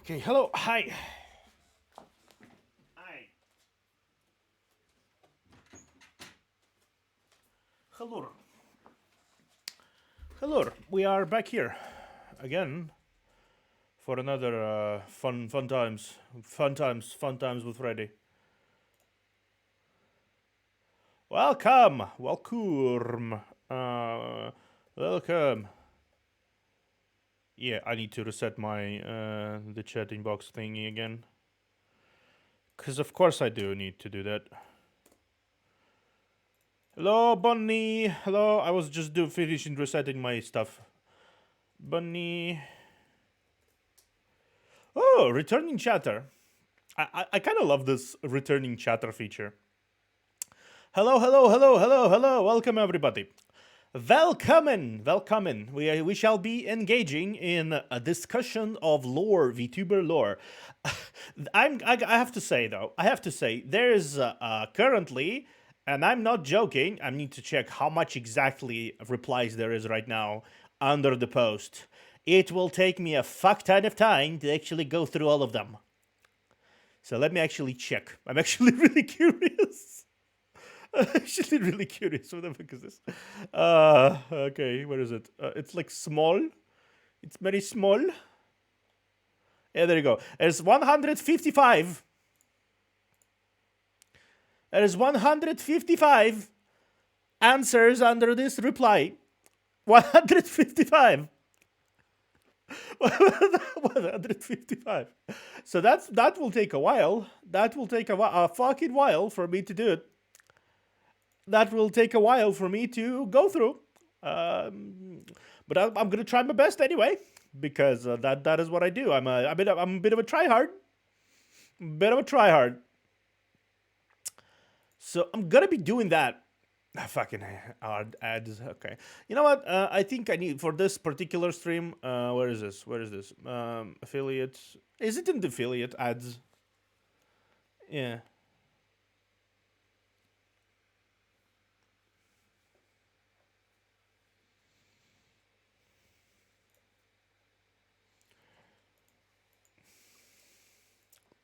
Okay, hello, hi. Hi. Hello. Hello. We are back here again for another fun times. Fun times with Freddy. Welcome. Welcome. Welcome. Yeah, I need to reset my the chatting box thingy again. Cause of course I do need to do that. Hello, Bunny. Hello. I was just finishing resetting my stuff. Bunny. Oh, returning chatter. I kind of love this returning chatter feature. Hello, hello, hello, hello, hello. Welcome, everybody. Welcome. We shall be engaging in a discussion of lore, VTuber lore. I have to say, though, there is currently, and I'm not joking, I need to check how much exactly replies there is right now under the post. It will take me a fuck ton of time to actually go through all of them. So let me actually check. I'm actually really curious. I'm actually really curious. What the fuck is this? Okay, where is it? It's like small. It's very small. Yeah, there you go. There's 155. There's 155 answers under this reply. 155. 155. So that will take a while. That will take a fucking while for me to do it. That will take a while for me to go through. But I'm gonna try my best anyway because that is what I do. I'm a bit of a tryhard, bit of a tryhard. So I'm gonna be doing that. Fucking ads. Okay. You know what? I think I need for this particular stream. Where is this? Where is this? Affiliates. Is it in the affiliate ads? Yeah.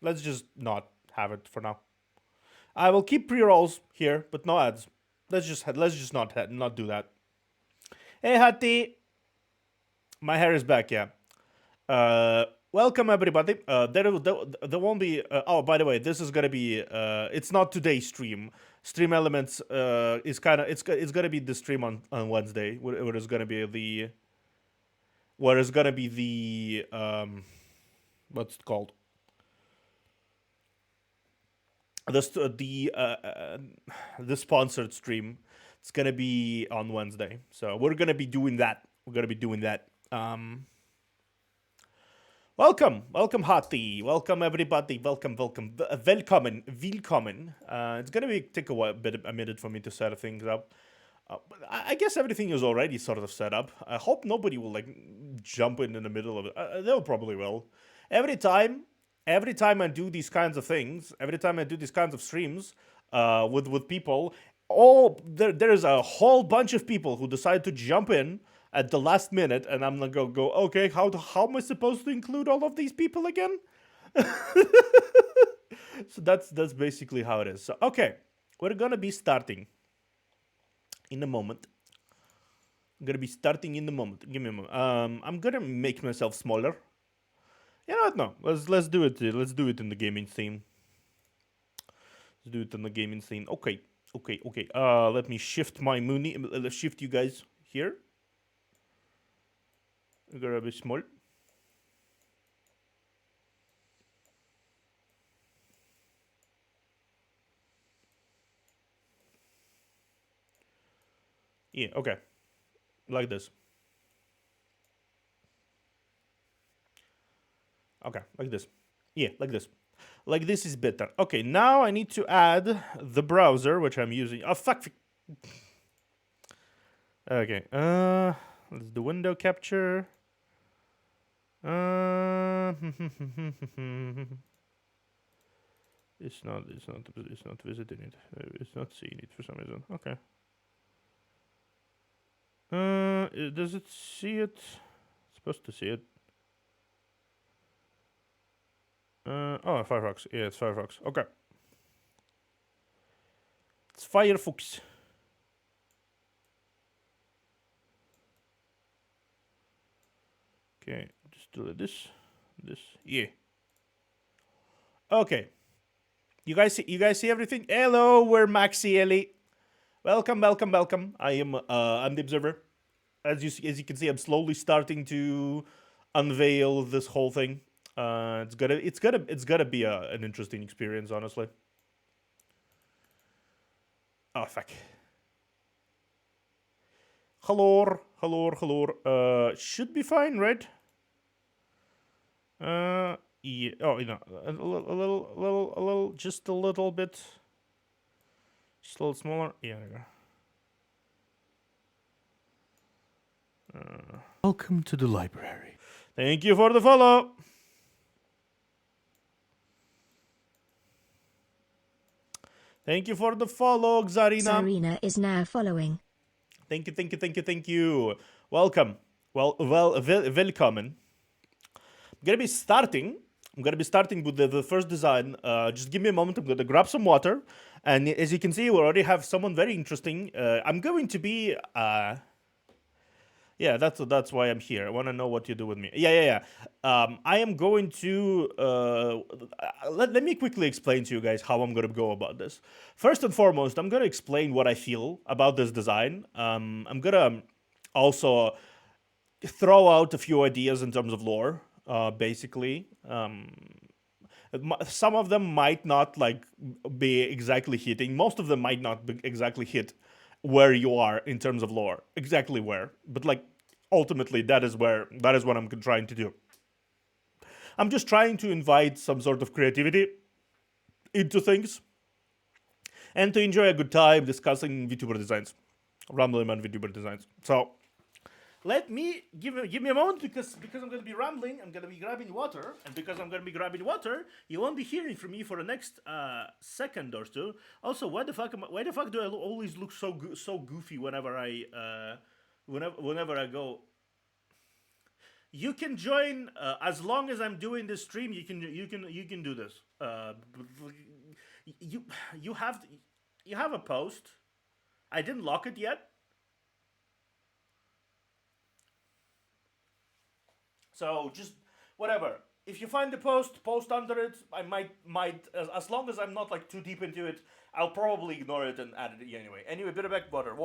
Let's just not have it for now. I will keep pre-rolls here, but no ads. Let's just not do that. Hey Hati, my hair is back. Yeah. Welcome everybody. There won't be. Oh, by the way, this is gonna be. It's not today's stream. Stream Elements is kind of it's gonna be the stream on Wednesday. Where is gonna be the. Where is gonna be the what's it called? The sponsored stream. It's gonna be on Wednesday, so we're gonna be doing that. We're gonna be doing that. Welcome, Hati. Welcome, everybody. Welcome. Willkommen. It's gonna take a minute for me to set things up. But I guess everything is already sort of set up. I hope nobody will like jump in the middle of it. They'll probably will. Every time, every time I do these kinds of things, every time I do these kinds of streams with people, there is a whole bunch of people who decide to jump in at the last minute, and I'm gonna go. Okay, how am I supposed to include all of these people again? So that's basically how it is. So okay, we're gonna be starting in a moment. I'm gonna be starting in the moment. Give me a moment. I'm gonna make myself smaller. You know what? No, let's do it. Let's do it in the gaming theme. Let's do it in the gaming theme. Okay. Let me shift my Mooney. Let's shift you guys here. We're gonna be small. Yeah. Okay. Like this. Okay. Like this. Yeah. Like this. Like this is better. Okay. Now I need to add the browser, which I'm using. Oh fuck. Okay. Let's do window capture. It's not visiting it. It's not seeing it for some reason. Okay. Does it see it? It's supposed to see it. Oh, Firefox. Yeah, it's Firefox. Okay. It's Firefox. Okay, just do this. Yeah. Okay. You guys see everything? Hello, we're Maxi Ellie. Welcome. I am I'm the observer. As you can see, I'm slowly starting to unveil this whole thing. It's gonna be an interesting experience, honestly. Oh fuck. Hello. Should be fine, right? Yeah. Oh, just a little bit, just a little smaller. Yeah. There we go. Welcome to the library. Thank you for the follow. Thank you for the follow, Xarina. Sarina is now following. Thank you. Welcome. Welcome. I'm gonna be starting with the first design. Just give me a moment. I'm gonna grab some water, and as you can see, we already have someone very interesting. I'm going to be. Yeah, that's why I'm here. I want to know what you do with me. Yeah. I am going to let me quickly explain to you guys how I'm gonna go about this. First and foremost, I'm gonna explain what I feel about this design. I'm gonna also throw out a few ideas in terms of lore. Basically, some of them might not like be exactly hitting. Most of them might not be exactly hit where you are in terms of lore, exactly where. But like ultimately, that is what I'm trying to do. I'm just trying to invite some sort of creativity into things and to enjoy a good time discussing VTuber designs, rambling on VTuber designs. So let me give me a moment because I'm gonna be rambling. I'm gonna be grabbing water, and because I'm gonna be grabbing water, you won't be hearing from me for the next second or two. Also, why the fuck do I always look so goofy whenever I go? You can join as long as I'm doing this stream. You can do this. You you have a post. I didn't lock it yet. So just whatever. If you find the post under it. I might as long as I'm not like too deep into it, I'll probably ignore it and add it anyway. Anyway, bit of back water.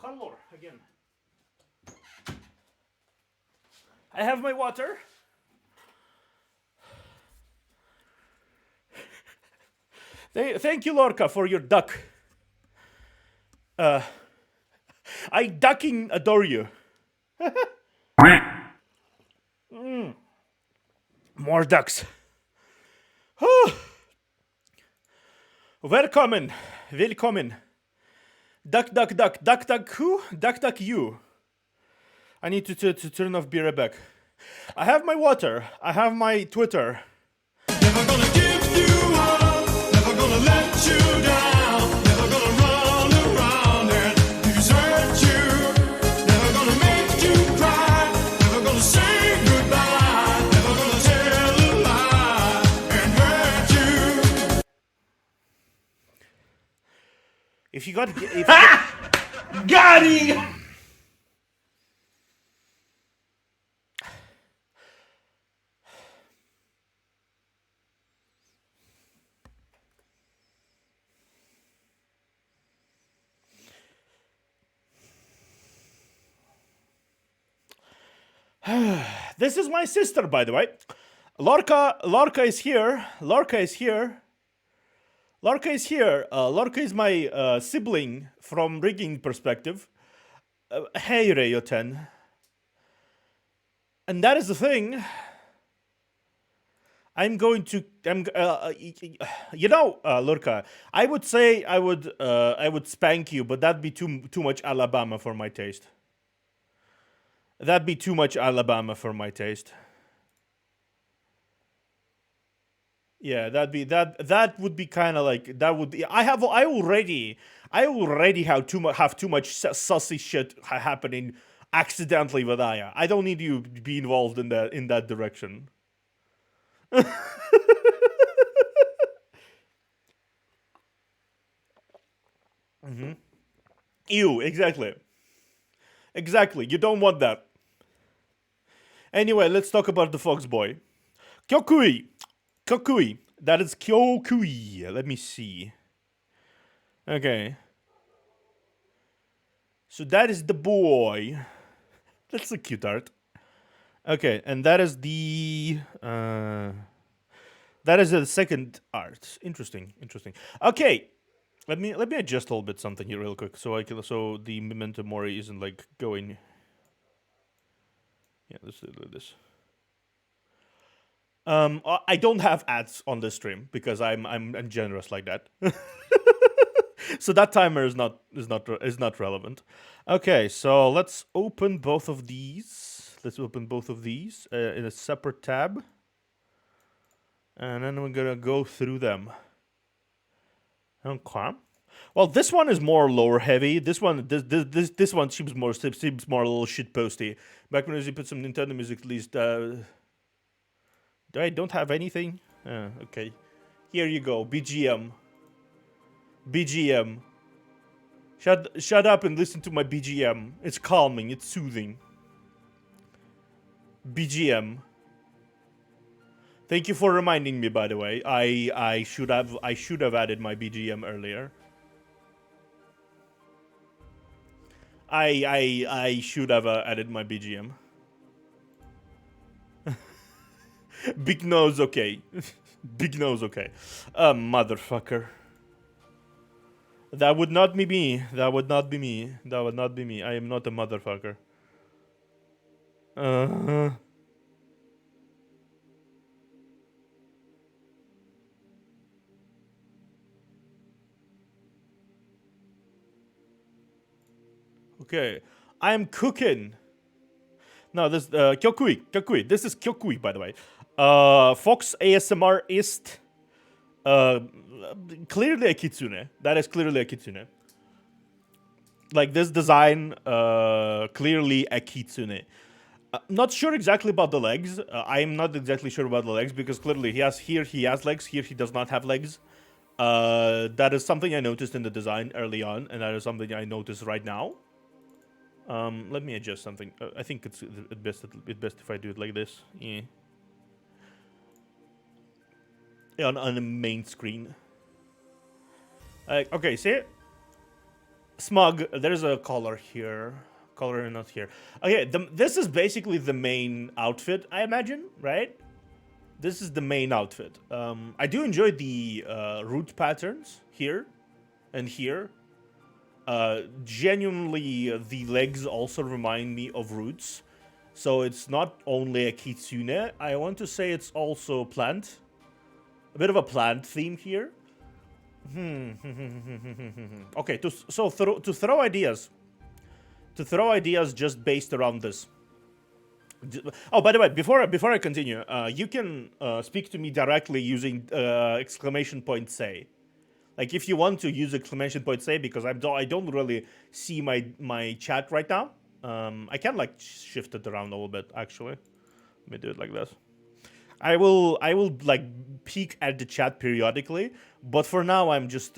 Hello again. I have my water. Thank you, Lorca, for your duck. I ducking adore you. More ducks. Welcome. Duck who? Duck you. I need to turn off. Be right back. I have my water. I have my Twitter. Never gonna give you up. Never gonna let you down. Never gonna run around and desert you. Never gonna make you cry. Never gonna say goodbye. Never gonna tell a lie and hurt you. If you got got him. This is my sister, by the way. Lorca is here. Lorca is here. Lorca is here. Lorca is my sibling from rigging perspective. Hey, Rayoten. And that is the thing. I'm going to. Lorca. I would say I would spank you, but that'd be too much Alabama for my taste. That'd be too much Alabama for my taste. Yeah, that would be kind of like that would be. I already have too much sussy shit happening accidentally with Aya. I don't need you to be involved in that direction. Ew, exactly. Exactly. You don't want that. Anyway, let's talk about the Fox Boy. Kyokui. Kyokui. That is Kyokui. Let me see. Okay. So that is the boy. That's a cute art. Okay, and that is the second art. Interesting. Okay. Let me adjust a little bit something here real quick so the memento mori isn't like going. Yeah, let's do this. I don't have ads on this stream because I'm generous like that. So that timer is not relevant. Okay, so let's open both of these. Let's open both of these in a separate tab, and then we're gonna go through them. Okay. Well, this one is more lore heavy. This one seems more a little shit posty. Back when you put some Nintendo music, at least. I don't have anything. Okay, here you go. BGM. Shut up and listen to my BGM. It's calming. It's soothing. BGM. Thank you for reminding me. By the way, I should have added my BGM earlier. I should have added my BGM. Big nose, okay. Big nose, okay. Motherfucker. That would not be me. That would not be me. I am not a motherfucker. Okay. I am cooking. No, this Kyokui. This is Kyokui, by the way. Fox ASMR is clearly a kitsune. That is clearly a kitsune. Like this design, clearly a kitsune. Not sure exactly about the legs. I'm not exactly sure about the legs because clearly he has legs. Here he does not have legs. That is something I noticed in the design early on, and that is something I notice right now. Let me adjust something. I think it's best if I do it like this. Yeah. On the main screen. Okay, see it? Smug. There's a collar here. Collar not here. Okay, this is basically the main outfit, I imagine, right? This is the main outfit. I do enjoy the root patterns here and here. Genuinely, the legs also remind me of roots. So it's not only a kitsune. I want to say it's also plant. A bit of a plant theme here. Okay, to throw ideas. To throw ideas just based around this. Oh, by the way, before I continue, you can speak to me directly using exclamation point say. Like if you want to use exclamation point say, because I don't really see my chat right now. I can like shift it around a little bit actually. Let me do it like this. I will like peek at the chat periodically, but for now I'm just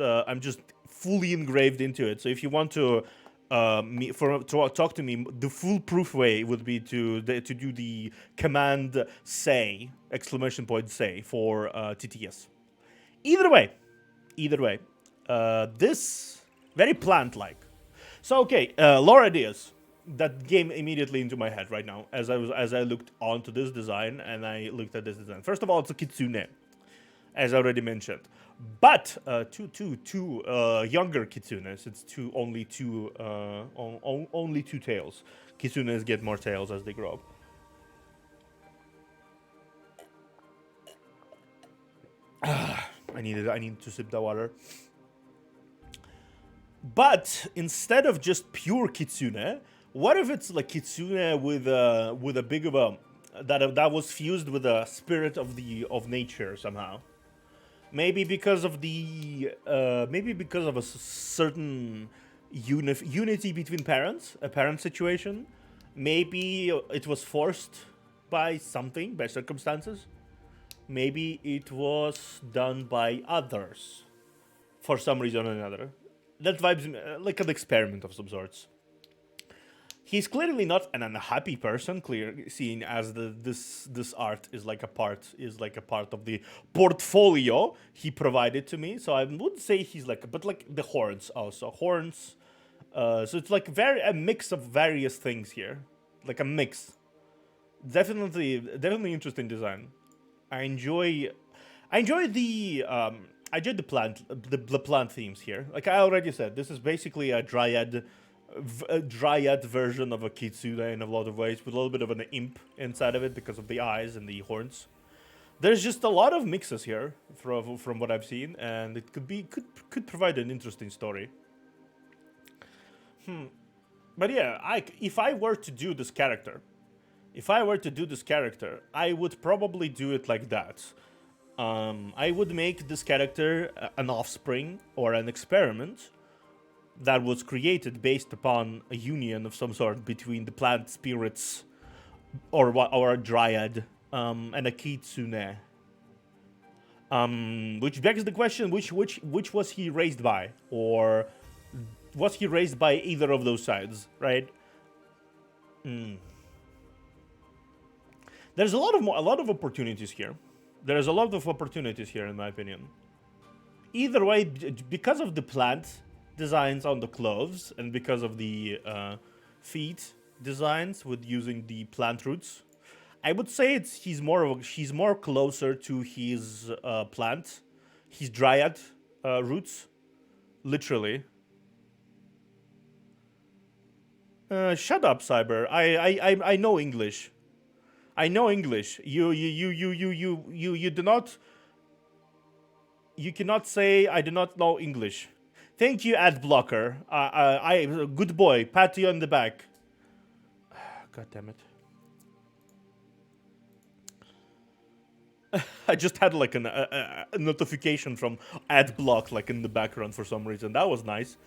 fully engraved into it. So if you want to talk to me, the foolproof way would be to do the command say exclamation point say for TTS. Either way, this very plant like. So okay, lore ideas. that came immediately into my head right now as I looked onto this design and I looked at this design. First of all, it's a kitsune, as I already mentioned, but two younger kitsunes. It's only two tails. Kitsunes get more tails as they grow up. I need to sip the water. But instead of just pure kitsune, what if it's like kitsune with a big of a that was fused with a spirit of nature somehow? Maybe because of a certain unity between parents, a parent situation. Maybe it was forced by something, by circumstances. Maybe it was done by others for some reason or another. That vibes like an experiment of some sorts. He's clearly not an unhappy person, seeing as this art is like a part of the portfolio he provided to me. So I wouldn't say he's like, but like the horns also horns. So it's like a mix of various things here, like a mix. Definitely interesting design. I enjoy the plant themes here. Like I already said, this is basically a dryad version of a kitsune in a lot of ways, with a little bit of an imp inside of it because of the eyes and the horns. There's just a lot of mixes here from what I've seen, and it could provide an interesting story. But yeah, if I were to do this character, I would probably do it like that. I would make this character an offspring or an experiment that was created based upon a union of some sort between the plant spirits or a dryad and a kitsune. Which begs the question: which was he raised by, or was he raised by either of those sides? Right. There's a lot of opportunities here. There's a lot of opportunities here, in my opinion. Either way, because of the plant designs on the clothes and because of the feet designs with using the plant roots, I would say he's more closer to his plant, his dryad roots, literally. Shut up, Cyber. I know English. I know English. You do not. You cannot say I do not know English. Thank you, ad blocker. I good boy. Pat you on the back. God damn it. I just had like a notification from ad block like in the background for some reason. That was nice.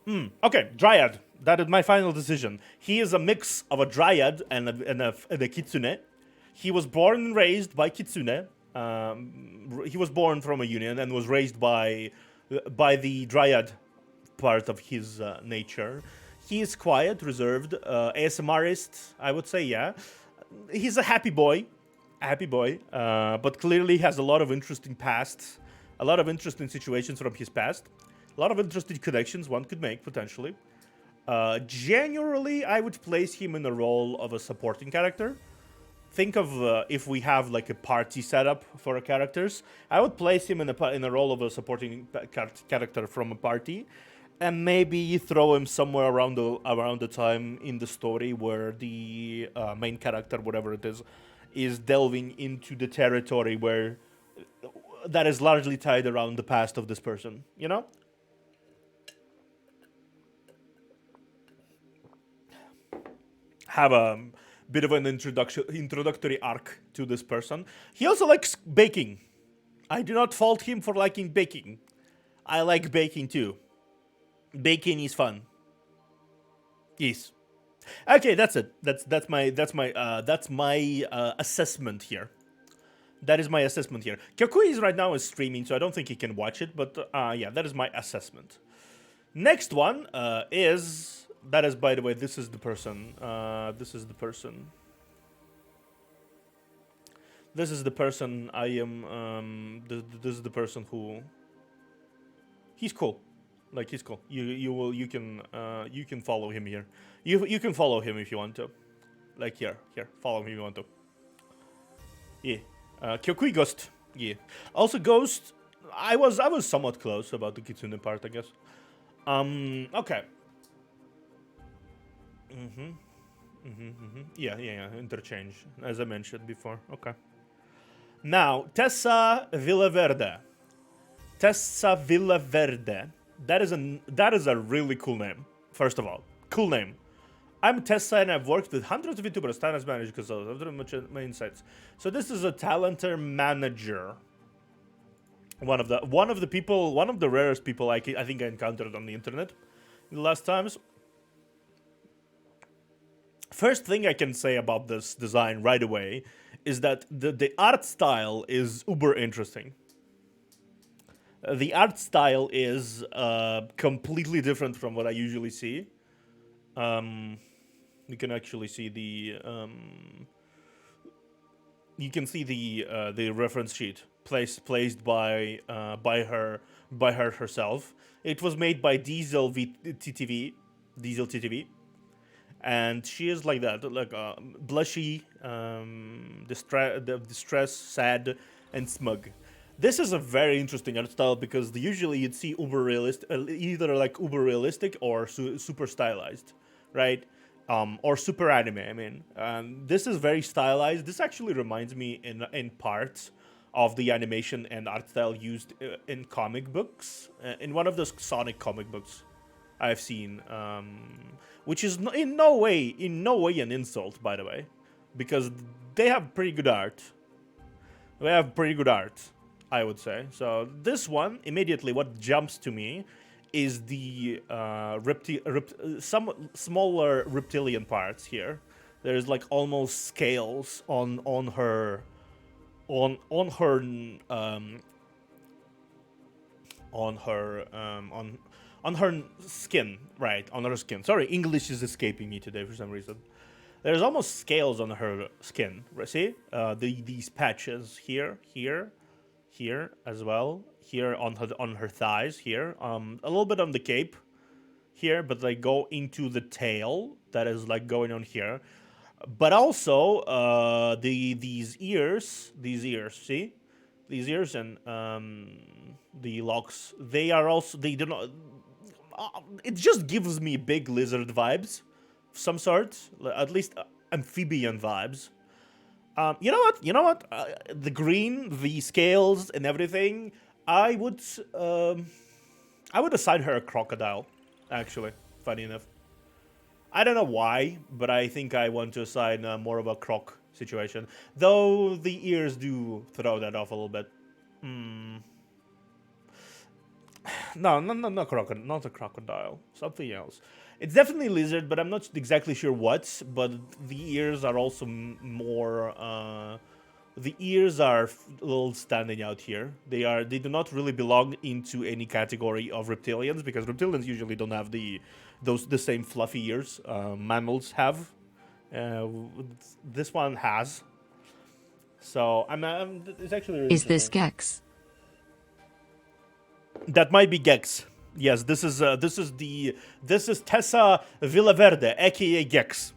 Okay, dryad. That is my final decision. He is a mix of a dryad and a kitsune. He was born and raised by kitsune. He was born from a union and was raised by the dryad part of his nature. He is quiet, reserved, ASMRist, I would say, yeah. He's a happy boy, but clearly has a lot of interesting past, a lot of interesting situations from his past, a lot of interesting connections one could make, potentially. Generally, I would place him in the role of a supporting character. Think of if we have like a party setup for our characters, I would place him in the role of a supporting character from a party, and maybe throw him somewhere around the time in the story where the main character, whatever it is delving into the territory where that is largely tied around the past of this person. You know. Have a bit of an introductory arc to this person. He also likes baking. I do not fault him for liking baking. I like baking too. Baking is fun. Yes. Okay, that's it. That's my assessment here. That is my assessment here. Kyokui is right now streaming, so I don't think he can watch it. But yeah, that is my assessment. Next one is. That is, by the way, this is the person. This is the person. This is the person I am. This is the person who. He's cool. Like he's cool. You can follow him here. You can follow him if you want to. Like here, follow him if you want to. Yeah. Kyokui Ghost. Yeah. Also Ghost. I was somewhat close about the Kitsune part, I guess. Okay. Yeah. Interchange, as I mentioned before. Okay. Now, Tessa Villaverde. Tessa Villaverde. That is a really cool name. First of all, cool name. I'm Tessa and I've worked with hundreds of YouTubers, time as manager consultant. I've done my insights. So this is a talenter manager. One of the rarest people I think I encountered on the internet in the last times. First thing I can say about this design right away is that the art style is uber interesting. The art style is completely different from what I usually see. You can actually see the the reference sheet placed by her herself. It was made by Diesel TTV, and she is like that, like blushy, distressed, sad, and smug. This is a very interesting art style because usually you'd see uber realistic, either like uber realistic or super stylized, right? Or super anime. I mean, this is very stylized. This actually reminds me in parts of the animation and art style used in comic books. In one of those Sonic comic books I've seen, which is in no way an insult, by the way, because they have pretty good art. They have pretty good art, I would say. So this one, immediately what jumps to me is the some smaller reptilian parts here. There's like almost scales on her skin, right? On her skin. Sorry, English is escaping me today for some reason. There's almost scales on her skin. See, these patches here, as well. Here on her thighs. Here, a little bit on the cape. Here, but they go into the tail that is like going on here. But also these ears. See, these ears and the locks. They are also do not. It just gives me big lizard vibes, of some sort. At least amphibian vibes. You know what? The green, the scales, and everything. I would assign her a crocodile. Actually, funny enough. I don't know why, but I think I want to assign more of a croc situation. Though the ears do throw that off a little bit. No, not a crocodile. Something else. It's definitely lizard, but I'm not exactly sure what. But the ears are also more. The ears are a little standing out here. They do not really belong into any category of reptilians because reptilians usually don't have the same fluffy ears mammals have. This one has. So it's actually really Is this Gex? That might be Gex. Yes, this is Tessa Villaverde, aka Gex.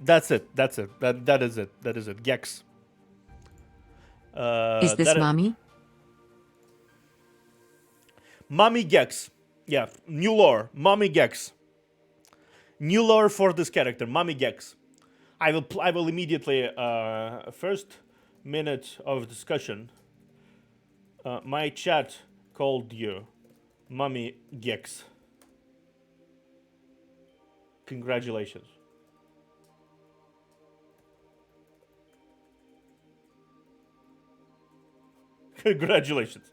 That's it. That is it. Gex. Is this Mommy? Mommy Gex. Yeah, new lore. Mommy Gex. New lore for this character, Mommy Gex. I will immediately first minute of discussion. My chat called you Mommy Gex. Congratulations. Congratulations.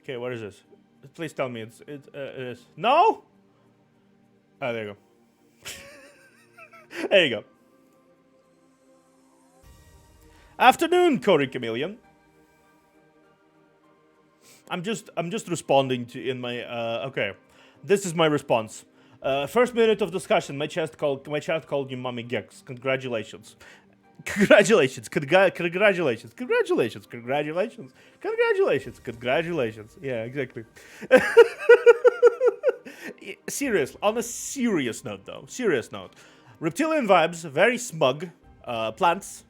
Okay, what is this? Please tell me it is. No? Oh, there you go. There you go. Afternoon, Cory Chameleon. I'm just responding to in my okay. This is my response. First minute of discussion. My chat called you mommy gex. Congratulations. Congratulations. Congratulations. Congratulations. Congratulations. Congratulations. Congratulations. Yeah, exactly. Serious. On a serious note, though. Serious note. Reptilian vibes, very smug. Plants.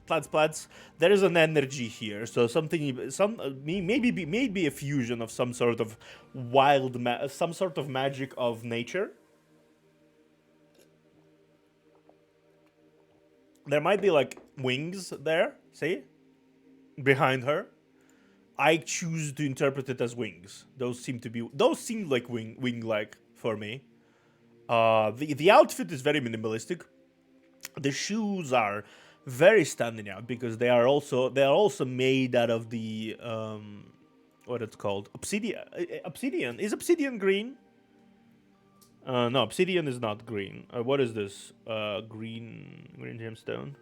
There is an energy here, so maybe a fusion of some sort of some sort of magic of nature. There might be like wings there. See, behind her. I choose to interpret it as wings. Those seem like wing like for me. The outfit is very minimalistic. The shoes are very standing out because they are also made out of the what it's called, obsidian. Obsidian is obsidian green? No, obsidian is not green. What is this? Green gemstone.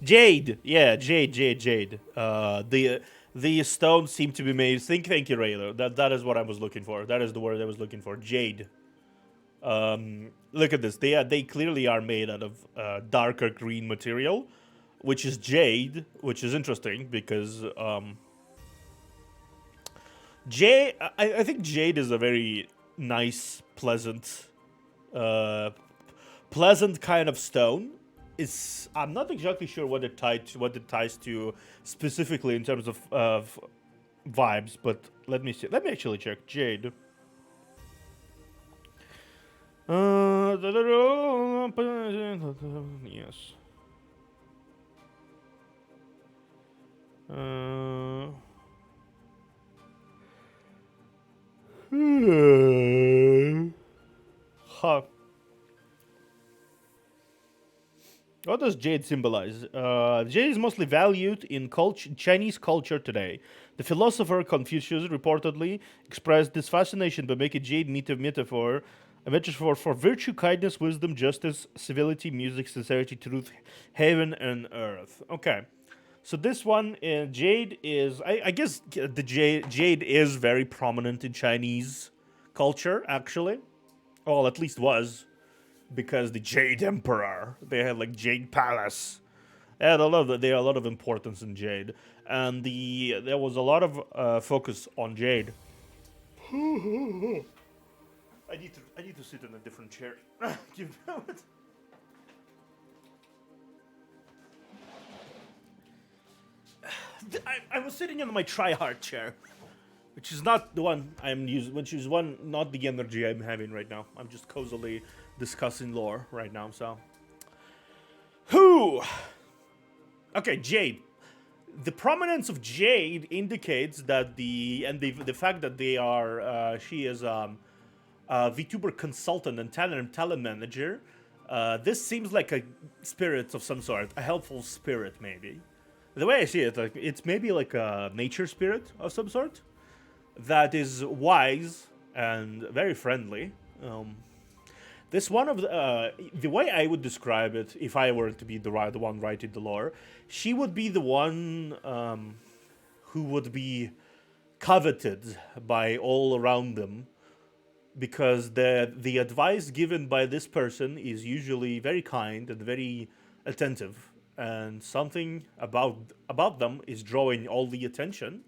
Jade, yeah, jade. The stones seem to be made. Thank you, Raylo. That is what I was looking for. That is the word I was looking for. Jade. Look at this. They clearly are made out of darker green material, which is jade, which is interesting because jade. I think jade is a very nice, pleasant kind of stone. I'm not exactly sure what it ties to specifically in terms of vibes, but let me see. Let me actually check jade. Yes. Huh. What does jade symbolize? Jade is mostly valued in Chinese culture today. The philosopher Confucius reportedly expressed this fascination by making jade a metaphor for virtue, kindness, wisdom, justice, civility, music, sincerity, truth, heaven, and earth. Okay, so this one, jade is, I guess the jade is very prominent in Chinese culture, actually. Well, at least was, because the Jade Emperor, they had like Jade Palace. They had a lot of importance in jade, and there was a lot of focus on jade. I need to sit in a different chair. You know it. I was sitting in my try-hard chair, which is not the one I'm using, which is not the energy I'm having right now. I'm just cozily discussing lore right now, so. Who? Okay, jade. The prominence of jade indicates that the fact that she is VTuber consultant and talent manager. This seems like a spirit of some sort, a helpful spirit maybe. The way I see it, like it's maybe like a nature spirit of some sort that is wise and very friendly. This one of the way I would describe it, if I were to be the one writing the lore, she would be the one who would be coveted by all around them, because the advice given by this person is usually very kind and very attentive, and something about them is drawing all the attention.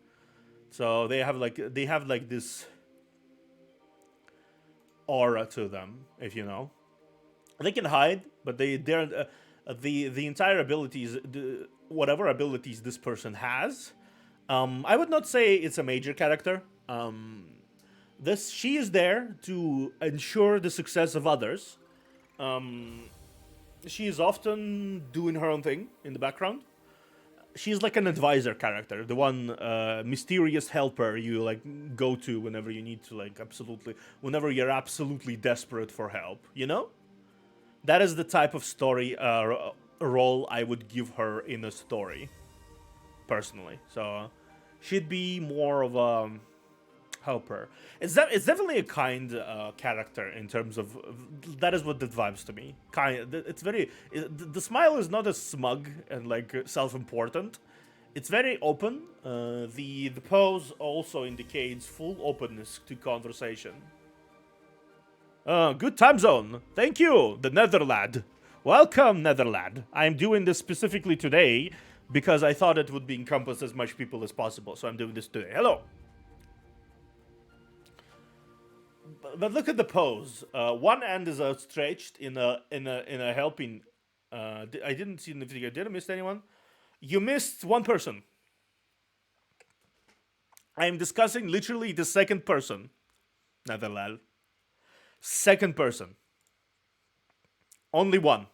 So they have like this aura to them, if you know. They can hide, but they're the entire abilities, whatever abilities this person has. I would not say it's a major character. She is there to ensure the success of others. She is often doing her own thing in the background. She's like an advisor character, the one mysterious helper you like go to whenever you need to, like, whenever you're absolutely desperate for help. You know, that is the type of story role I would give her in a story, personally. So she'd be more of a helper. It's definitely a kind character in terms of that is what the vibes to me. It's very the smile is not as smug and like self-important. It's very open. The pose also indicates full openness to conversation. Good time zone. Thank you, the Netherlad. Welcome, Netherlad. I'm doing this specifically today because I thought it would be encompass as much people as possible. So I'm doing this today. Hello. But look at the pose. One end is outstretched in a helping. I didn't see the video. Did I miss anyone? You missed one person. I am discussing literally the second person. Netherlad. Second person. Only one.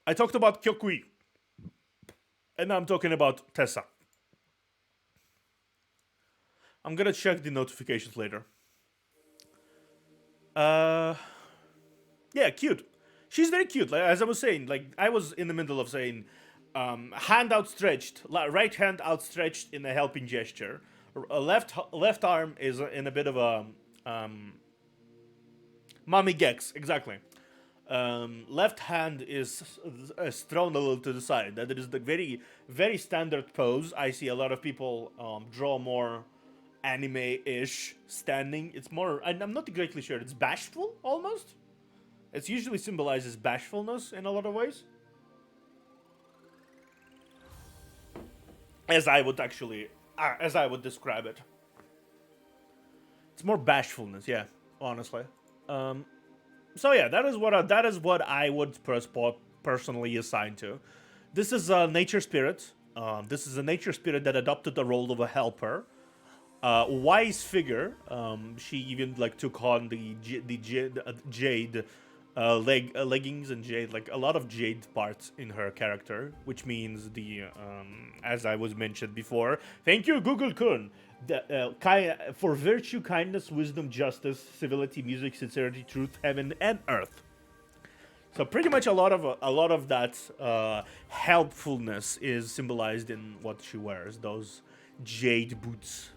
I talked about Kyokui. And now I'm talking about Tessa. I'm gonna check the notifications later. Yeah, cute. She's very cute. Like, as I was saying, like I was in the middle of saying, hand outstretched, right hand outstretched in a helping gesture. Left arm is in a bit of a mommy gex, exactly. Left hand is thrown a little to the side. That is the very standard pose. I see a lot of people draw more anime-ish standing. It's more. I'm not exactly sure. It's bashful almost. It usually symbolizes bashfulness in a lot of ways. As I would describe it. It's more bashfulness, yeah, honestly. So yeah, that is what I would personally assign to. This is a nature spirit. This is a nature spirit that adopted the role of a helper. Wise figure. She even like took on the jade leggings and jade, like a lot of jade parts in her character, which means as I was mentioned before. Thank you, Google Kun. For virtue, kindness, wisdom, justice, civility, music, sincerity, truth, heaven, and earth. So pretty much a lot of that helpfulness is symbolized in what she wears. Those jade boots.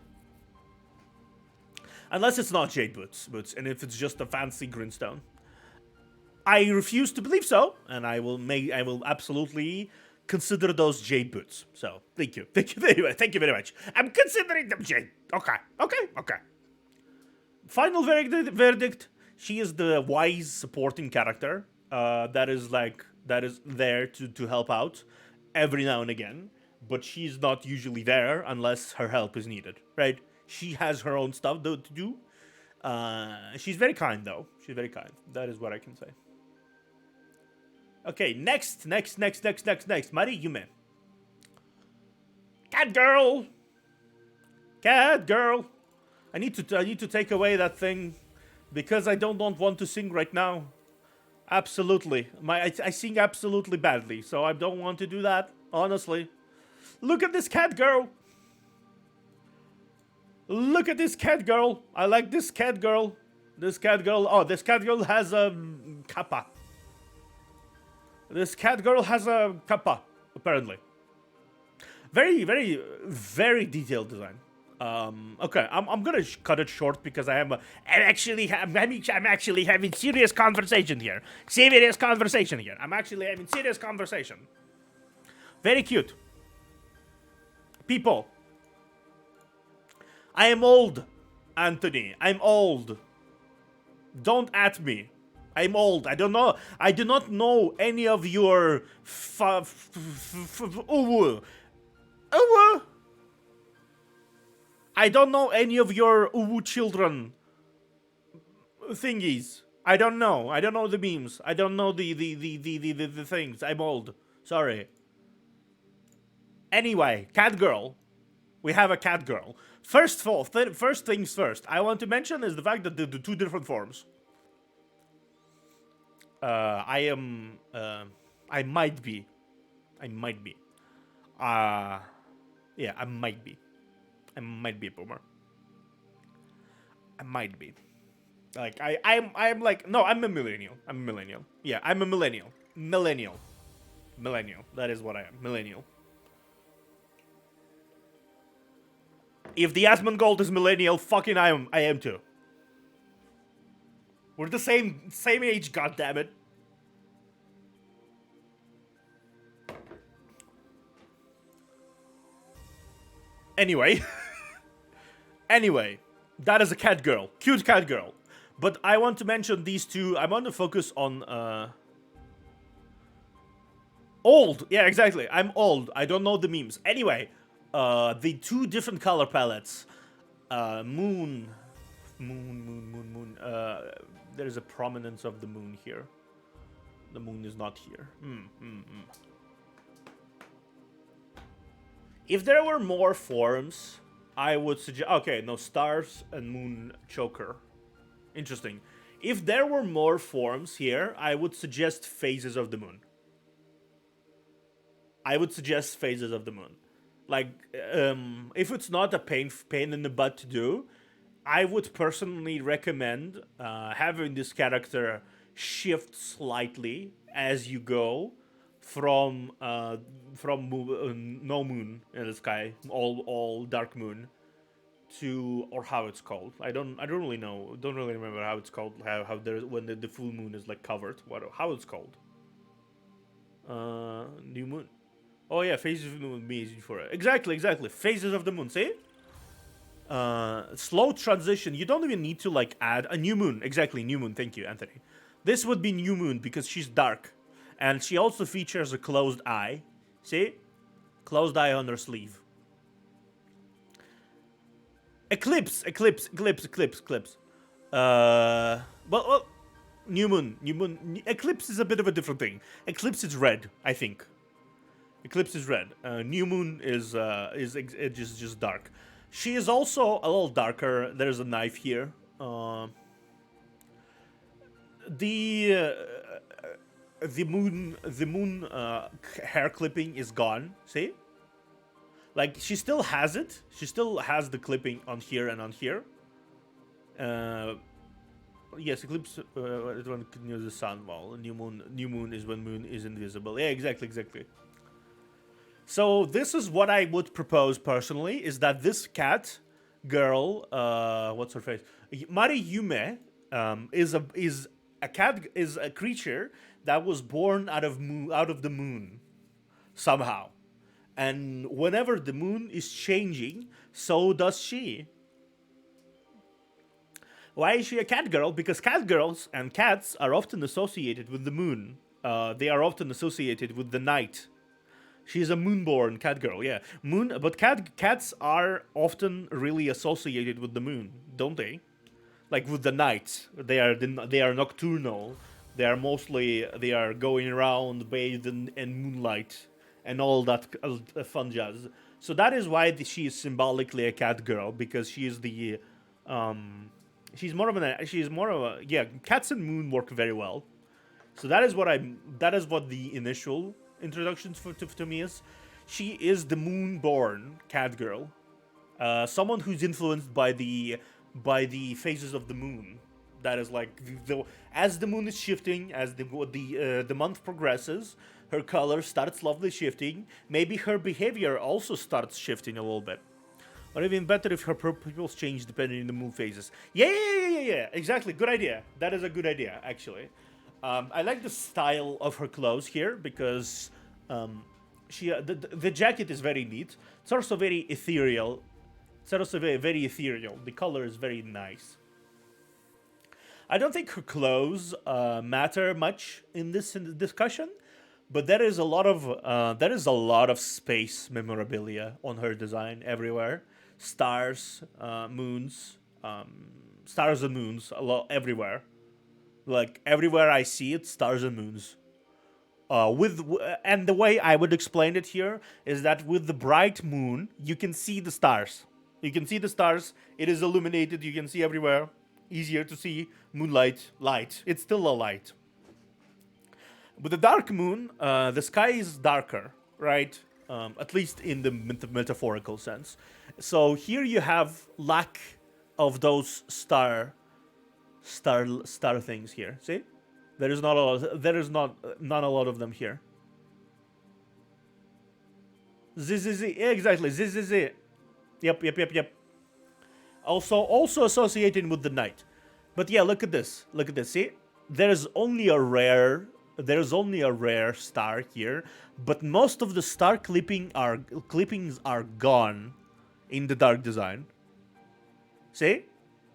Unless it's not jade boots, and if it's just a fancy greenstone. I refuse to believe so, and I will absolutely consider those jade boots. So thank you very much. I'm considering them jade. Okay. Final verdict. She is the wise supporting character that is there to help out every now and again, but she's not usually there unless her help is needed, right? She has her own stuff to do. She's very kind, though. She's very kind. That is what I can say. Okay, next. Mari Yume. Cat girl. I need to take away that thing because I don't want to sing right now. Absolutely. I sing absolutely badly, so I don't want to do that, honestly. Look at this cat girl. Look at this cat girl. I like this cat girl. This cat girl has a kappa. This cat girl has a kappa, apparently. Very, very, very detailed design. Okay, I'm gonna cut it short because I'm actually having serious conversation here. I'm actually having serious conversation. Very cute. People. I am old, Anthony. I'm old. Don't at me. I'm old. I don't know. I do not know any of your I don't know any of your children thingies. I don't know. I don't know the memes. I don't know the things. I'm old. Sorry. Anyway, cat girl. We have a cat girl. First things first. I want to mention is the fact that the two different forms. I might be. Yeah, I might be. I might be a boomer. I might be. Like I'm like no, I'm a millennial. Yeah, I'm a millennial. Millennial. That is what I am. Millennial. If the Asmongold is millennial, fucking I am too. We're the same age, goddammit. Anyway, anyway, that is a cat girl, cute cat girl. But I want to mention these two. I want to focus on old. Yeah, exactly. I'm old. I don't know the memes. Anyway, the two different color palettes. Moon. There is a prominence of the moon here. The moon is not here. If there were more forms, I would suggest... Okay, no, stars and moon choker. Interesting. If there were more forms here, I would suggest phases of the moon. I would suggest phases of the moon. Like, if it's not a pain in the butt to do, I would personally recommend having this character shift slightly as you go from no moon in the sky, all dark moon, to, or how it's called. I don't really know. Don't really remember how it's called. How there, when the full moon is like covered. How it's called? New moon. Oh yeah, phases of the moon would be easy for it. Exactly. Phases of the moon. See? Slow transition. You don't even need to like add a new moon. Exactly, new moon. Thank you, Anthony. This would be new moon because she's dark, and she also features a closed eye. See? Closed eye on her sleeve. Eclipse. Well, new moon. Eclipse is a bit of a different thing. Eclipse is red, I think. Eclipse is red. New moon is just dark. She is also a little darker. There's a knife here. The moon hair clipping is gone. See? Like, she still has it. She still has the clipping on here and on here. Yes, eclipse is when near the sun. Well, new moon is when moon is invisible. Yeah, exactly. So this is what I would propose personally, is that this cat girl, what's her face? Mariyume, is a creature that was born out of the moon somehow. And whenever the moon is changing, so does she. Why is she a cat girl? Because cat girls and cats are often associated with the moon. They are often associated with the night. She's a moonborn cat girl, yeah. But cats are often really associated with the moon, don't they? Like with the night. They are nocturnal. They are going around bathed in moonlight and all that fun jazz. So that is why she is symbolically a cat girl, because she is the she's more of a yeah, cats and moon work very well. So that is what the initial introductions to me is. She is the moonborn cat girl, someone who's influenced by the phases of the moon. That is like as the moon is shifting, as the month progresses, her color starts slowly shifting. Maybe her behavior also starts shifting a little bit. Or even better if her pupils change depending on the moon phases. Yeah. Exactly. Good idea. That is a good idea, actually. I like the style of her clothes here because the jacket is very neat. It's also very ethereal. Very ethereal. The color is very nice. I don't think her clothes matter much in this discussion, but there is a lot of space memorabilia on her design everywhere. Stars, moons, stars and moons, a lot everywhere. Like everywhere I see it, stars and moons. And the way I would explain it here is that with the bright moon, you can see the stars. You can see the stars. It is illuminated. You can see everywhere. Easier to see. Moonlight, light. It's still a light. With the dark moon, the sky is darker, right? At least in the metaphorical sense. So here you have lack of those star things here. See, there is not a lot of them here. Exactly. Yep. Also associated with the night. But yeah, look at this. See, there's only a rare star here, but most of the star clippings are gone in the dark design. See?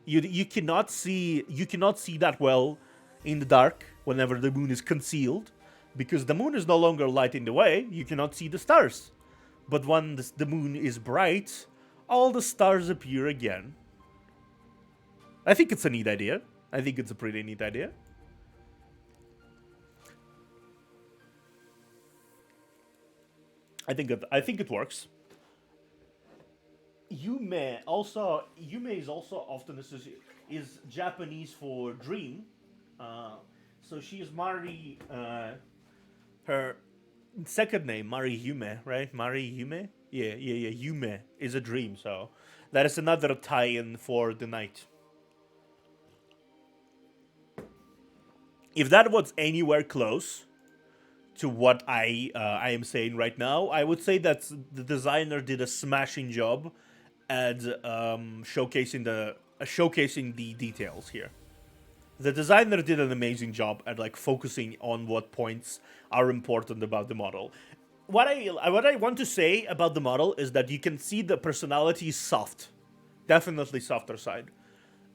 You cannot see that well in the dark whenever the moon is concealed, because the moon is no longer lighting the way. You cannot see the stars. But when the moon is bright, all the stars appear again. I think it's a neat idea. I think it's a pretty neat idea. I think it works. Yume is also often associated, is Japanese for dream. So she is Mari. Her second name, Mari Yume, right? Mari Yume. Yeah. Yume is a dream. So that is another tie-in for the night. If that was anywhere close to what I am saying right now, I would say that the designer did a smashing job at showcasing the details here. The designer did an amazing job at like focusing on what points are important about the model. What I want to say about the model is that you can see the personality is soft, definitely softer side.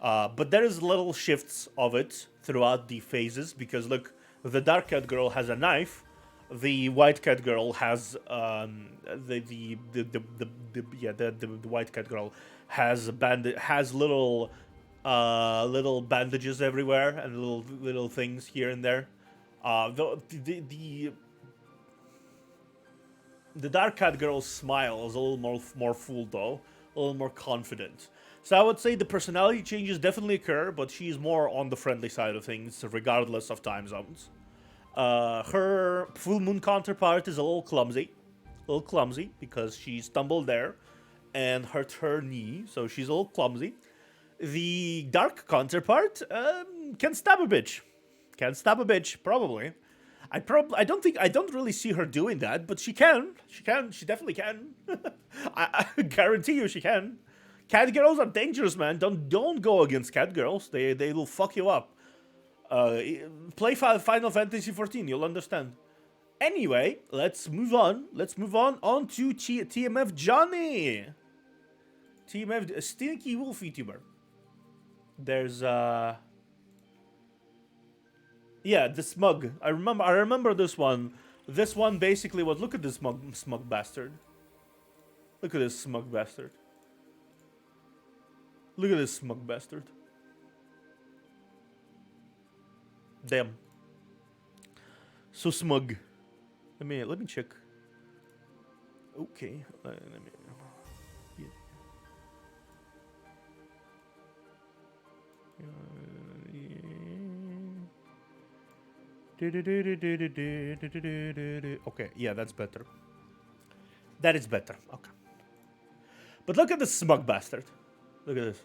But there is little shifts of it throughout the phases, because look, the dark cat girl has a knife, the white cat girl has the white cat girl has little little bandages everywhere and little things here and there. The dark cat girl's smile is a little more full though, a little more confident. So I would say the personality changes definitely occur, but she's more on the friendly side of things, regardless of time zones. Her full moon counterpart is a little clumsy because she stumbled there and hurt her knee, so she's a little clumsy. The dark counterpart can stab a bitch. Probably. I don't really see her doing that, but she can. She definitely can. I guarantee you she can. Cat girls are dangerous, man. Don't go against cat girls. They will fuck you up. Play Final Fantasy XIV. You'll understand. Anyway, let's move on. On to TMF Johnny. TMF Stinky Wolf Vtuber. There's the smug. I remember this one. This one basically was, look at this smug bastard. Look at this smug bastard. Look at this smug bastard. Damn. So smug. Let me check. Okay. Let me. Okay, yeah, that's better. That is better. Okay. But look at this smug bastard. Look at this.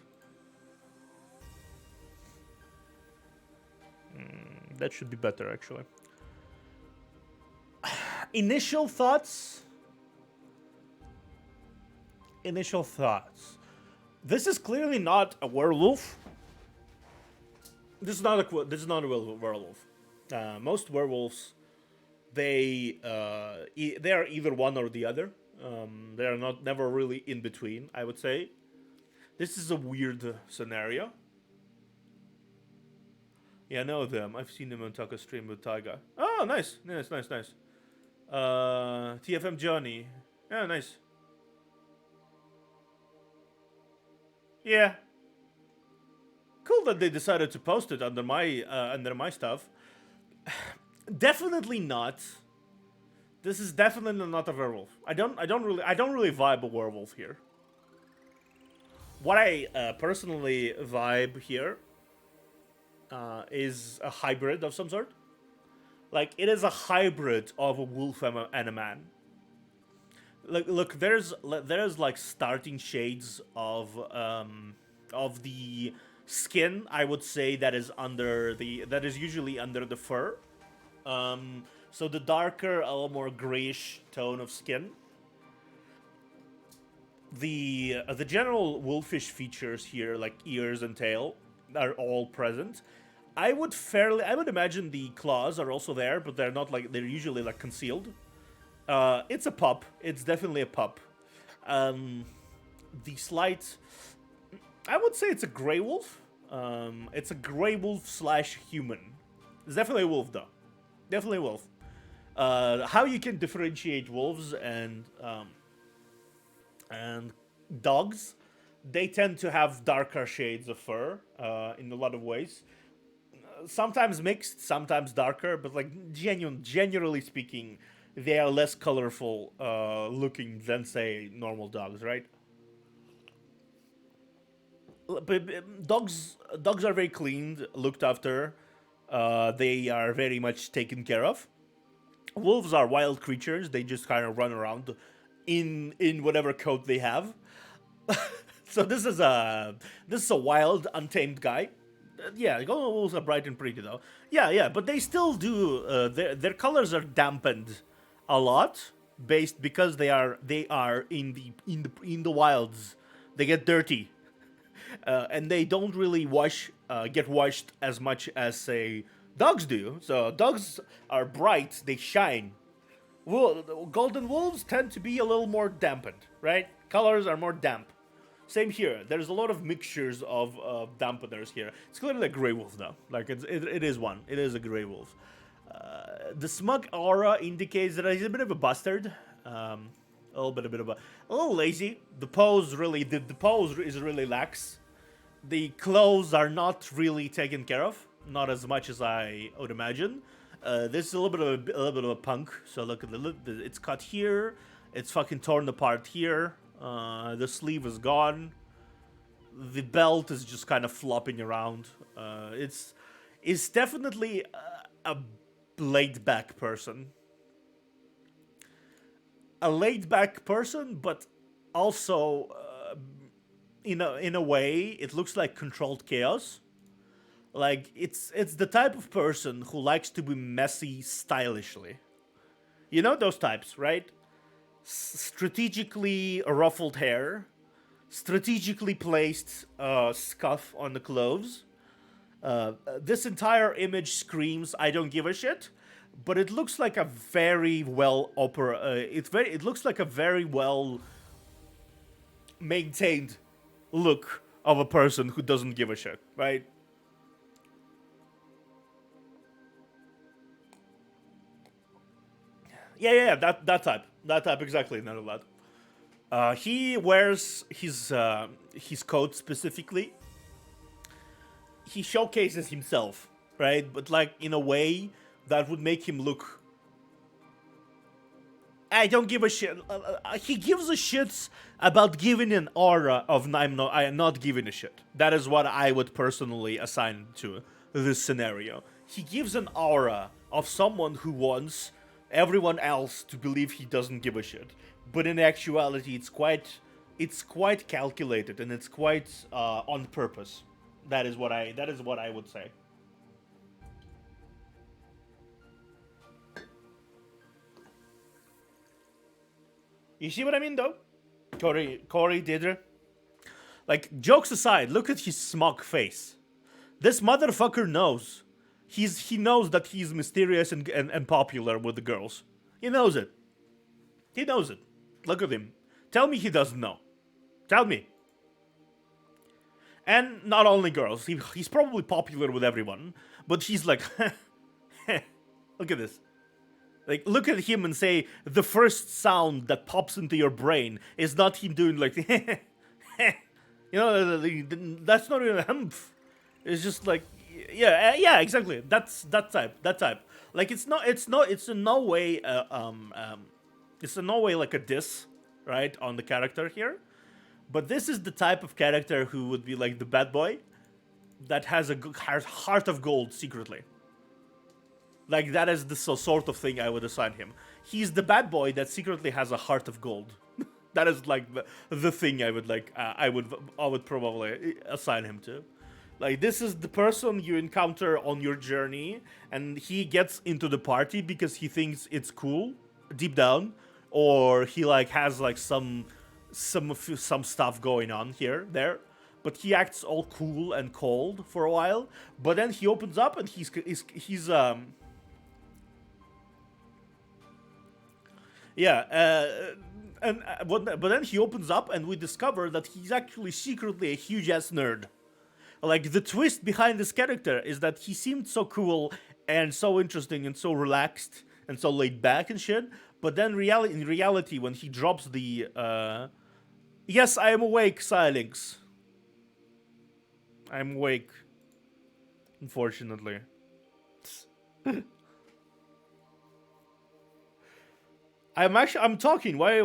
That should be better, actually. Initial thoughts. This is clearly not a werewolf. This is not a werewolf. Most werewolves, they are either one or the other. They are never really in between, I would say. This is a weird scenario. Yeah, I know them. I've seen them on Taka stream with Taiga. Oh, nice. TFM Johnny. Yeah, nice. Yeah. Cool that they decided to post it under my stuff. Definitely not. This is definitely not a werewolf. I don't really vibe a werewolf here. What I personally vibe here is a hybrid of some sort. Like, it is a hybrid of a wolf and a man. Look, there's like starting shades of the skin, I would say, that is usually under the fur. So the darker, a little more grayish tone of skin. The general wolfish features here, like ears and tail, are all present. I would imagine the claws are also there, but they're not like, they're usually like concealed. It's a pup. It's definitely a pup. the slight. I would say it's a gray wolf. It's a gray wolf slash human. It's definitely a wolf though. Definitely a wolf. How you can differentiate wolves and dogs? They tend to have darker shades of fur in a lot of ways. Sometimes mixed, sometimes darker, but like generally speaking, they are less colorful looking than say normal dogs, right? But dogs are very cleaned, looked after. They are very much taken care of. Wolves are wild creatures. They just kind of run around in whatever coat they have. So this is a wild, untamed guy. Yeah, golden wolves are bright and pretty though. Yeah, yeah, but they still do. Their colors are dampened a lot, based because they are in the wilds. They get dirty, and they don't really get washed as much as say dogs do. So dogs are bright, they shine. Well, golden wolves tend to be a little more dampened, right? Colors are more damp. Same here. There's a lot of mixtures of dampeners here. It's clearly a gray wolf though. Like it is one. It is a gray wolf. The smug aura indicates that he's a bit of a bastard. A little lazy. The pose is really lax. The clothes are not really taken care of, not as much as I would imagine. This is a little bit of a punk. So look at it's cut here. It's fucking torn apart here. The sleeve is gone. The belt is just kind of flopping around. It's definitely a laid back person. A laid back person, but also in a way it looks like controlled chaos. Like it's the type of person who likes to be messy stylishly. You know those types, right? Strategically ruffled hair, strategically placed scuff on the clothes. This entire image screams "I don't give a shit," but it looks like a very well It looks like a very well maintained look of a person who doesn't give a shit, right? Yeah, that type exactly. None of that. He wears his coat specifically. He showcases himself, right? But like in a way that would make him look. I don't give a shit. He gives a shit about giving an aura of I am not giving a shit. That is what I would personally assign to this scenario. He gives an aura of someone who wants everyone else to believe he doesn't give a shit. But in actuality, it's quite calculated and it's quite on purpose. That is what I would say. You see what I mean, though? Corey, Deirdre? Like, jokes aside, look at his smug face. This motherfucker knows. He knows that he's mysterious and popular with the girls. He knows it. He knows it. Look at him. Tell me he doesn't know. Tell me. And not only girls. He's probably popular with everyone. But he's like, look at this. Like, look at him and say the first sound that pops into your brain is not him doing like, that's not even a humph. It's just like, yeah, exactly. That's that type. That type. Like, it's in no way, it's in no way like a diss, right, on the character here. But this is the type of character who would be like the bad boy that has a heart of gold secretly. Like, that is the sort of thing I would assign him. He's the bad boy that secretly has a heart of gold. That is like the thing I would like. I would probably assign him to. Like, this is the person you encounter on your journey, and he gets into the party because he thinks it's cool deep down, or he like has like some stuff going on there. But he acts all cool and cold for a while. But then he opens up and he's Yeah, but then he opens up and we discover that he's actually secretly a huge ass nerd. Like, the twist behind this character is that he seemed so cool and so interesting and so relaxed and so laid back and shit. But then in reality, when he drops the yes, I am awake, Silings. I'm awake. Unfortunately. I'm talking. Why?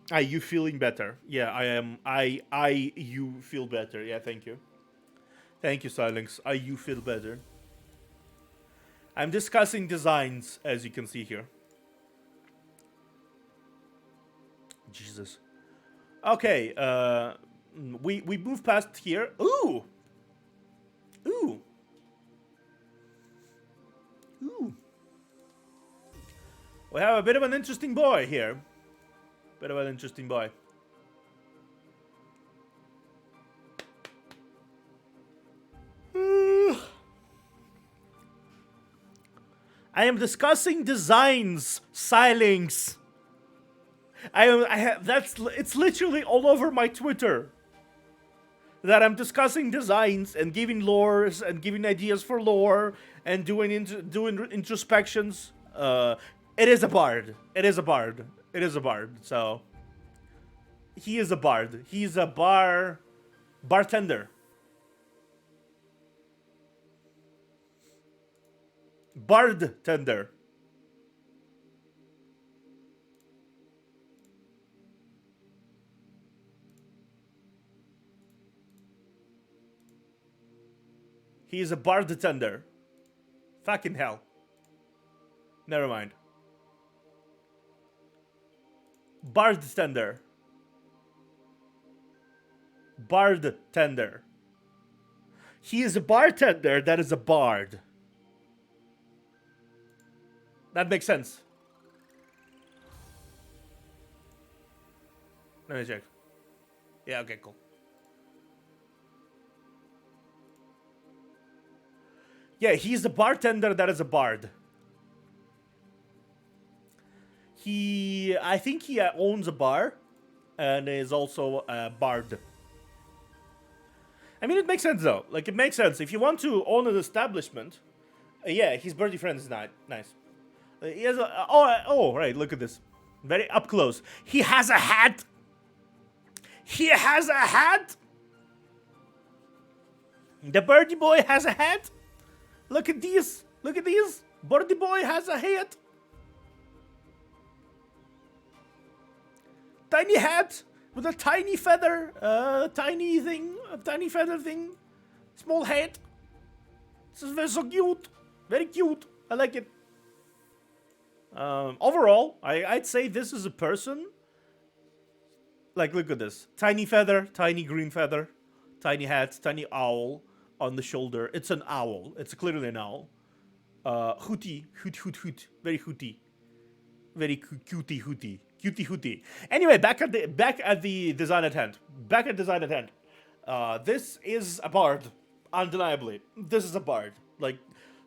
Are you feeling better? Yeah, I am. You feel better. Yeah, thank you. Thank you, Silence. You feel better. I'm discussing designs, as you can see here. Jesus. Okay, we move past here. Ooh! Ooh! Ooh. We have a bit of an interesting boy here. Bit of an interesting boy. I am discussing designs, Silings. It's literally all over my Twitter. That I'm discussing designs and giving lores and giving ideas for lore and doing introspections. It is a bard. It is a bard. It is a bard. So he is a bard. He's a bartender. Bard-tender. He is a bartender. Fucking hell. Never mind. Bartender. Bartender. He is a bartender that is a bard. That makes sense. Let me check. Yeah, okay, cool. Yeah, he's a bartender that is a bard. I think he owns a bar and is also a bard. I mean, it makes sense though. Like, it makes sense. If you want to own an establishment, yeah, his birdie friend is nice. He has a, oh, right, look at this. Very up close. He has a hat. He has a hat. The birdie boy has a hat. Look at these. Look at these. Birdie boy has a hat. Tiny hat with a tiny feather. Tiny feather thing. Small hat. This is very so cute. Very cute. I like it. Overall, I'd say this is a person. Like, look at this. Tiny feather, tiny green feather, tiny hat, tiny owl on the shoulder. It's an owl. It's clearly an owl. Hooty, hoot. Very hooty. Very cutie hooty. Cutie hooty. Anyway, back at the design at hand. This is a bard. Undeniably. This is a bard. Like,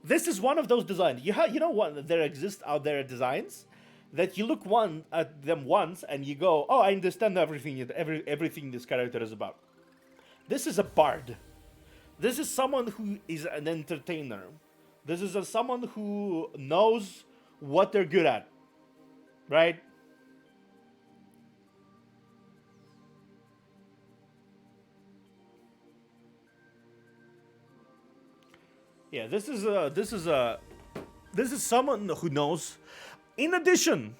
this is one of those designs. You know what? There exist out there designs that you look at them once and you go, oh, I understand everything this character is about. This is a bard. This is someone who is an entertainer. This is someone who knows what they're good at. Right? Yeah, this is someone who knows. In addition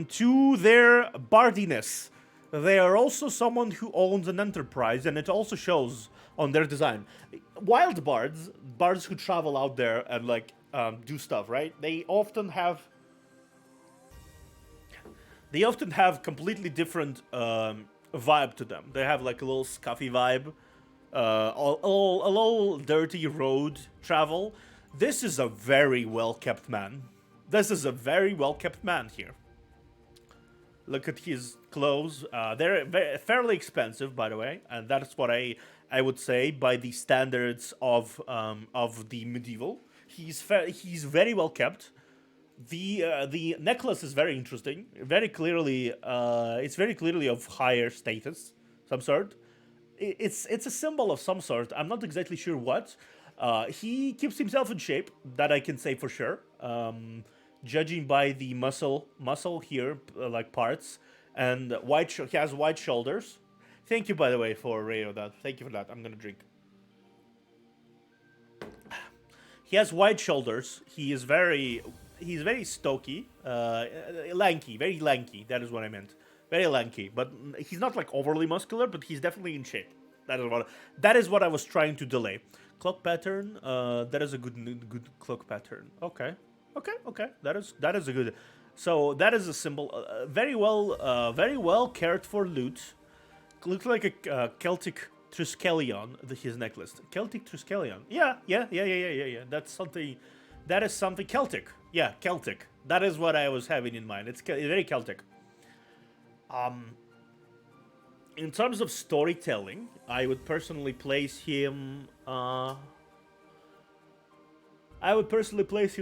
to their bardiness, they are also someone who owns an enterprise, and it also shows on their design. Wild bards who travel out there and like do stuff, right? They often have completely different vibe to them. They have like a little scuffy vibe. A little dirty road travel. This is a very well-kept man. This is a very well-kept man here. Look at his clothes. They're fairly expensive, by the way, and that's what I would say by the standards of the medieval. He's very well kept. The necklace is very interesting. Very clearly, it's very clearly of higher status, some sort. It's a symbol of some sort. I'm not exactly sure what. He keeps himself in shape. That I can say for sure. Judging by the muscle here, like parts, and he has wide shoulders. Thank you, by the way, for radio. That thank you for that. I'm gonna drink. He has wide shoulders. He's very stocky, lanky, very lanky. That is what I meant. Very lanky, but he's not like overly muscular, but he's definitely in shape. That is what I was trying to delay. Cloak pattern. That is a good cloak pattern. Okay. That is a good. So that is a symbol. Very well cared for loot. Looks like a Celtic Triskelion. His necklace. Celtic Triskelion. Yeah. That's something. That is something Celtic. Yeah, Celtic. That is what I was having in mind. It's very Celtic. In terms of storytelling, I would personally place him.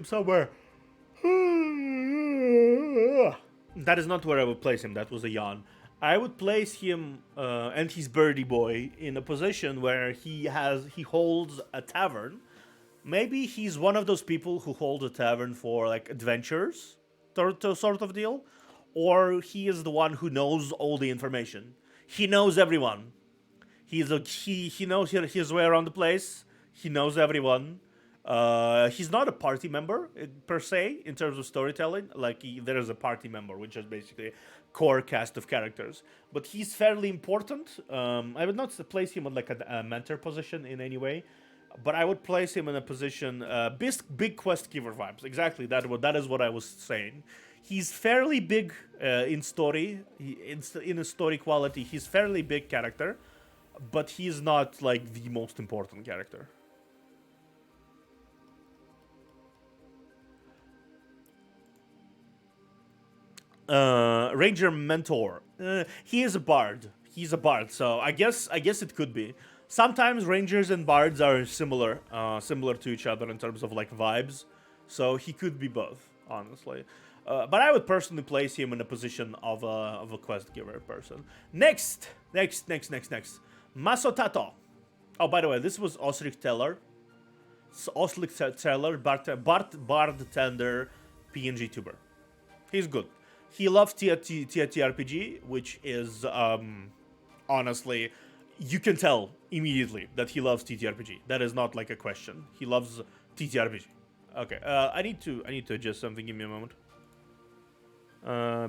Somewhere. That is not where I would place him. That was a yawn. I would place him and his birdie boy in a position where he holds a tavern. Maybe he's one of those people who hold a tavern for like adventures, sort of deal, or he is the one who knows all the information. He knows everyone. He knows his way around the place. He knows everyone. He's not a party member per se in terms of storytelling. Like there is a party member, which is basically core cast of characters. But he's fairly important. I would not place him on like a mentor position in any way, but I would place him in a position big quest giver vibes. Exactly that is what I was saying. He's fairly big in story. In a story quality, he's fairly big character, but he's not like the most important character. Ranger mentor. He is a bard. He's a bard, so I guess it could be. Sometimes rangers and bards are similar to each other in terms of like vibes. So he could be both, honestly. But I would personally place him in a position of a quest giver person. Next. Masotato. Oh, by the way, this was Osric Teller. Osric Teller, Bard Tender, PNG tuber. He's good. He loves TTRPG, which is honestly, you can tell immediately that he loves TTRPG. That is not like a question. He loves TTRPG. Okay, I need to adjust something. Give me a moment.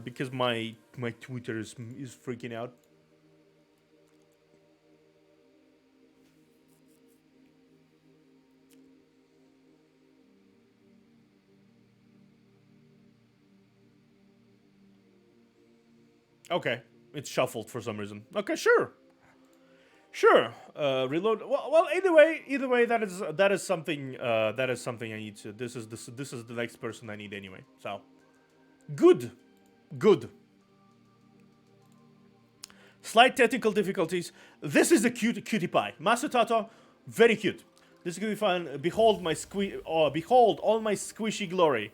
Because my Twitter is freaking out. Okay, it's shuffled for some reason. Okay, sure. Reload. Well, either way, that is something. That is something I need to. This is the next person I need anyway. So, good. Slight technical difficulties. This is a cutie pie. Masutato, very cute. This is gonna be fun. Behold behold all my squishy glory.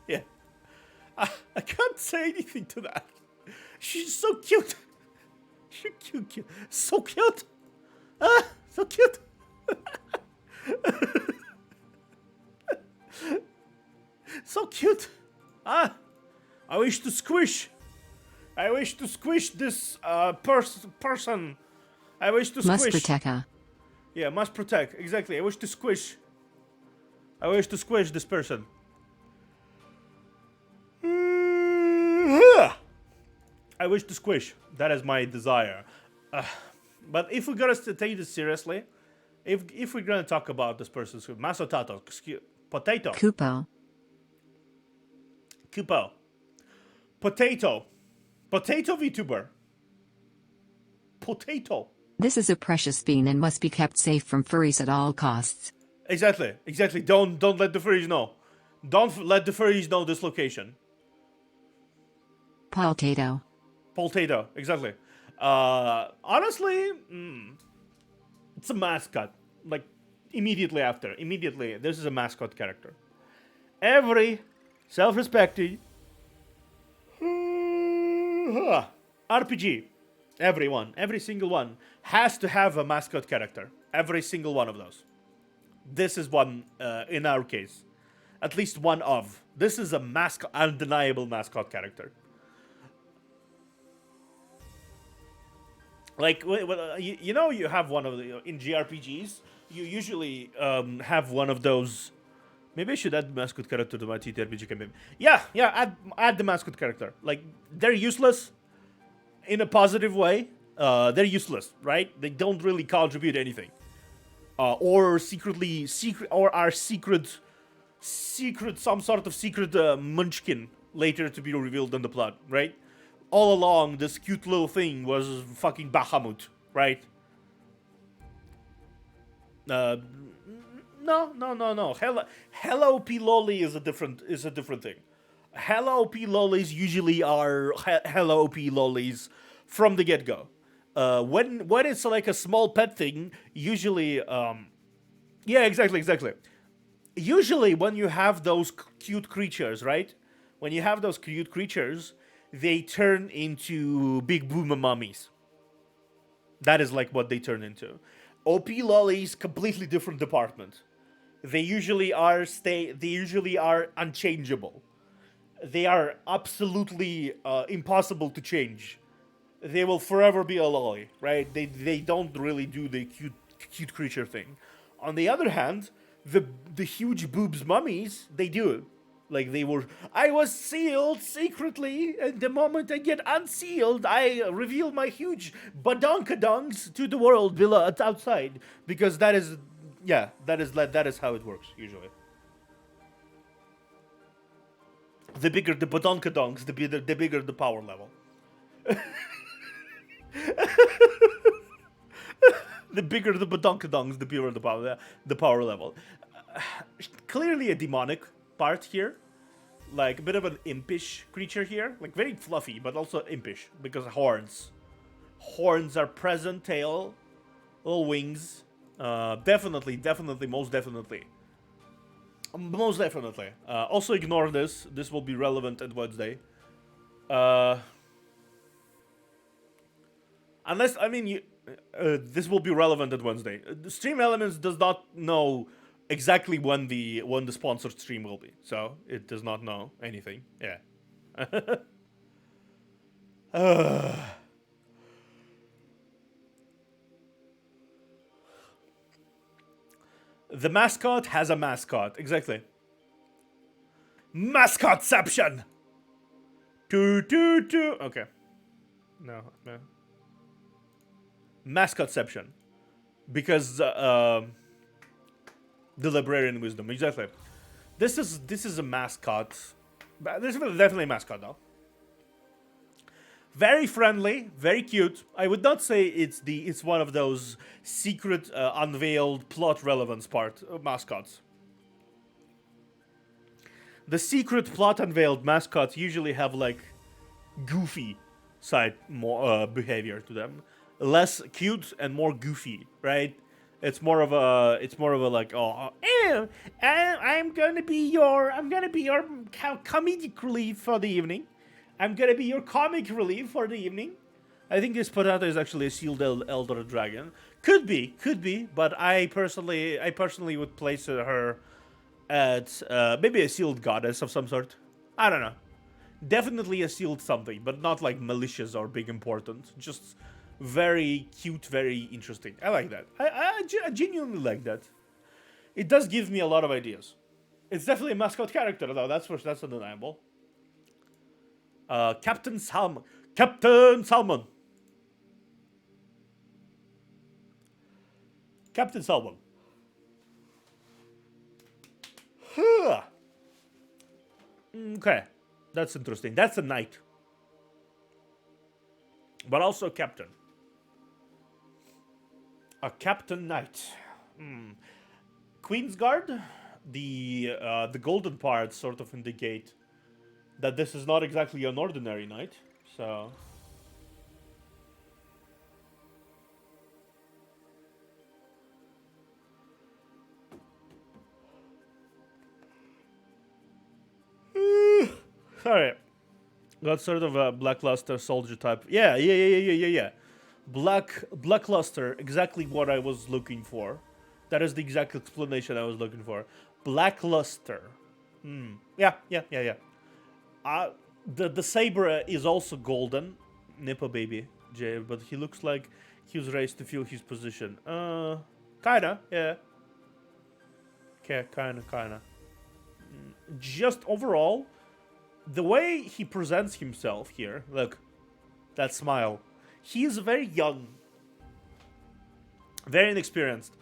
Yeah. I can't say anything to that. She's so cute. She's cute. So cute. So cute. So cute. I wish to squish. This person. I wish to squish. Must protect her. Yeah, must protect. Exactly. I wish to squish this person. I wish to squish. That is my desire. But if we're gonna take this seriously, if we're gonna talk about this person's masotato, potato, Kupo. Kupo. Potato. Potato VTuber. Potato. This is a precious bean and must be kept safe from furries at all costs. Exactly. Exactly. Don't let the furries know. Don't let the furries know this location. Potato. Potato. Exactly. Honestly, it's a mascot. Like immediately after. Immediately, this is a mascot character. Every self-respecting RPG, every single one, has to have a mascot character. Every single one of those. This is one in our case. At least one of. This is a undeniable mascot character. Like, you have one of the, in JRPGs, you usually have one of those. Maybe I should add the mascot character to my TTRPG campaign. Yeah, add the mascot character. Like, they're useless in a positive way. They're useless, right? They don't really contribute anything. Or are secret, some sort of secret munchkin later to be revealed in the plot, right? All along, this cute little thing was fucking Bahamut, right? No. Hello P Loli is a different thing. Hello P Lolis usually are Hello P Lolis from the get go. When it's like a small pet thing, usually yeah, exactly. Usually when you have those cute creatures, right? When you have those cute creatures, they turn into big boomer mummies. That is like what they turn into. OP lollies, completely different department. They usually are unchangeable. They are absolutely impossible to change. They will forever be a lolly, right? They don't really do the cute creature thing. On the other hand, the huge boobs mummies, they do it. Like I was sealed secretly, and the moment I get unsealed, I reveal my huge badonkadongs to the world below outside, because that is how it works usually. The bigger the badonkadongs, the bigger the power level. The bigger the badonkadongs, the bigger the power level. Clearly a demonic part here. Like a bit of an impish creature here. Like very fluffy, but also impish. Because horns. Horns are present, tail, little wings. Definitely, most definitely. Most definitely. Also ignore this. This will be relevant at Wednesday. Unless, I mean, this will be relevant at Wednesday. The Stream Elements does not know exactly when the sponsored stream will be, so it does not know anything. Yeah. The mascot has a mascot. Exactly. Mascotception. Okay. No. Mascotception. Because the librarian wisdom, exactly. This is a mascot. This is definitely a mascot though. Very friendly, very cute. I would not say it's one of those secret unveiled plot relevance mascots. The secret plot unveiled mascots usually have like goofy side more behavior to them. Less cute and more goofy, right? It's more of a like, I'm gonna be your comedic relief for the evening. I'm gonna be your comic relief for the evening. I think this potato is actually a sealed elder dragon. Could be, but I personally would place her at maybe a sealed goddess of some sort. I don't know. Definitely a sealed something, but not like malicious or big important. Just very cute, very interesting. I like that. I genuinely like that. It does give me a lot of ideas. It's definitely a mascot character, though. That's undeniable. Captain Salmon. Captain Salmon. Captain Salmon. Okay. That's interesting. That's a knight. but also captain. A captain knight. Queen's Guard, the golden parts sort of indicate that this is not exactly an ordinary knight. So sorry, got sort of a blackluster soldier type. Yeah. Blackluster, exactly what I was looking for. That is the exact explanation I was looking for. Blackluster. Yeah. Uh, the saber is also golden, Nippo baby, Jay, but he looks like he was raised to feel his position. Kinda, yeah. Okay, kinda. Just overall, the way he presents himself here, look, that smile. He is very young, very inexperienced.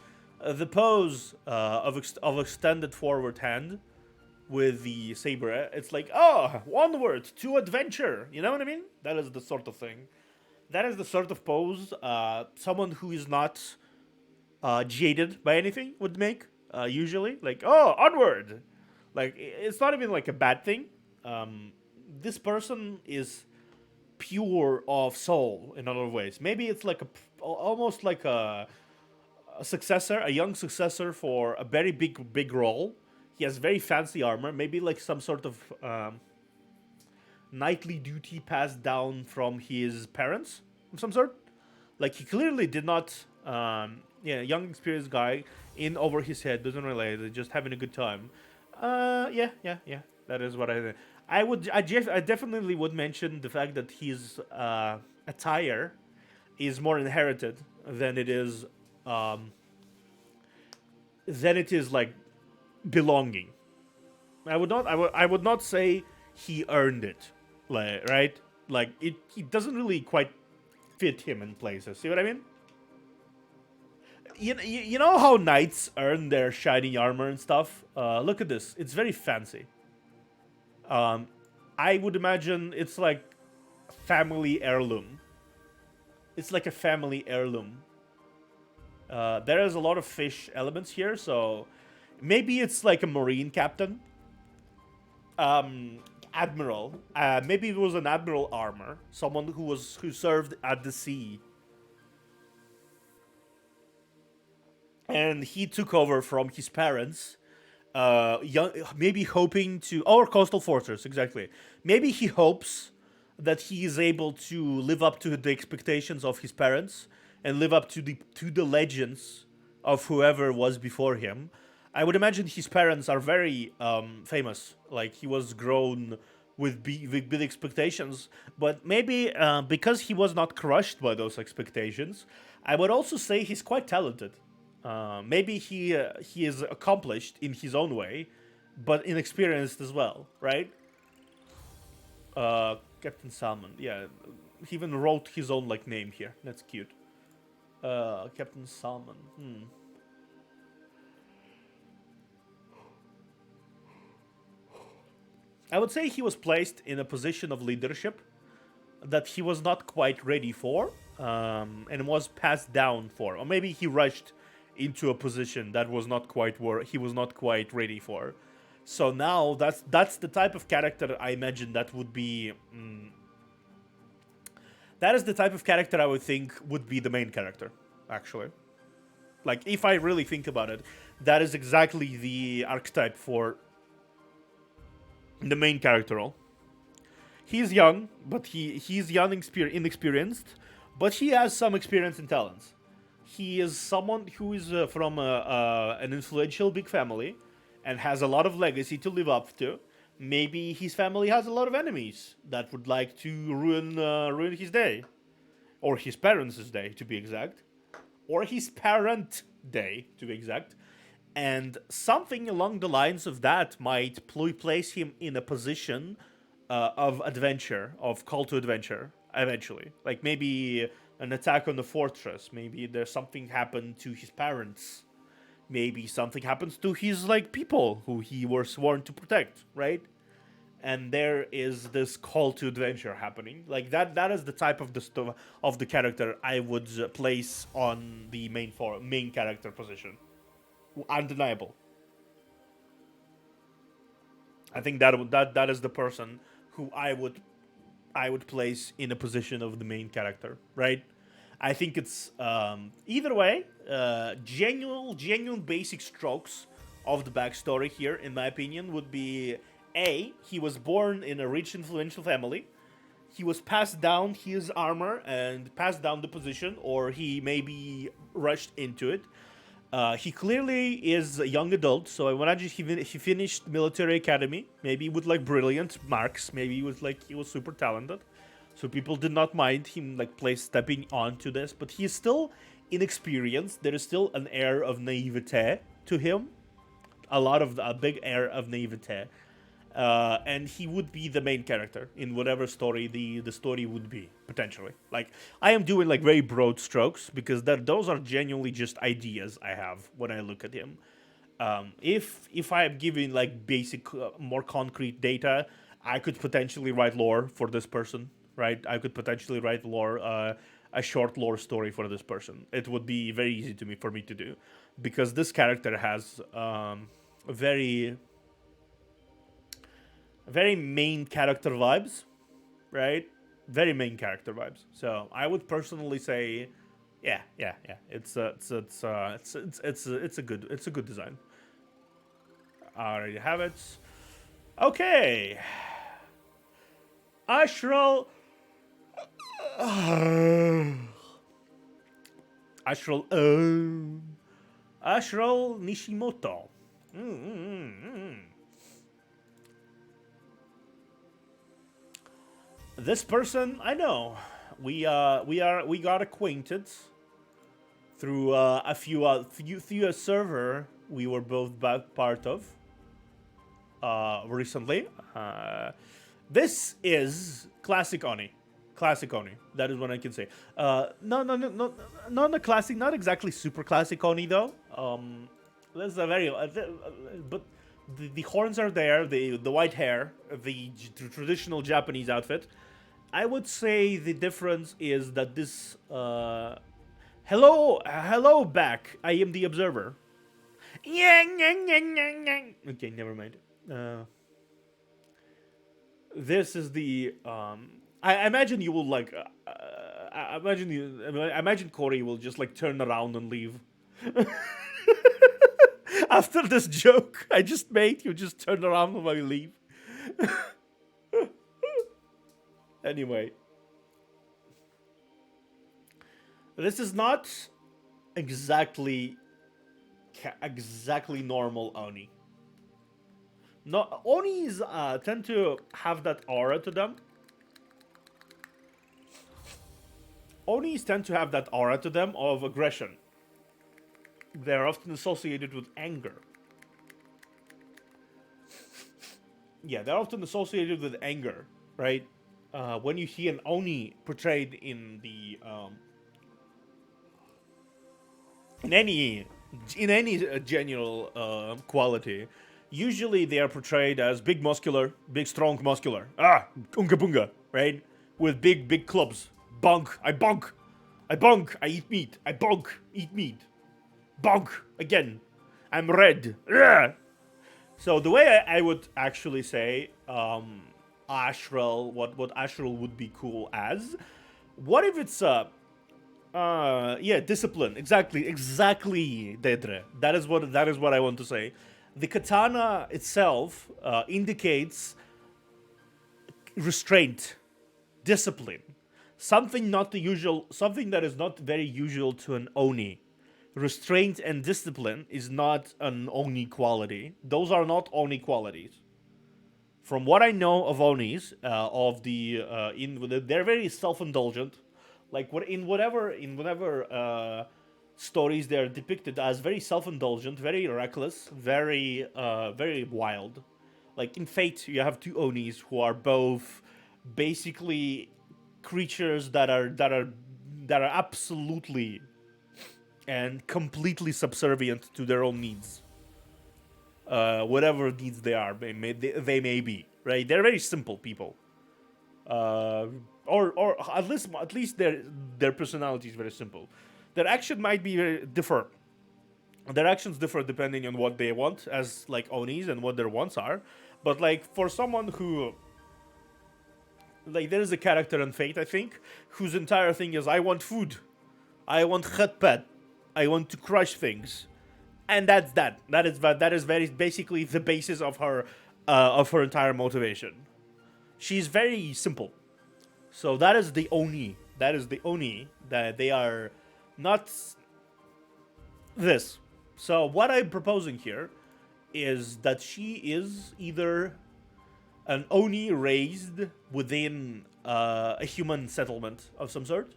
The pose of extended forward hand with the saber, it's like, oh, onward to adventure. You know what I mean? That is the sort of thing. That is the sort of pose someone who is not jaded by anything would make. Usually, like, oh, onward. Like, it's not even like a bad thing. This person is pure of soul in other ways. Maybe it's like almost like a successor, a young successor for a very big role. He has very fancy armor, maybe like some sort of knightly duty passed down from his parents of some sort. Like he clearly did not, young experienced guy in over his head, doesn't relate, just having a good time. Yeah. That is what I definitely would mention the fact that his attire is more inherited than it is, like belonging. I would not say he earned it, like right, like it doesn't really quite fit him in places. See what I mean? You know how knights earn their shiny armor and stuff? Look at this. It's very fancy. I would imagine it's like a family heirloom. It's like a family heirloom. There is a lot of fish elements here, so maybe it's like a marine captain. Admiral. Maybe it was an admiral armor. Someone who served at the sea. And he took over from his parents, maybe hoping to, or coastal fortress, exactly. Maybe he hopes that he is able to live up to the expectations of his parents and live up to the legends of whoever was before him. I would imagine his parents are very famous. Like he was grown with big expectations, but maybe because he was not crushed by those expectations, I would also say he's quite talented. Maybe he is accomplished in his own way, but inexperienced as well, right? Captain Salmon, yeah, he even wrote his own like name here. That's cute. Captain Salmon. I would say he was placed in a position of leadership that he was not quite ready for, and was passed down for, or maybe he rushed into a position that was not quite he was not quite ready for. So now that's the type of character I imagine that would be. That is the type of character I would think would be the main character, actually. Like if I really think about it, that is exactly the archetype for the main character role. He's young, but he's young, inexperienced, but he has some experience and talents. He is someone who is from an influential big family and has a lot of legacy to live up to. Maybe his family has a lot of enemies that would like to ruin his day, or his parents' day to be exact, or his parent day to be exact. And something along the lines of that might place him in a position of adventure, of call to adventure, eventually. Like maybe an attack on the fortress. Maybe there's something happened to his parents. Maybe something happens to his like people who he was sworn to protect, right? and there is this call to adventure happening. Like that is the type of the of the character I would place on the main character position. Undeniable. I think that is the person who I would place in a position of the main character, right? I think it's either way, genuine basic strokes of the backstory here, in my opinion, would be A, he was born in a rich, influential family. He was passed down his armor and passed down the position, or he maybe rushed into it. He clearly is a young adult, so I imagine he finished military academy, maybe with like brilliant marks, maybe he was super talented, so people did not mind him like stepping onto this. But he is still inexperienced. There is still an air of naivete to him, a big air of naivete, and he would be the main character in whatever story the story would be potentially. Like I am doing like very broad strokes because those are genuinely just ideas I have when I look at him. If I am giving like basic, more concrete data, I could potentially write lore for this person, right? I could potentially write lore, a short lore story for this person. It would be very easy for me to do, because this character has very very main character vibes, right? Very main character vibes. So I would personally say, yeah. It's a good design. I already have it. Okay, Ashral. Ashral. Ashral Nishimoto. This person I know. We got acquainted through through a server we were both part of recently. This is classic Oni. Classic Oni. That is what I can say. No, not a classic, not exactly super classic Oni though. This is a very, but the horns are there, the white hair, the traditional Japanese outfit. I would say the difference is that this. Hello, back. I am the observer. Okay, never mind. This is the. I imagine you will like. I imagine Corey will just like turn around and leave. After this joke I just made, you just turn around and leave. Anyway, this is not exactly normal Oni. No, Onis tend to have that aura to them. Onis tend to have that aura to them of aggression. They're often associated with anger. Yeah, they're often associated with anger, right? When you see an Oni portrayed in the in any general quality, usually they are portrayed as big muscular, big strong muscular. Unga bunga, right? With big clubs. Bunk, I bunk. I bunk, I eat meat. I bunk, eat meat. Bunk, again. I'm red. Ugh. So the way I would actually say Ashral, what Ashral would be cool as, what if it's discipline. Exactly, Dedre. That is what I want to say. The katana itself indicates restraint, discipline, something that is not very usual to an Oni. Restraint and discipline is not an Oni quality. Those are not Oni qualities. From what I know of Onis, they're very self-indulgent. Like in whatever stories they're depicted as, very self-indulgent, very reckless, very wild. Like in Fate, you have two Onis who are both basically creatures that are absolutely and completely subservient to their own needs, whatever needs they may be. right? They're very simple people, uh, or at least their personality is very simple. Their action might be very differ. Their actions differ depending on what they want as like onis and what their wants are. But like for someone who like there is a character in Fate, I think, whose entire thing is I want food, I want pet, I want to crush things, and that's that. That is very basically the basis of her entire motivation. She's very simple. So that is the oni. That is the oni that they are not this. So what I'm proposing here is that she is either an oni raised within a human settlement of some sort,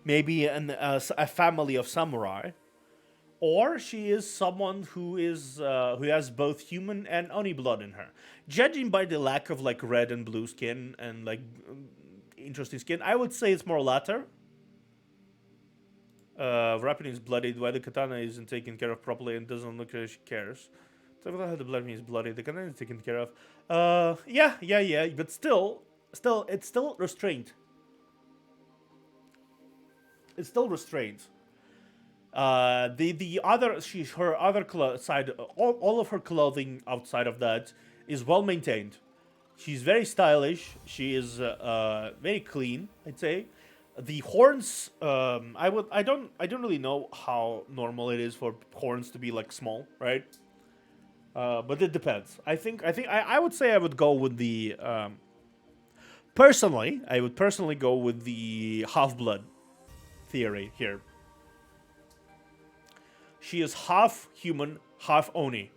maybe a family of samurai, or she is someone who has both human and oni blood in her. Judging by the lack of like red and blue skin and like interesting skin, I would say it's more latter. Wrapping is bloodied. Why the katana isn't taken care of properly and doesn't look as she cares. Talk about how the blood is bloody. The katana is taken care of. Yeah. But still, it's still restrained. It's still restrained. The other her other side, all of her clothing outside of that is well maintained. She's very stylish. She is very clean, I'd say. The horns, I don't really know how normal it is for horns to be like small, right? But it depends. I would say I would go with the personally. I would personally go with the half blood theory here. She is half human, half oni.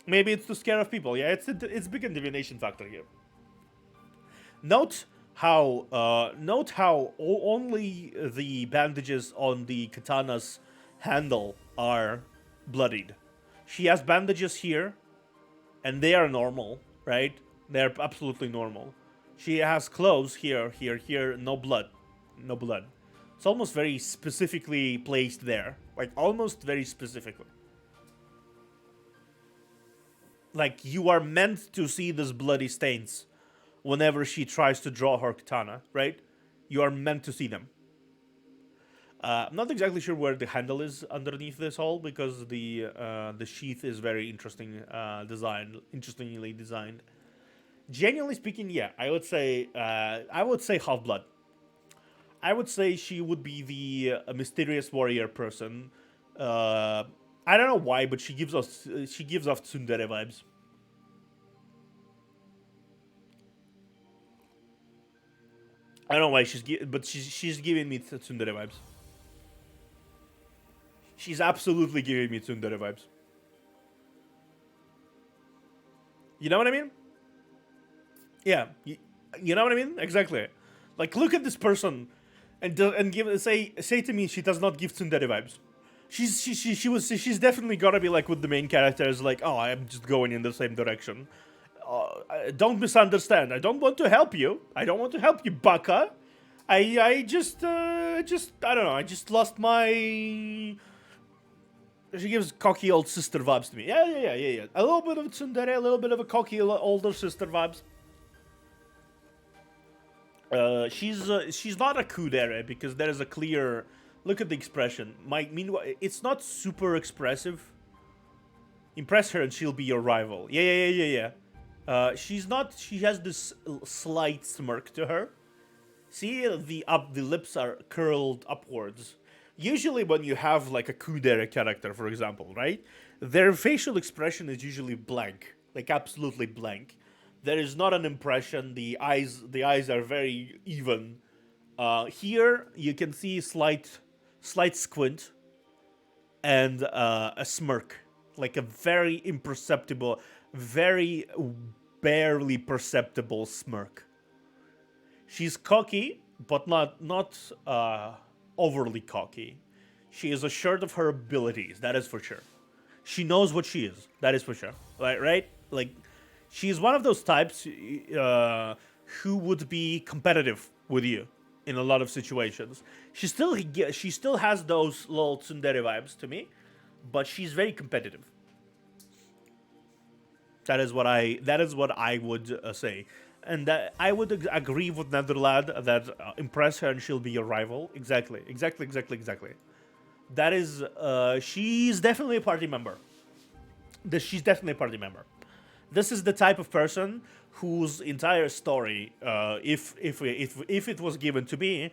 Maybe it's to scare off people. Yeah, it's big divination factor here. Note how only the bandages on the katana's handle are bloodied. She has bandages here, and they are normal, right? They're absolutely normal. She has clothes here, no blood, no blood. It's almost very specifically placed there, like almost very specifically. Like you are meant to see these bloody stains whenever she tries to draw her katana, right? You are meant to see them. I'm not exactly sure where the handle is underneath this all because the sheath is very interestingly designed. Genuinely speaking, yeah, I would say half blood. I would say she would be the mysterious warrior person. I don't know why, but she gives off tsundere vibes. I don't know why but she's giving me tsundere vibes. She's absolutely giving me tsundere vibes. You know what I mean? Yeah, you know what I mean? Exactly. Like, look at this person, and say to me she does not give tsundere vibes. She's definitely gotta be like with the main characters. Like, oh, I'm just going in the same direction. Don't misunderstand. I don't want to help you. I don't want to help you, Baka. I just I don't know. I just lost my. She gives cocky old sister vibes to me. Yeah. A little bit of tsundere, a little bit of a cocky older sister vibes. She's not a kudere because there is a clear look at the expression. Meanwhile, it's not super expressive. Impress her and she'll be your rival. Yeah. She's not. She has this slight smirk to her. See, the lips are curled upwards. Usually, when you have like a kudere character, for example, right, their facial expression is usually blank, like absolutely blank. There is not an impression. The eyes are very even. Here you can see slight squint and a smirk, like a very imperceptible, very barely perceptible smirk. She's cocky, but not overly cocky. She is assured of her abilities. That is for sure. She knows what she is. That is for sure. Right? Like, she's one of those types who would be competitive with you in a lot of situations. She still has those little tsundere vibes to me, but she's very competitive. That is what I would say, and that I would agree with Netherland that impress her and she'll be your rival. Exactly, exactly, exactly, exactly. That is, she's definitely a party member. She's definitely a party member. This is the type of person whose entire story, if it was given to me,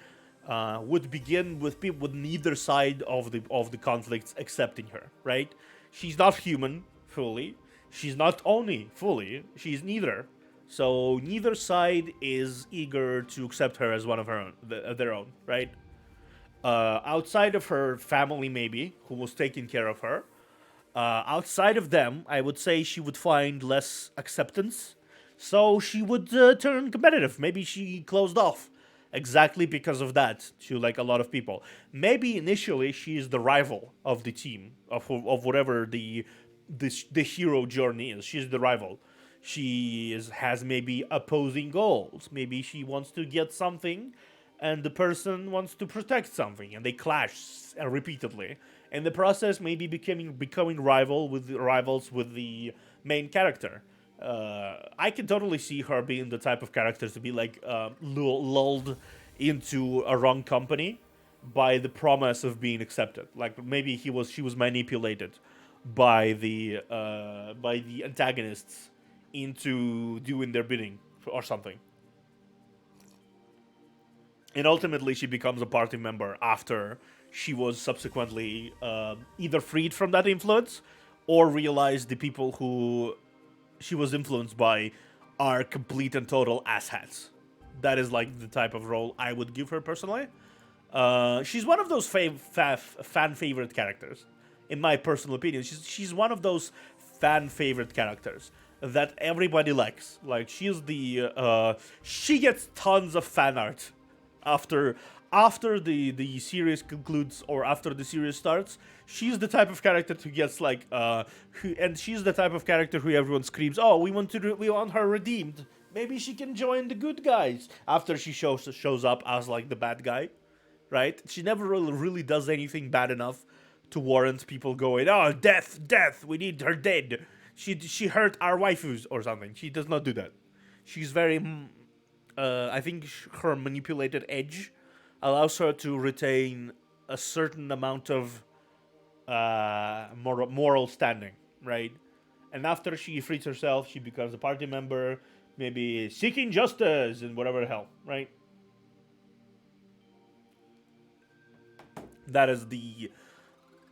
would begin with people with neither side of the conflicts accepting her. Right? She's not human fully. She's not only fully. She's neither. So neither side is eager to accept her as one of her own, their own. Right? Outside of her family, maybe, who was taking care of her, outside of them, I would say she would find less acceptance. So she would turn competitive. Maybe she closed off exactly because of that to like a lot of people. Maybe initially she is the rival of the team of whatever the hero journey is. She's the rival. Has maybe opposing goals. Maybe she wants to get something and the person wants to protect something, and they clash repeatedly. In the process, maybe becoming rivals with the main character. I can totally see her being the type of character to be like lulled into a wrong company by the promise of being accepted. Like maybe she was manipulated by the antagonists into doing their bidding or something. And ultimately she becomes a party member after she was subsequently either freed from that influence or realized the people who she was influenced by are complete and total asshats. That is like the type of role I would give her personally. She's one of those fan favorite characters, in my personal opinion. She's one of those fan favorite characters that everybody likes. Like she gets tons of fan art after the series concludes or after the series starts. She's the type of character who gets like and she's the type of character who everyone screams, "Oh, we want her redeemed. Maybe she can join the good guys." After she shows up as like the bad guy, right? She never really does anything bad enough to warrant people going, "Oh, death, death. We need her dead. She hurt our waifus or something." She does not do that. She's very I think her manipulated edge allows her to retain a certain amount of moral standing, right? And after she frees herself, she becomes a party member, maybe seeking justice and whatever the hell, right? That is the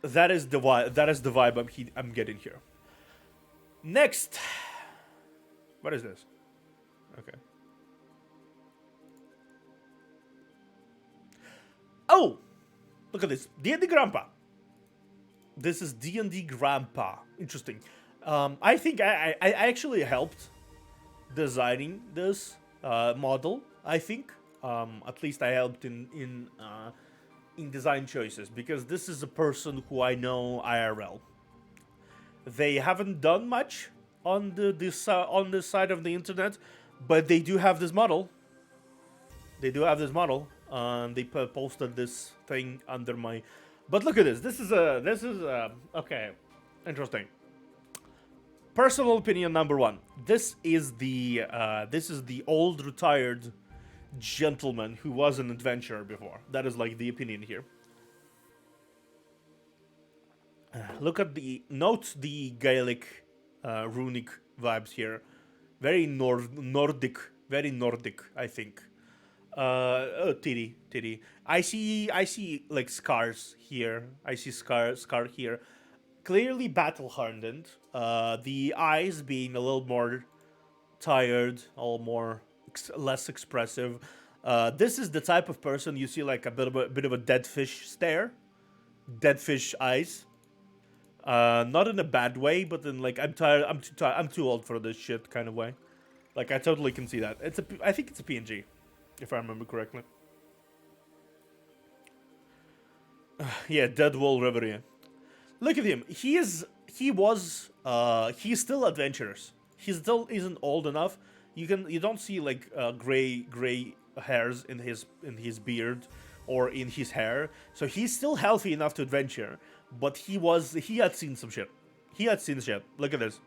vibe I'm getting here. Next, what is this? Okay. Oh, look at this. D&D Grandpa. This is D&D Grandpa. Interesting. I think I actually helped designing this model. I think at least I helped in design choices because this is a person who I know IRL. They haven't done much on on this side of the internet, but they do have this model. They do have this model. They posted this thing under my. But look at this. This is okay. Interesting. Personal opinion number one. This is the old retired gentleman who was an adventurer before. That is like the opinion here. Look at note the Gaelic, runic vibes here. Very Nordic, very Nordic. I think. Titty. I see like scars here. I see scar here. Clearly battle hardened. The eyes being a little more tired, all more less expressive. This is the type of person you see like a bit of a dead fish stare, dead fish eyes. Not in a bad way, but in like I'm tired. I'm too tired. I'm too old for this shit kind of way. Like I totally can see that. I think it's a PNG, if I remember correctly. Yeah, Dead Wall Reverie. Look at him. He's still adventurous. He still isn't old enough. You don't see like gray hairs in his beard or in his hair. So he's still healthy enough to adventure. But he had seen some shit. He had seen shit. Look at this.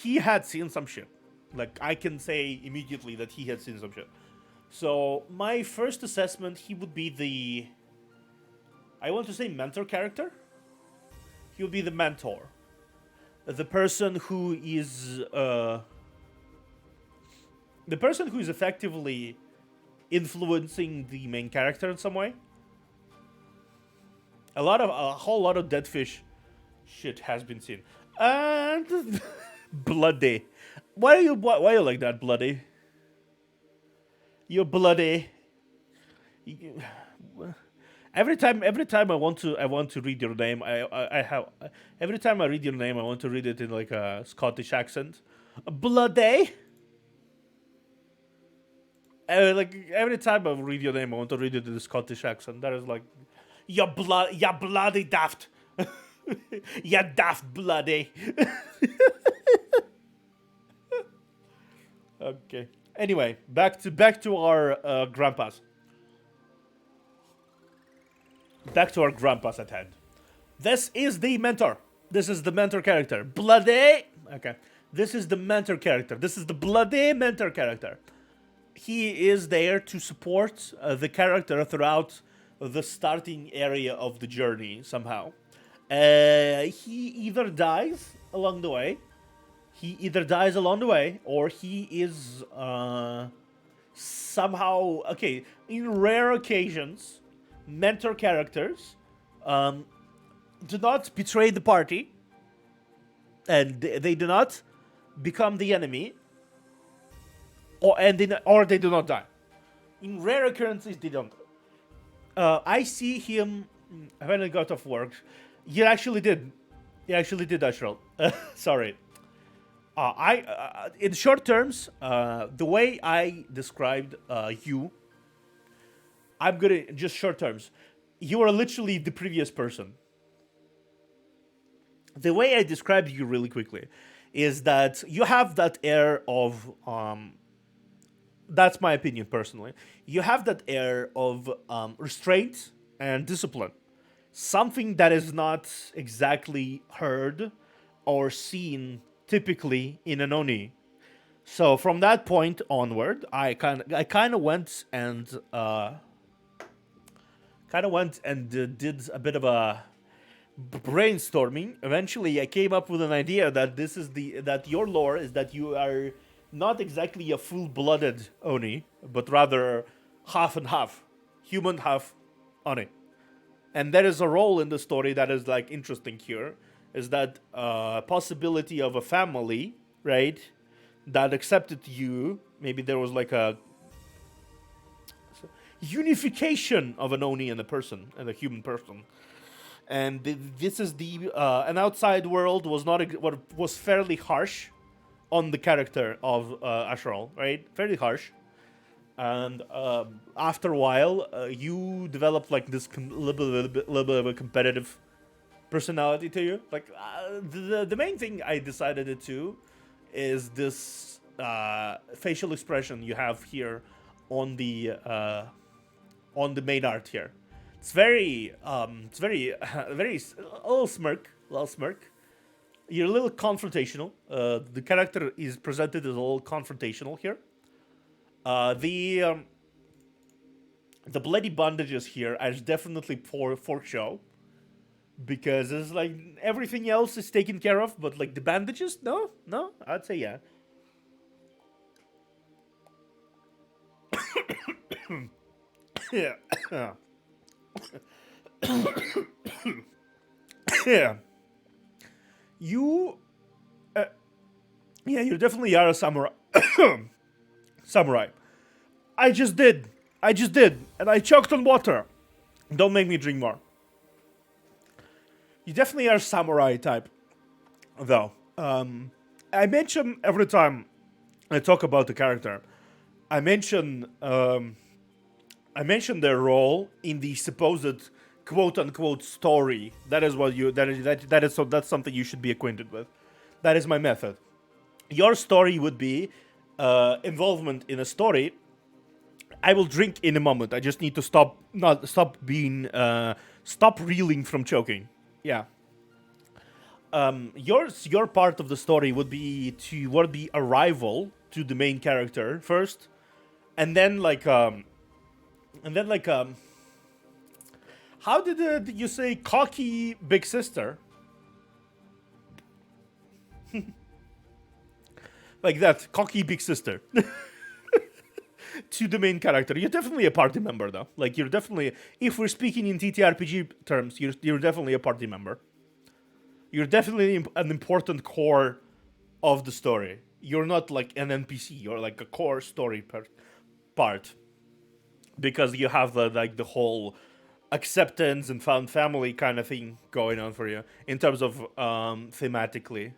he had seen some shit. Like, I can say immediately that he had seen some shit. So my first assessment, he would be the, I want to say mentor character. He would be the mentor, the person who is effectively influencing the main character in some way. A whole lot of dead fish shit has been seen. And bloody. Why are you like that, bloody? You're bloody. Every time I want to read your name, I have every time I read your name, I want to read it in like a Scottish accent. Bloody. Like every time I read your name, I want to read it in a Scottish accent. That is like, you bloody daft, you daft bloody. Okay. Anyway, back to our grandpas. Back to our grandpas at hand. This is the mentor. This is the mentor character. Bloody. Okay. This is the mentor character. This is the bloody mentor character. He is there to support the character throughout the starting area of the journey somehow. He either dies along the way. Or he is somehow okay. In rare occasions, mentor characters do not betray the party, and they do not become the enemy, or they do not die. In rare occurrences, they don't. I see him when I got off work. You actually did, Ashral. Sorry. In short terms, the way I described you, I'm gonna just short terms. You are literally the previous person. The way I described you really quickly is that you have that air of that's my opinion personally. You have that air of restraint and discipline. Something that is not exactly heard or seen typically in an Oni. So from that point onward, I kind of went and did a bit of a brainstorming. Eventually, I came up with an idea that that your lore is that you are not exactly a full-blooded Oni, but rather half and half, human, half Oni. And there is a role in the story that is like interesting here, is that possibility of a family, right, that accepted you. Maybe there was like a unification of an Oni and a person, and a human person. And this is the an outside world was fairly harsh on the character of Ashral, right? Fairly harsh. And after a while, you develop like this little bit of a competitive personality to you. Like the main thing I decided it to is this facial expression you have here on the main art here. It's very very a little smirk. You're a little confrontational. The character is presented as a little confrontational here. The bloody bandages here are definitely for show, because it's like everything else is taken care of, but like the bandages, no, I'd say yeah. Yeah. Yeah. You, yeah, you definitely are a samurai. Samurai. I just did, and I choked on water. Don't make me drink more. You definitely are samurai type, though. I mention every time I talk about the character, I mention their role in the supposed quote unquote story. That's something you should be acquainted with. That is my method. Your story would be involvement in a story. I will drink in a moment. I just need to stop reeling from choking. Yeah. Your part of the story would be arrival to the main character first, and then and then like how did you say cocky big sister, like that cocky big sister to the main character. You're definitely a party member though. Like you're definitely, if we're speaking in TTRPG terms, you're definitely a party member. You're definitely an important core of the story. You're not like an NPC. You're like a core story part because you have the whole acceptance and found family kind of thing going on for you in terms of thematically.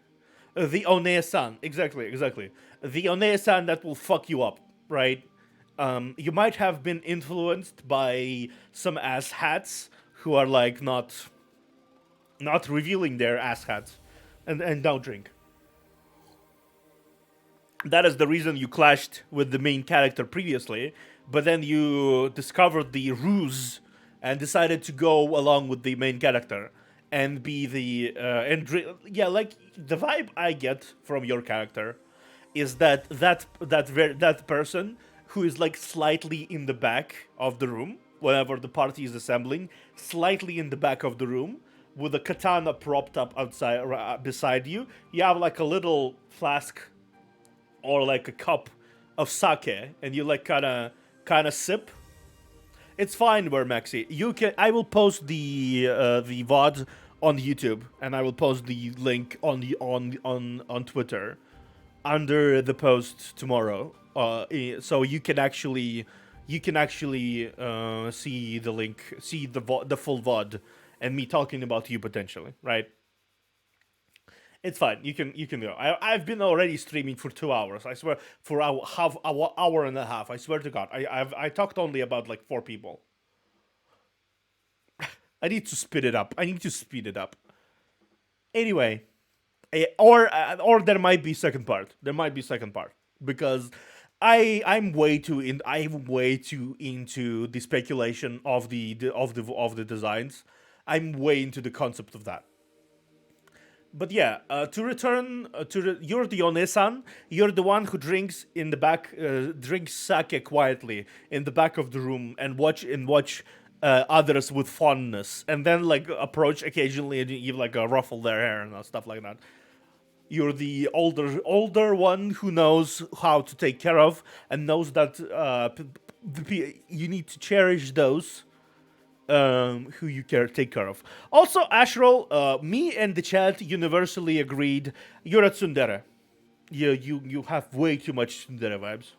The Onea-san, exactly. The Onea-san that will fuck you up, right? You might have been influenced by some ass hats who are like not revealing their ass hats, and don't drink. That is the reason you clashed with the main character previously, but then you discovered the ruse and decided to go along with the main character and be the yeah, like the vibe I get from your character is that person who is like slightly in the back of the room whenever the party is assembling, slightly in the back of the room with a katana propped up outside beside you. You have like a little flask or like a cup of sake, and you like kind of sip. It's fine, where Maxi. You can. I will post the VOD on YouTube, and I will post the link on the on Twitter under the post tomorrow. So you can actually see the link, see the full VOD, and me talking about you potentially, right? It's fine. You can go. I've been already streaming for 2 hours. I swear, for hour and a half. I swear to God. I talked only about like 4 people. I need to speed it up. I need to speed it up. Anyway, or there might be second part. There might be second part because I'm way too into the speculation of the designs. I'm way into the concept of that. But yeah, to return you're the Onesan. You're the one who drinks in the back, drinks sake quietly in the back of the room and watch others with fondness, and then like approach occasionally and you like ruffle their hair and stuff like that. You're the older one who knows how to take care of and knows that you need to cherish those who you take care of. Also, Ashral, me and the chat universally agreed you're a tsundere. You have way too much tsundere vibes.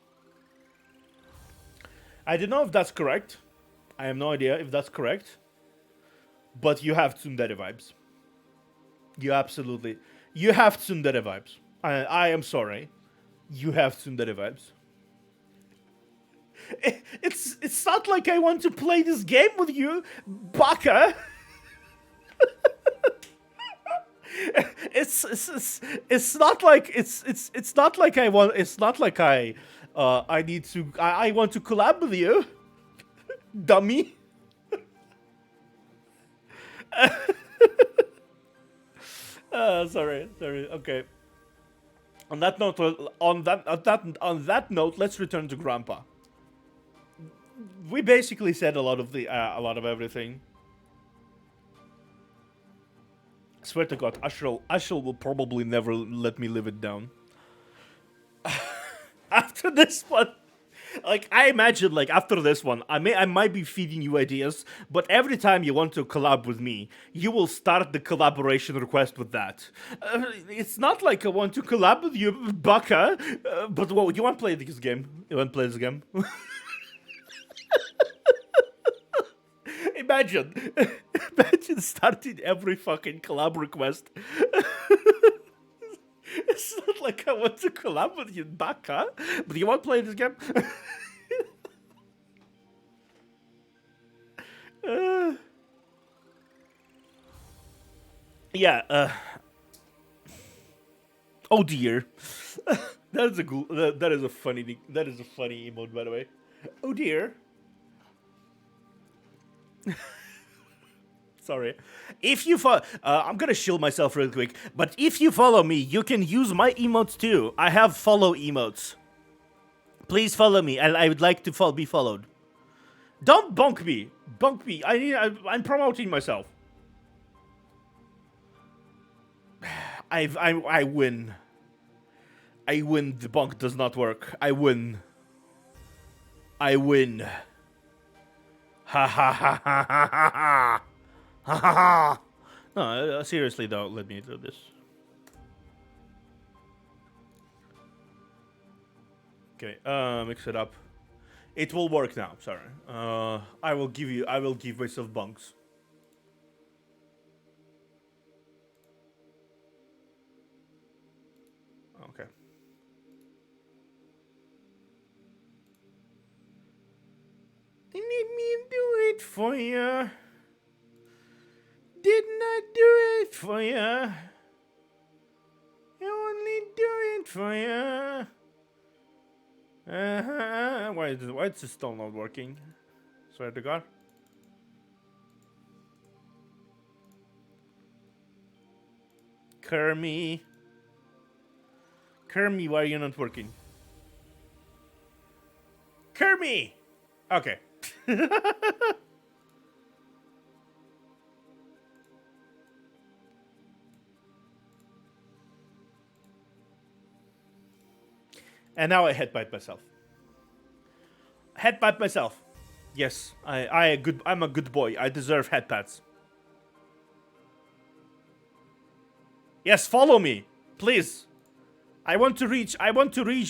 I don't know if that's correct. I have no idea if that's correct, but you have tsundere vibes. You absolutely, you have tsundere vibes. I am sorry, you have tsundere vibes. It's not like I want to play this game with you, baka. It's not like it's not like I want. It's not like I need to. I want to collab with you, dummy. Sorry. Okay. On that note, on that note, let's return to Grandpa. We basically said a lot of everything. I swear to God, Ashral will probably never let me live it down. After this one, like I imagine, like after this one, I might be feeding you ideas, but every time you want to collab with me, you will start the collaboration request with that. It's not like I want to collab with you, baka. But what, you want to play this game? You want to play this game? Imagine, imagine starting every fucking collab request. It's not like I want to collab with you, baka. But you want to play this game? uh, yeah. Oh dear. That is a that is a funny emote, by the way. Oh dear. Sorry. If you I'm gonna shield myself real quick. But if you follow me, you can use my emotes too. I have follow emotes. Please follow me, and I would like to be followed. Don't bonk me. Bonk me. I'm promoting myself. I win. I win. The bonk does not work. I win. I win. Ha ha ha ha ha ha ha. Ha ha ha. No, seriously though, let me do this. Okay, mix it up. It will work now, sorry. I will give myself bunks. Okay. Didn't me do it for ya. Didn't I do it for ya? I only do it for ya. Why is this still not working? Swear to God. Kermie, why are you not working? Kermie! Okay. And now I headbutt myself. Headbutt myself. Yes, I'm a good boy. I deserve headpats. Yes, follow me, please. I want to reach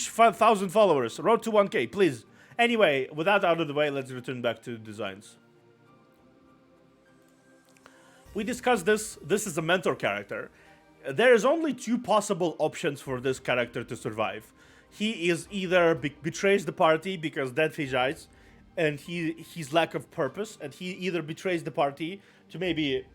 5,000 followers. Road to 1K, please. Anyway, with that out of the way, let's return back to designs. We discussed this. This is a mentor character. There is only two possible options for this character to survive. He is either betrays the party because dead fish eyes, and his lack of purpose, and he either betrays the party to maybe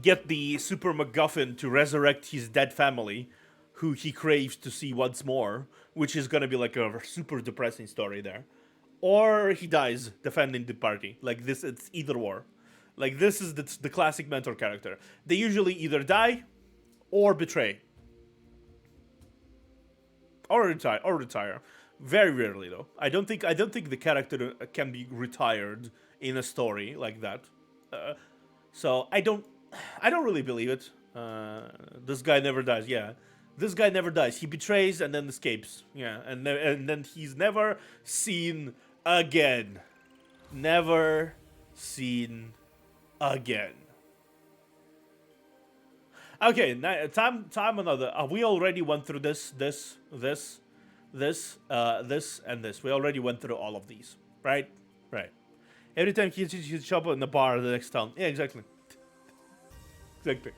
get the super MacGuffin to resurrect his dead family, who he craves to see once more, which is gonna be like a super depressing story there. Or he dies defending the party. Like this, it's either or. Like this is the classic mentor character. They usually either die or betray. Or retire. Very rarely though. I don't think the character can be retired in a story like that. So I don't really believe it. This guy never dies. Yeah, this guy never dies. He betrays and then escapes. Yeah, and then he's never seen again. Never seen again. Okay, time another. We already went through this, and this. We already went through all of these, right? Right. Every time he's shop in the bar the next town. Yeah, exactly. Exactly.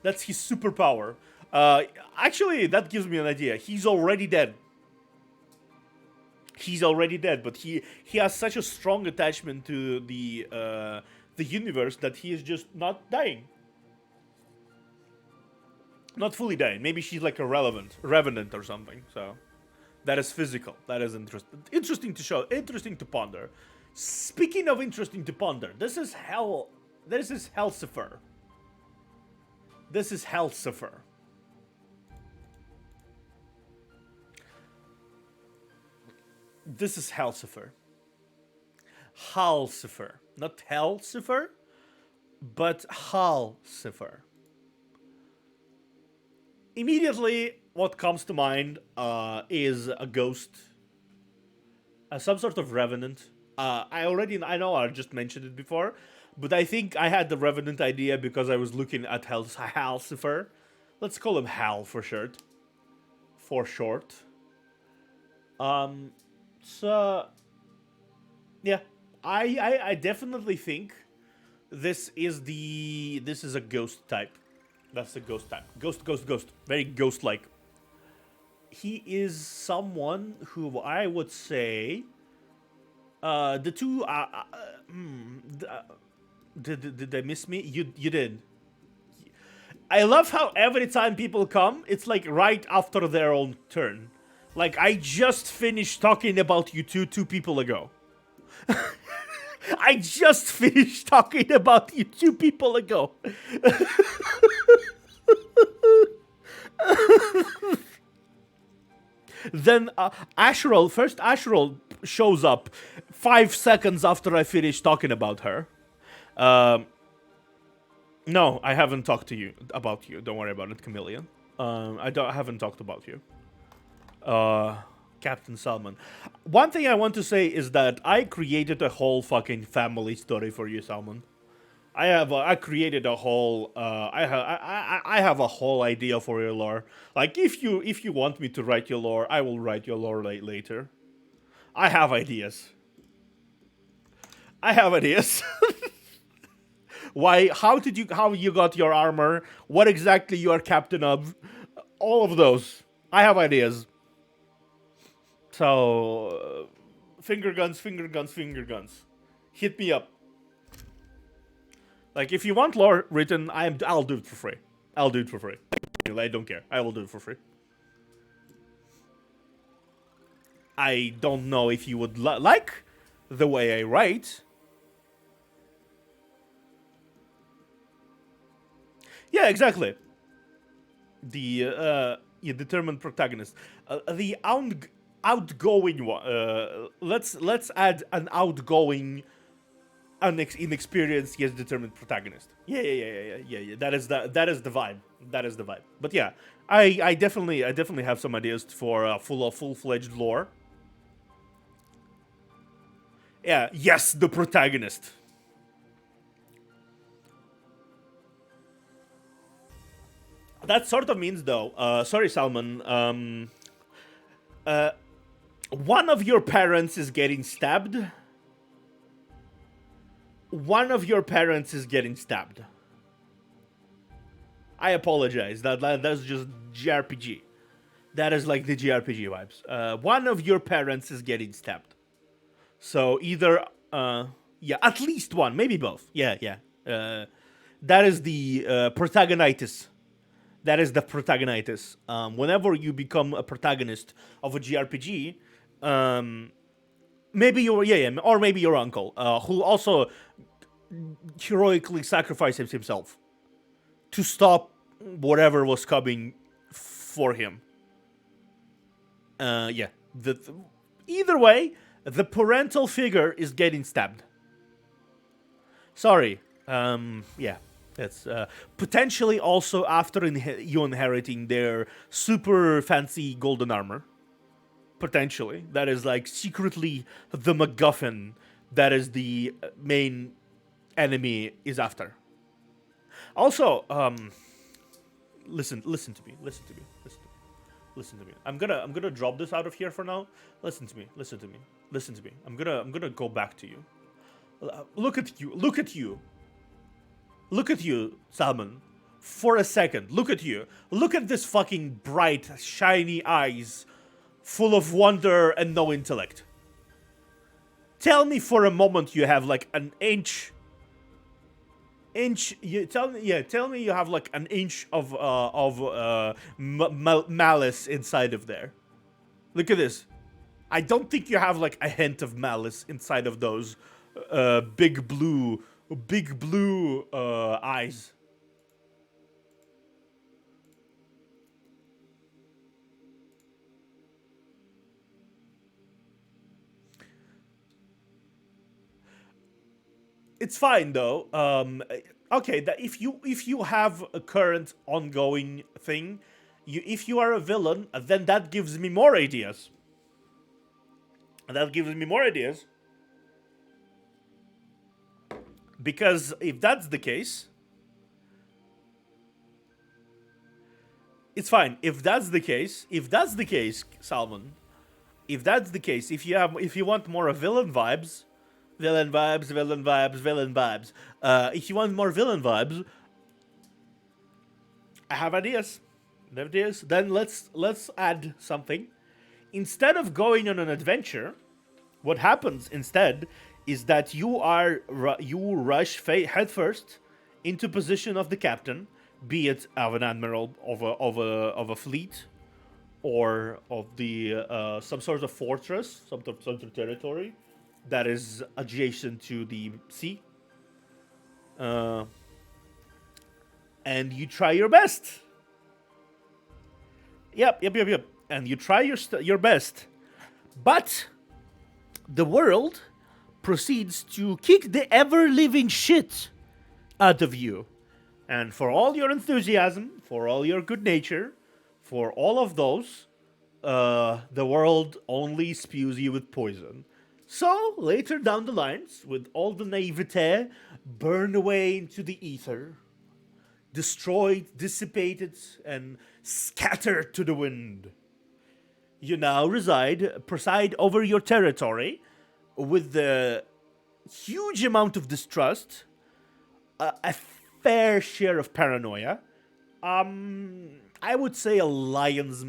That's his superpower. Actually, that gives me an idea. He's already dead. But he has such a strong attachment to the universe that he is just not dying. Not fully dying. Maybe she's like a revenant or something. So that is physical. That is interesting. Interesting to show. Interesting to ponder. Speaking of interesting to ponder, this is Hellcifer. This is Hellcifer. This is Hellcifer, not Hellcifer, but Hellcifer. Immediately, what comes to mind is a ghost, some sort of revenant. I know I just mentioned it before, but I think I had the revenant idea because I was looking at Hellcifer. Let's call him Hal for short. So yeah, I definitely think this is a ghost type. That's a ghost type. Ghost. Very ghost-like. He is someone who I would say the two did they miss me? You did. I love how every time people come, it's like right after their own turn. Like I just finished talking about you two people ago. I just finished talking about you 2 people ago. Then Asheral shows up 5 seconds after I finished talking about her. Um, no, I haven't talked to you about you. Don't worry about it, Chameleon. I haven't talked about you. Captain Salmon. One thing I want to say is that I created a whole fucking family story for you, Salmon. I created a whole I have a whole idea for your lore. Like if you want me to write your lore, I will write your lore later. I have ideas. I have ideas. Why? How you got your armor? What exactly you are captain of? All of those. I have ideas. So, finger guns, finger guns, finger guns. Hit me up. Like, if you want lore written, I'll do it for free. I'll do it for free. I don't care. I will do it for free. I don't know if you would like the way I write. Yeah, exactly. The determined protagonist. The outgoing one. Let's add an outgoing, inexperienced yet determined protagonist. Yeah. That is the vibe. That is the vibe. But yeah, I definitely have some ideas for full-fledged lore. Yeah. Yes, the protagonist. That sort of means, though. Sorry, Salmon. One of your parents is getting stabbed. One of your parents is getting stabbed. I apologize. That's just JRPG. That is like the JRPG vibes. One of your parents is getting stabbed. So either, yeah, at least one, maybe both. Yeah. That is the protagonitis. That is the protagonitis. Whenever you become a protagonist of a JRPG, maybe or maybe your uncle, who also heroically sacrificed himself to stop whatever was coming for him. Yeah. Either way, the parental figure is getting stabbed. Sorry. Yeah. That's potentially also after you inheriting their super fancy golden armor. Potentially. That is like secretly the MacGuffin that is the main enemy is after. Also, listen to me. Listen to me. I'm gonna drop this out of here for now. Listen to me. I'm gonna go back to you. Look at you, Salmon. For a second, look at you. Look at this fucking bright, shiny eyes, full of wonder and no intellect. Tell me for a moment you have like an inch. Tell me you have like an inch of malice inside of there. Look at this. I don't think you have like a hint of malice inside of those big blue eyes. It's fine though. Okay, that if you have a current ongoing thing, if you are a villain, then that gives me more ideas. Because if that's the case, it's fine. If that's the case, Salmon, if that's the case, if you want more villain vibes. If you want more villain vibes, I have ideas. Then let's add something. Instead of going on an adventure, what happens instead is that you rush headfirst into position of the captain, be it of an admiral of a fleet, or of the some sort of fortress, some sort of territory. that is adjacent to the sea. Uh, and you try your best. Yep. And you try your best. But the world proceeds to kick the ever-living shit out of you. And for all your enthusiasm, for all your good nature, for all of those, the world only spews you with poison. So, later down the lines, with all the naivete burned away into the ether, destroyed, dissipated, and scattered to the wind, you now preside over your territory with the huge amount of distrust, a fair share of paranoia. I would say a lion's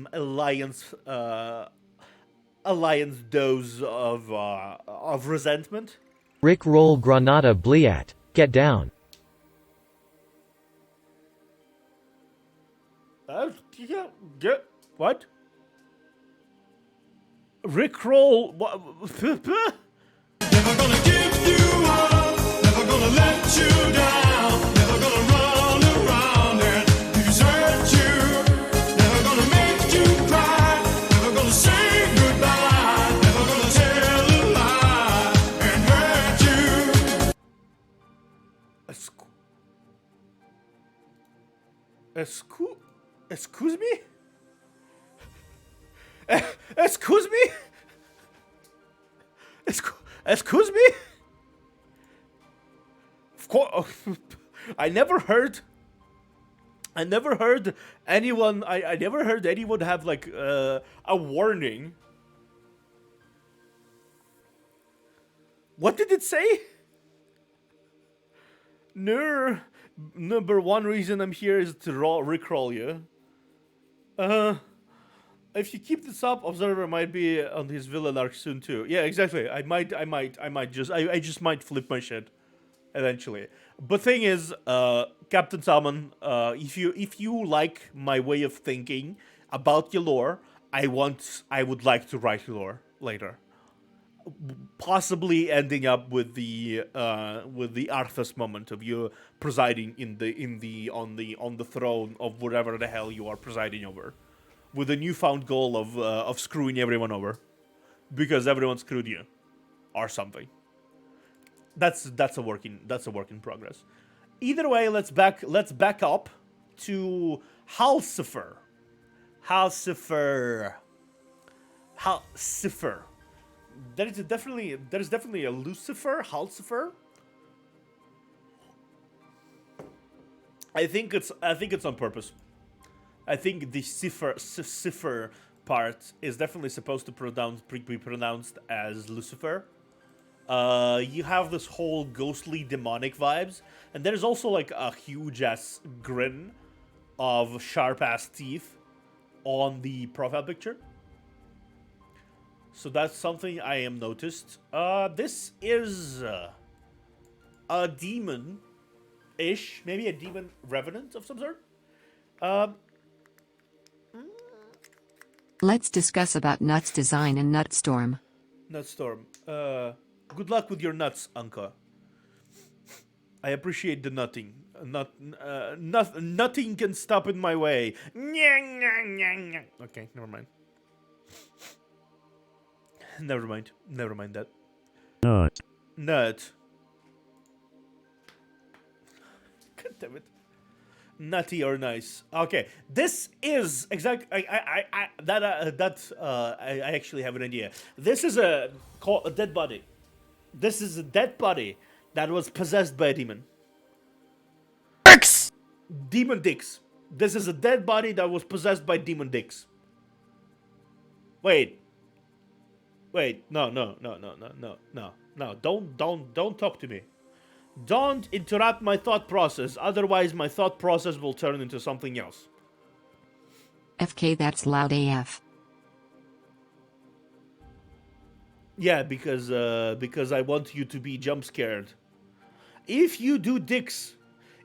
dose of resentment. Rick roll Granada Bliat. Get down. Yeah, get what? Rickroll. Never gonna give you up, never gonna let you down, never gonna run around and desert you, never gonna make you cry, never gonna say goodbye, never gonna tell a lie and hurt you. Excuse me? Excuse me? Excuse me? Of course, I never heard anyone. I never heard anyone have like a warning. What did it say? Number one reason I'm here is to rickroll you. If you keep this up, Observer might be on his villain arc soon too. Yeah, exactly. I just might flip my shit eventually. But thing is, Captain Salmon, if you like my way of thinking about your lore, I would like to write your lore later. Possibly ending up with the Arthas moment of you presiding on the throne of whatever the hell you are presiding over, with a newfound goal of screwing everyone over, because everyone screwed you, or something. That's a work in progress. Either way, let's back up to Halcifer. There is definitely a Lucifer, Halcifer. I think it's on purpose. I think the cipher part is definitely supposed to be pronounced as Lucifer. You have this whole ghostly demonic vibes, and there's also like a huge ass grin of sharp ass teeth on the profile picture. So that's something I am noticed. This is a demon-ish, maybe a demon revenant of some sort. Let's discuss about Nuts design and Nutstorm. Nutstorm. Good luck with your nuts, Anka. I appreciate the nutting. Nothing can stop in my way. Okay, never mind. Never mind that. Nut. God damn it. Nutty or nice. Okay, this is exact. I actually have an idea. This is a dead body. This is a dead body that was possessed by a demon. Dicks. Demon dicks. This is a dead body that was possessed by demon dicks. Wait. No. Don't talk to me. Don't interrupt my thought process, otherwise my thought process will turn into something else. FK, that's loud AF. Yeah, because I want you to be jump scared. If you do dicks,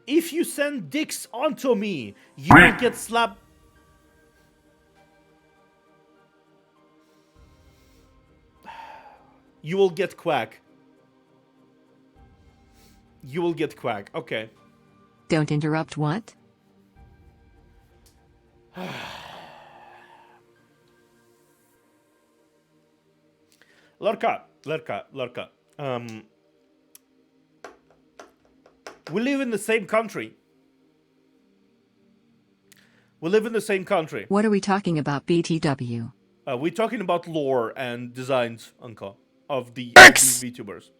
if you send dicks onto me, you will get slapped. You will get quack. You will get quack. Okay. Don't interrupt what? Lorca. We live in the same country. We live in the same country. What are we talking about, BTW? We're talking about lore and designs, Uncle, of these VTubers.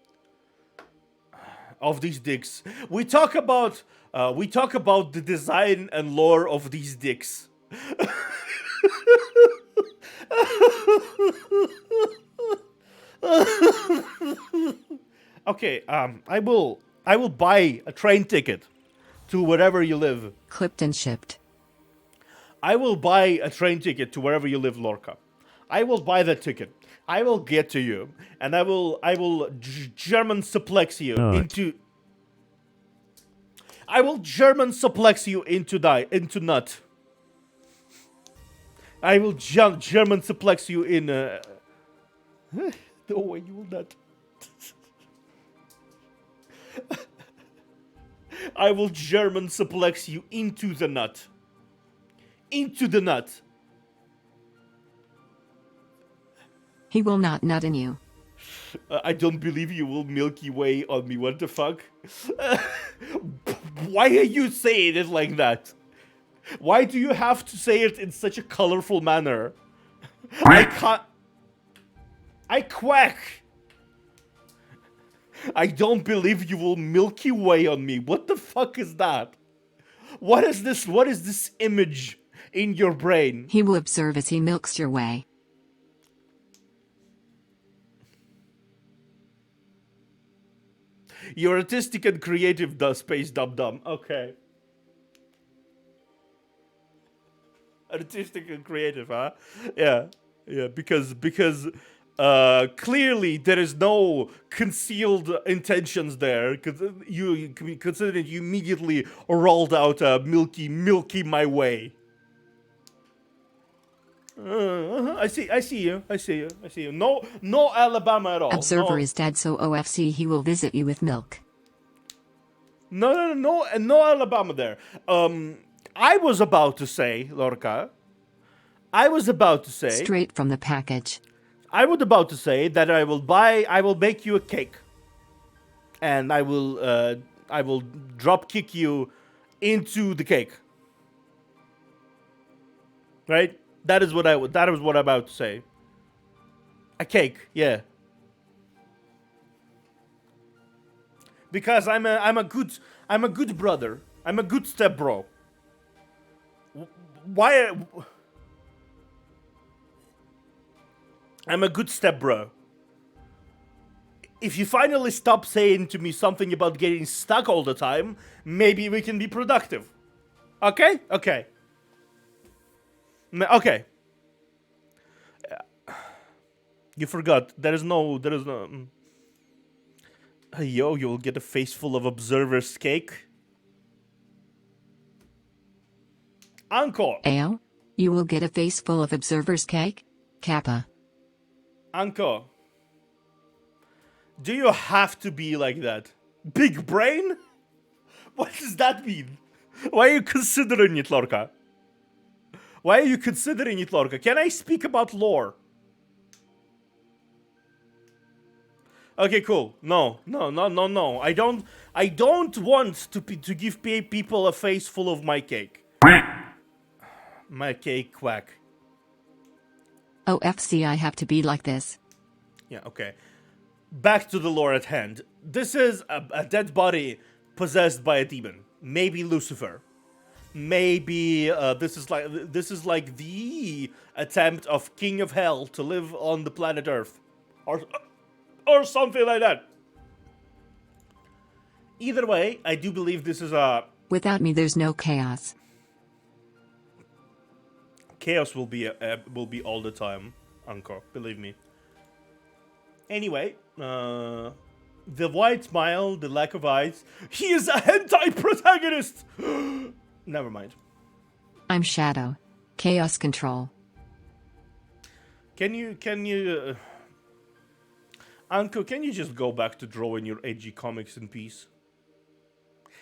Of these dicks. We talk about the design and lore of these dicks. Okay, I will buy a train ticket to wherever you live. Clipped and shipped. I will buy a train ticket to wherever you live, Lorca. I will buy that ticket. I will get to you, and I will German suplex you into. I will German suplex you into nut. I will German suplex you in. No way, you will not. I will German suplex you into the nut. Into the nut. He will not nut in you. I don't believe you will Milky Way on me. What the fuck? Why are you saying it like that? Why do you have to say it in such a colorful manner? I can't. I quack. I don't believe you will Milky Way on me. What the fuck is that? What is this? What is this image in your brain? He will observe as he milks your way. You're artistic and creative, space dum dum. Okay. Artistic and creative, huh? Yeah, because clearly there is no concealed intentions there. Considering you immediately rolled out a milky my way. I see you. No Alabama at all. Observer no. is dead, so OFC he will visit you with milk. No Alabama there. I was about to say, Lorca. Straight from the package. I was about to say that I will make you a cake. And I will drop kick you into the cake. Right? That is what I'm about to say. A cake, yeah. Because I'm a good brother. I'm a good step bro. Why? I'm a good step bro. If you finally stop saying to me something about getting stuck all the time, maybe we can be productive. Okay? Okay. Okay. You forgot. There is no. Yo, you'll get a face full of observer's cake. Uncle. Ale? You will get a face full of observer's cake? Kappa. Uncle. Do you have to be like that? Big brain? What does that mean? Why are you considering it, Lorca? Why are you considering it, Lorca? Can I speak about lore? Okay, cool. No. I don't want to give people a face full of my cake. My cake quack. OFC, I have to be like this. Yeah, okay. Back to the lore at hand. This is a dead body possessed by a demon. Maybe Lucifer. Maybe this is like the attempt of King of Hell to live on the planet Earth, or something like that. Either way, I do believe this is a Without me, there's no chaos. chaos will be all the time, Uncle. Believe me. Anyway, the white smile, the lack of eyes. He is a hentai protagonist. Never mind. I'm Shadow. Chaos control. Can you? Anko, can you just go back to drawing your edgy comics in peace?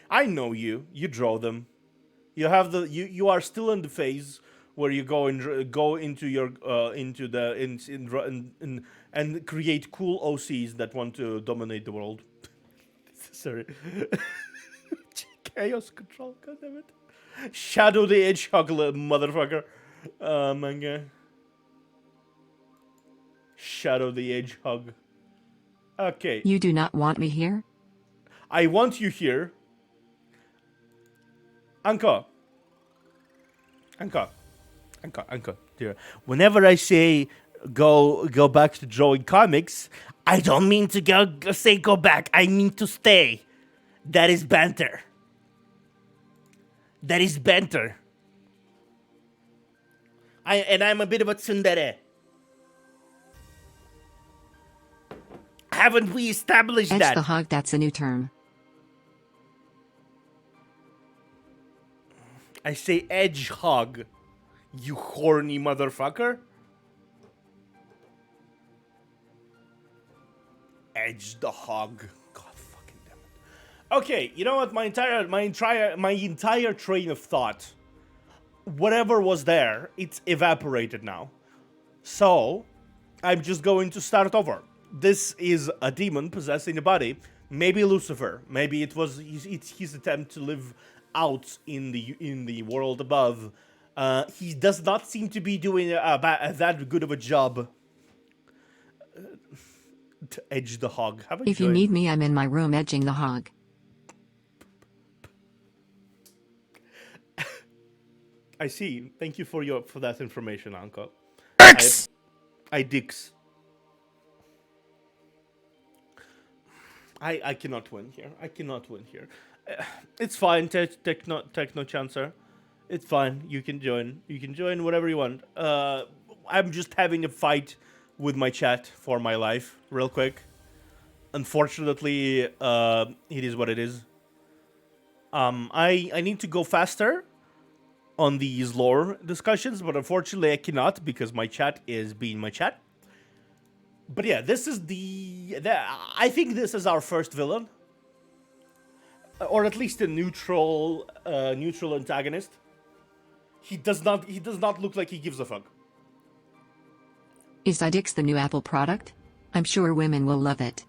I know you. You draw them. You have the you are still in the phase where you go into your and create cool OCs that want to dominate the world. Sorry. Chaos control, goddammit. Shadow the Hedgehog, motherfucker. Manga. Shadow the Hedgehog. Okay. You do not want me here? I want you here. Anko. Dear. Whenever I say go back to drawing comics, I don't mean to go back. I mean to stay. That is banter. That is banter. I'm a bit of a tsundere. Haven't we established Edge that? the hog, that's a new term. I say edge hog, you horny motherfucker. Edge the hog. God fucking damn it. Okay, you know what? My entire train of thought, whatever was there, it's evaporated now. So, I'm just going to start over. This is a demon possessing a body. Maybe Lucifer. Maybe it was his attempt to live out in the world above. He does not seem to be doing that good of a job to edge the hog. If you need me, I'm in my room edging the hog. I see. Thank you for that information, Anko. I dicks. I cannot win here. I cannot win here. It's fine, Techno Chancer. It's fine. You can join. You can join whatever you want. I'm just having a fight with my chat for my life, real quick. Unfortunately, it is what it is. I need to go faster on these lore discussions, but unfortunately I cannot because my chat is being my chat. But yeah, this is I think this is our first villain, or at least a neutral antagonist. He does not look like he gives a fuck. Is Idix the new Apple product? I'm sure women will love it.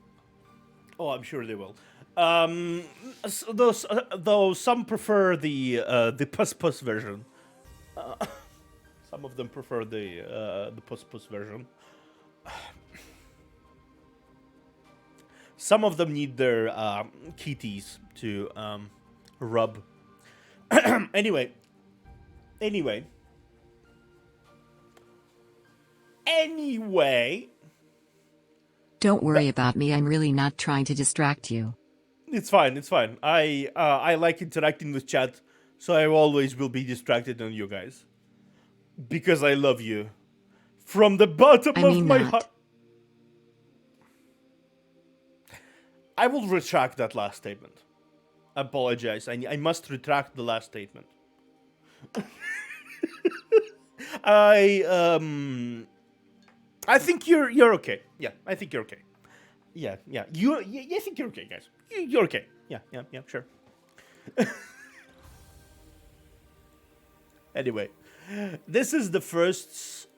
Oh, I'm sure they will. Though some prefer the puss version. Some of them prefer the puss version. Some of them need their kitties to rub. Anyway. Don't worry about me, I'm really not trying to distract you. It's fine. I like interacting with chat, so I always will be distracted on you guys. Because I love you. From the bottom of my heart. I will retract that last statement. I apologize. I must retract the last statement. I think you're okay. Yeah, I think you're okay. Yeah. I think you're okay, guys. You're okay. Yeah, sure. Anyway, this is the first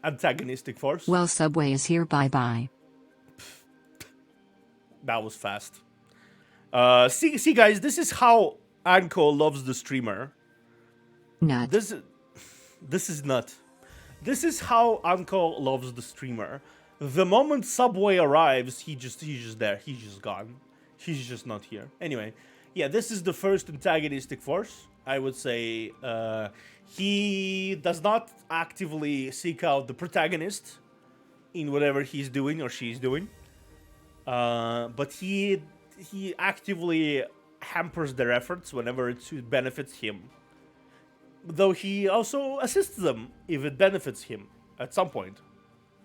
antagonistic force. Well, Subway is here, bye-bye. That was fast. See, guys, this is how Anko loves the streamer. Nut. This is nut. This is how Anko loves the streamer. The moment Subway arrives, he's just there. He's just gone. He's just not here. Anyway, yeah, this is the first antagonistic force. I would say he does not actively seek out the protagonist in whatever he's doing or she's doing. But he actively hampers their efforts whenever it benefits him. Though he also assists them if it benefits him at some point.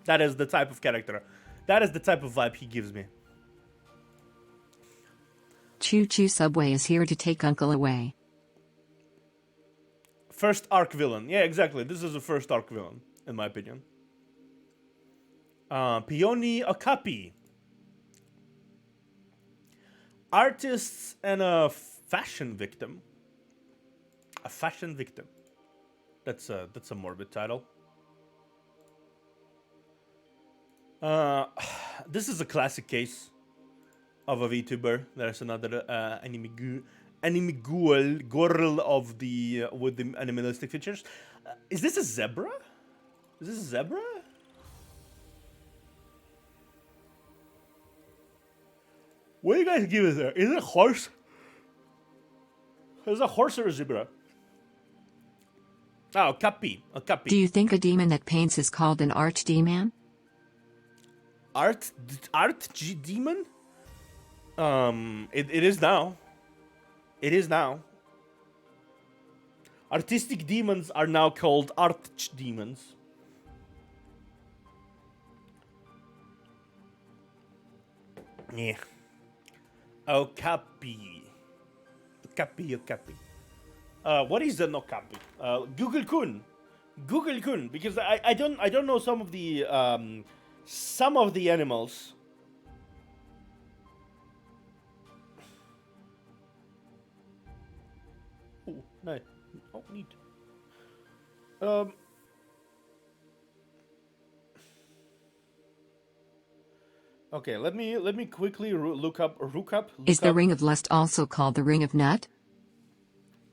That is the type of character. That is the type of vibe he gives me. Choo Choo Subway is here to take Uncle away. First arc villain. Yeah, exactly. This is the first arc villain, in my opinion. Peony Okapi. Artists and a fashion victim. A fashion victim. That's a morbid title. Uh, this is a classic case of a VTuber. There's another anime girl of the with the animalistic features. Is this a zebra? Is this a zebra? What do you guys give it there? Is it a horse? Is it a horse or a zebra? Oh, cappy. A cappy. Do you think a demon that paints is called an archdemon? Art demon? It is now. It is now. Artistic demons are now called archdemons. Yeah. Okapi. Okapi. What is the Nokapi? Google Kun, because I don't know some of the animals. Oh, nice. Oh, neat. Okay, let me quickly look up. Is the Ring of Lust also called the Ring of Nut?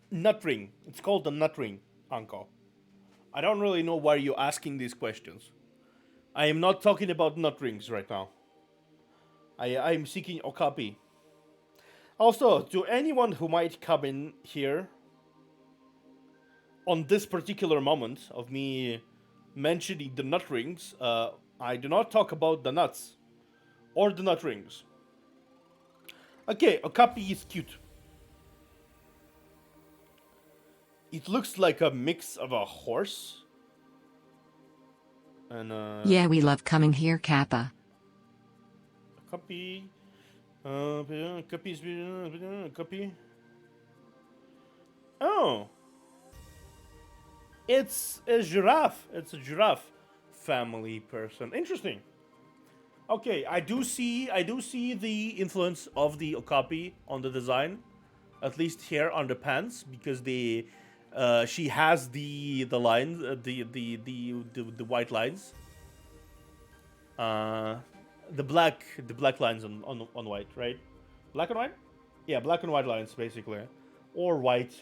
Nut ring. It's called the nut ring, Uncle. I don't really know why you're asking these questions. I am not talking about nut rings right now. I am seeking Okapi. Also, to anyone who might come in here on this particular moment of me mentioning the nut rings, I do not talk about the nuts or the nut rings. Okay, Okapi is cute. It looks like a mix of a horse and Yeah, we love coming here, Kappa. Copy. Copy. Oh. It's a giraffe. It's a giraffe family person. Interesting. Okay, I do see the influence of the Okapi on the design, at least here on the pants, because she has the lines, the white lines, the black lines on white, right? Black and white, yeah, black and white lines basically, or white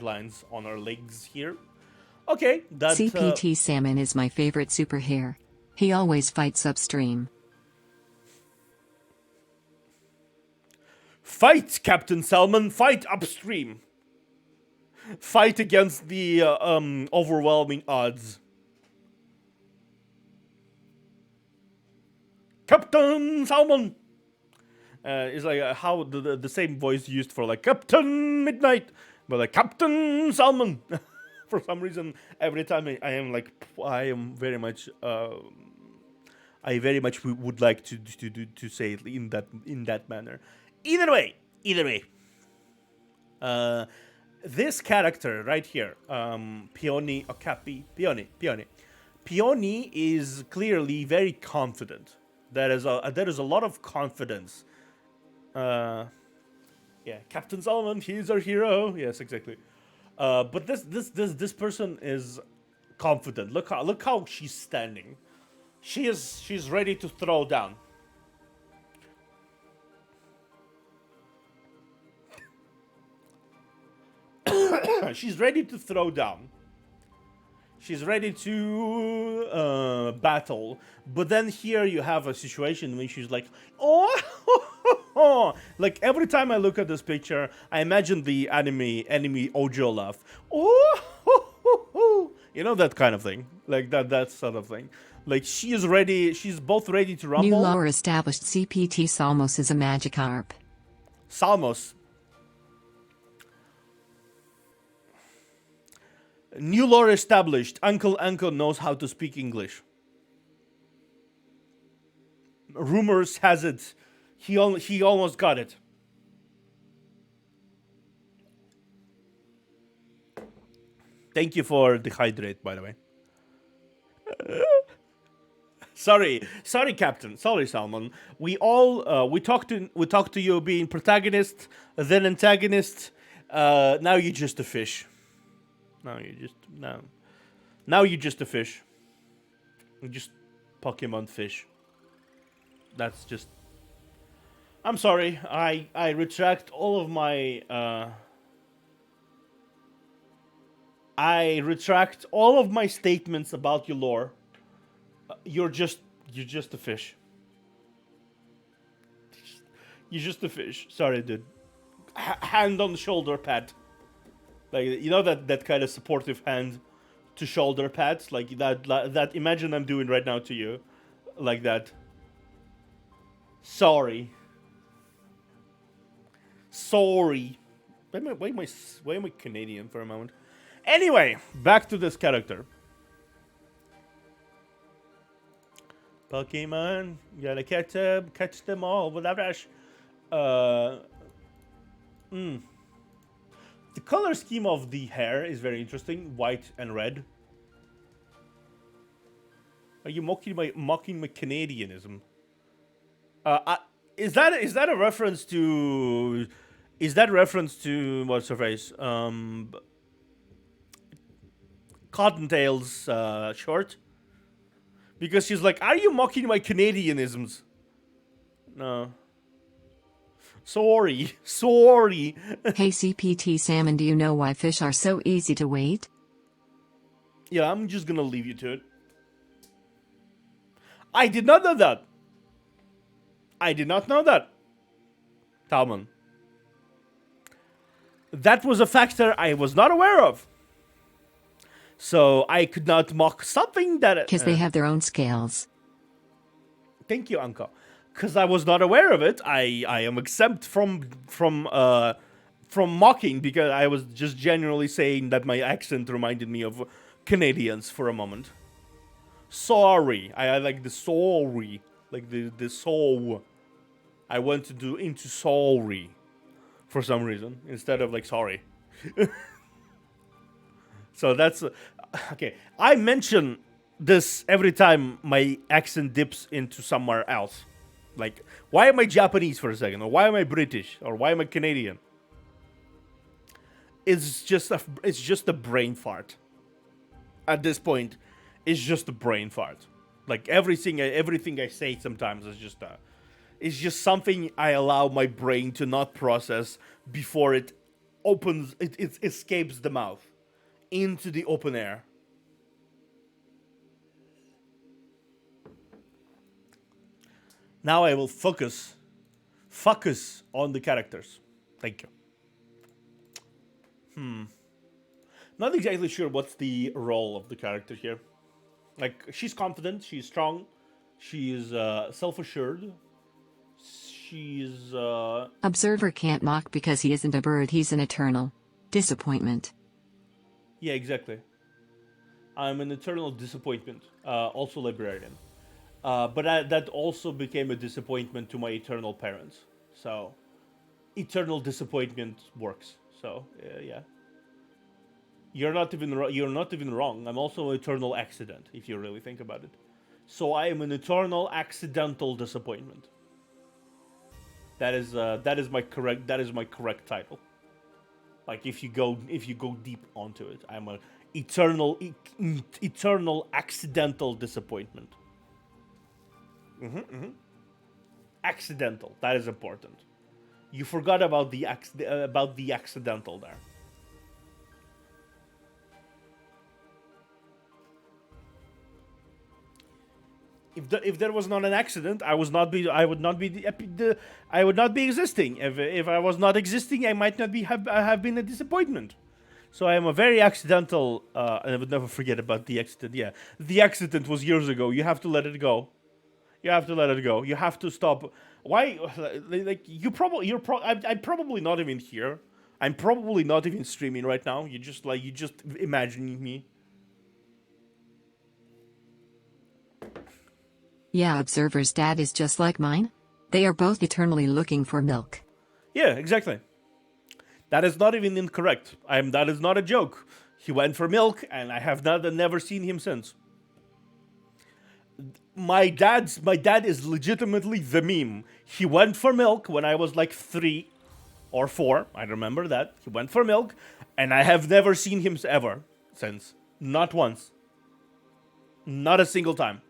lines on her legs here. Okay, that CPT Salmon is my favorite super hair. He always fights upstream. Fight, Captain Salmon, fight upstream. Fight against the overwhelming odds. Captain Salmon! It's like how the same voice used for like Captain Midnight, but like Captain Salmon. For some reason, every time I am very much I very much would like to say it in that manner. Either way. This character right here, Peony Okapi, Peony is clearly very confident. There is a lot of confidence. Yeah, Captain Salmon, he's our hero. Yes, exactly. But this person is confident. Look how she's standing. She's ready to throw down. She's ready to throw down. She's ready to battle. But then here you have a situation where she's like, oh, like every time I look at this picture, I imagine the enemy Ojo laugh. Oh, you know, that kind of thing. Like that sort of thing. Like she is ready. She's both ready to rumble. New lore established CPT Salmos is a Magikarp. Salmos. New lore established. Uncle knows how to speak English. Rumors has it he almost got it. Thank you for the hydrate, by the way. Sorry, Captain. Sorry, Salmon. We talked to you being protagonist, then antagonist. Now you're just a fish. Now you're just now. Now you're just a fish. You're just Pokemon fish. That's just. I'm sorry. I retract all of my. I retract all of my statements about your lore. You're just a fish. You're just a fish. Sorry, dude. Hand on the shoulder pat. Like, you know that kind of supportive hand to shoulder pat, like that. Imagine I'm doing right now to you, like that. Sorry. Why am I Canadian for a moment? Anyway, back to this character. Pokemon, you gotta catch them all without rush. The color scheme of the hair is very interesting, white and red. Are you mocking my Canadianism? Is that a reference to? Is that reference to what's her face? Cottontail's short? Because she's like, are you mocking my Canadianisms? No. Sorry. Hey CPT Salmon, do you know why fish are so easy to weight? Yeah, I'm just gonna leave you to it. I did not know that. Talman. That was a factor I was not aware of. So I could not mock something that... Because they have their own scales. Thank you, Anka. Because I was not aware of it. I am exempt from mocking, because I was just genuinely saying that my accent reminded me of Canadians for a moment. Sorry. I like the sorry. Like the soul. I went to do into sorry for some reason instead of like sorry. So that's okay. I mention this every time my accent dips into somewhere else. Like, why am I Japanese for a second? Or why am I British? Or why am I Canadian? It's just a brain fart. At this point, it's just a brain fart. Like everything I say sometimes is just something I allow my brain to not process before it escapes the mouth into the open air. Now I will focus on the characters. Thank you. Not exactly sure what's the role of the character here. Like, she's confident, she's strong, she is self-assured, she's... Observer can't mock because he isn't a bird, he's an eternal disappointment. Yeah, exactly. I'm an eternal disappointment, also librarian. But that also became a disappointment to my eternal parents. So, eternal disappointment works. So, yeah. You're not even wrong. I'm also an eternal accident, if you really think about it. So I am an eternal accidental disappointment. That is my correct title. Like, if you go deep onto it, I'm an eternal accidental disappointment. Accidental. That is important. You forgot about the accidental there. If there was not an accident, I would not be existing. If I was not existing, I might not have been a disappointment. So I am a very accidental, and I would never forget about the accident. Yeah, the accident was years ago. You have to let it go. You have to stop. Why? Like, I'm probably not even here. I'm probably not even streaming right now. You just imagining me. Yeah, Observer's dad is just like mine. They are both eternally looking for milk. Yeah, exactly. That is not even incorrect. That is not a joke. He went for milk, and I have never seen him since. my dad is legitimately the meme. He went for milk when I was like 3 or 4. I remember that. He went for milk, and I have never seen him ever since. Not once. Not a single time.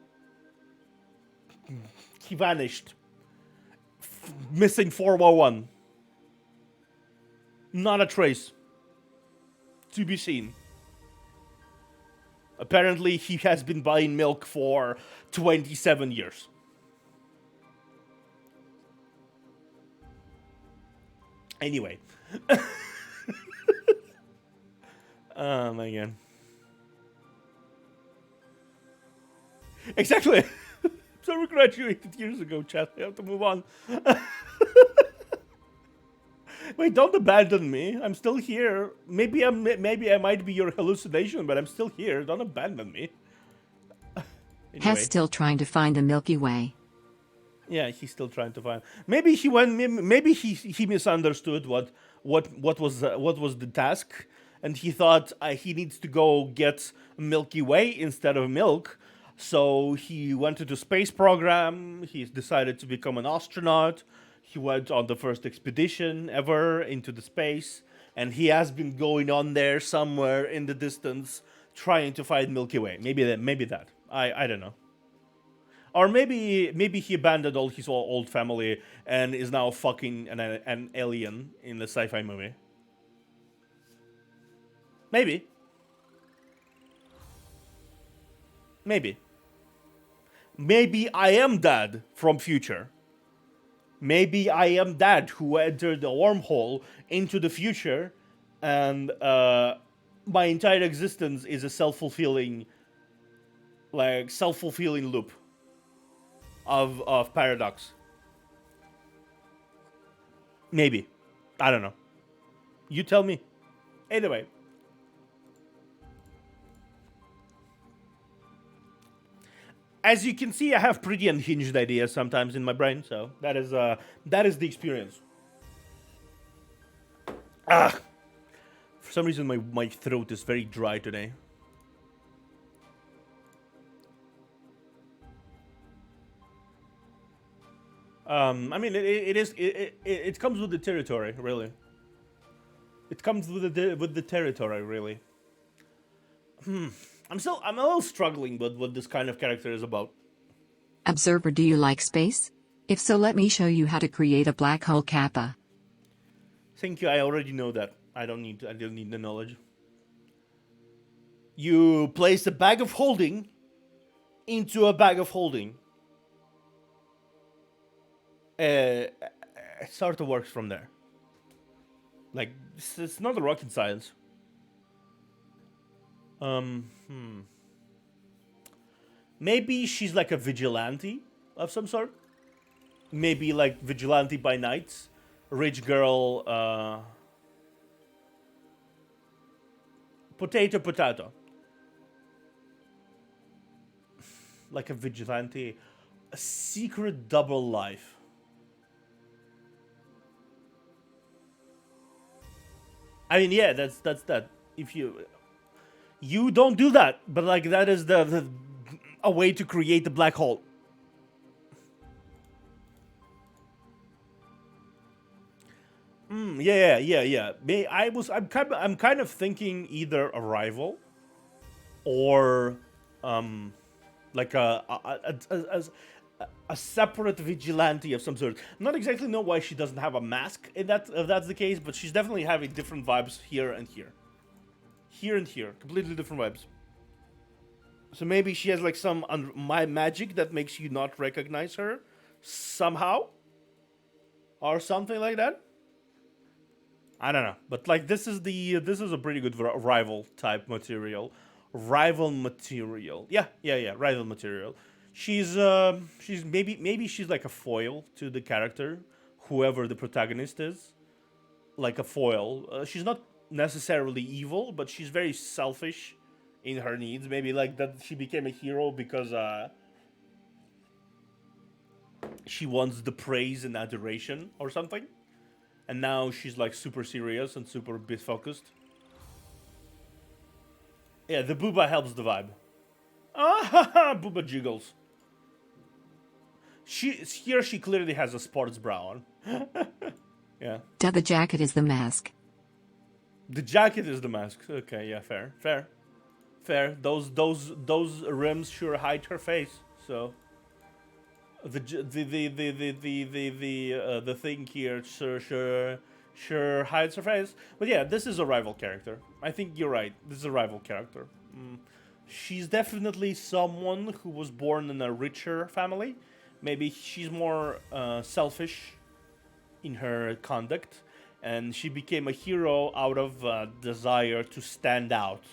He vanished. Missing 411. Not a trace to be seen. Apparently, he has been buying milk for 27 years. Anyway. Oh my god. Exactly. So we graduated years ago, chat. I have to move on. Wait, don't abandon me. I'm still here. Maybe I might be your hallucination, but I'm still here. Don't abandon me. Anyway. Hess still trying to find the Milky Way. Yeah, he's still trying to find. Maybe he went. Maybe he misunderstood what was the task, and he thought he needs to go get Milky Way instead of milk. So he went to the space program. He decided to become an astronaut. He went on the first expedition ever into the space, and he has been going on there somewhere in the distance, trying to find Milky Way. Maybe that. I don't know. Or maybe he abandoned all his old family and is now fucking an alien in the sci-fi movie. Maybe. Maybe I am Dad from future. Maybe I am Dad who entered the wormhole into the future, and my entire existence is a self-fulfilling loop of paradox. Maybe. I don't know. You tell me. Anyway. As you can see, I have pretty unhinged ideas sometimes in my brain, so that is the experience. For some reason my throat is very dry today. I mean, it comes with the territory, really. It comes with the territory, really. I'm a little struggling with what this kind of character is about. Observer, do you like space? If so, let me show you how to create a black hole kappa. Thank you. I already know that. I don't need the knowledge. You place a bag of holding into a bag of holding. It sort of works from there. Like, it's not a rocket science. Maybe she's like a vigilante of some sort. Maybe like vigilante by night, rich girl, potato. Like a vigilante, a secret double life. I mean, yeah, that's that. If you don't do that, but like that is a way to create the black hole. Yeah. I'm kind of thinking either a rival, or like a separate vigilante of some sort. I'm not exactly know why she doesn't have a mask if that's the case, but she's definitely having different vibes here and here. Here and here, completely different vibes. So maybe she has like some my magic that makes you not recognize her somehow, or something like that. I don't know, but like this is a pretty good rival type material. Rival material, yeah, rival material. She's maybe she's like a foil to the character, whoever the protagonist is, like a foil. She's not necessarily evil, but she's very selfish in her needs. Maybe like that she became a hero because she wants the praise and adoration or something, and now she's like super serious and super bit focused. Yeah, the booba helps the vibe. Ah, booba jiggles. She clearly has a sports bra on. Yeah. The jacket is the mask. The jacket is the mask. Okay, yeah, fair. Those rims sure hide her face. So the thing here sure hides her face. But yeah, this is a rival character. I think you're right. This is a rival character. She's definitely someone who was born in a richer family. Maybe she's more selfish in her conduct, and she became a hero out of desire to stand out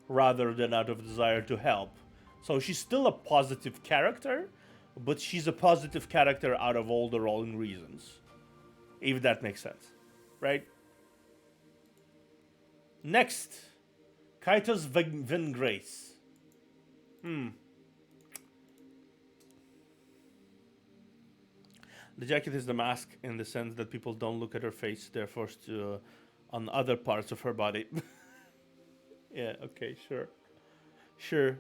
rather than out of desire to help. So she's still a positive character, but she's a positive character out of all the wrong reasons. If that makes sense. Right? Next. Kaitos Vinggrace. The jacket is the mask in the sense that people don't look at her face; they're forced to on other parts of her body. Yeah. Okay. Sure.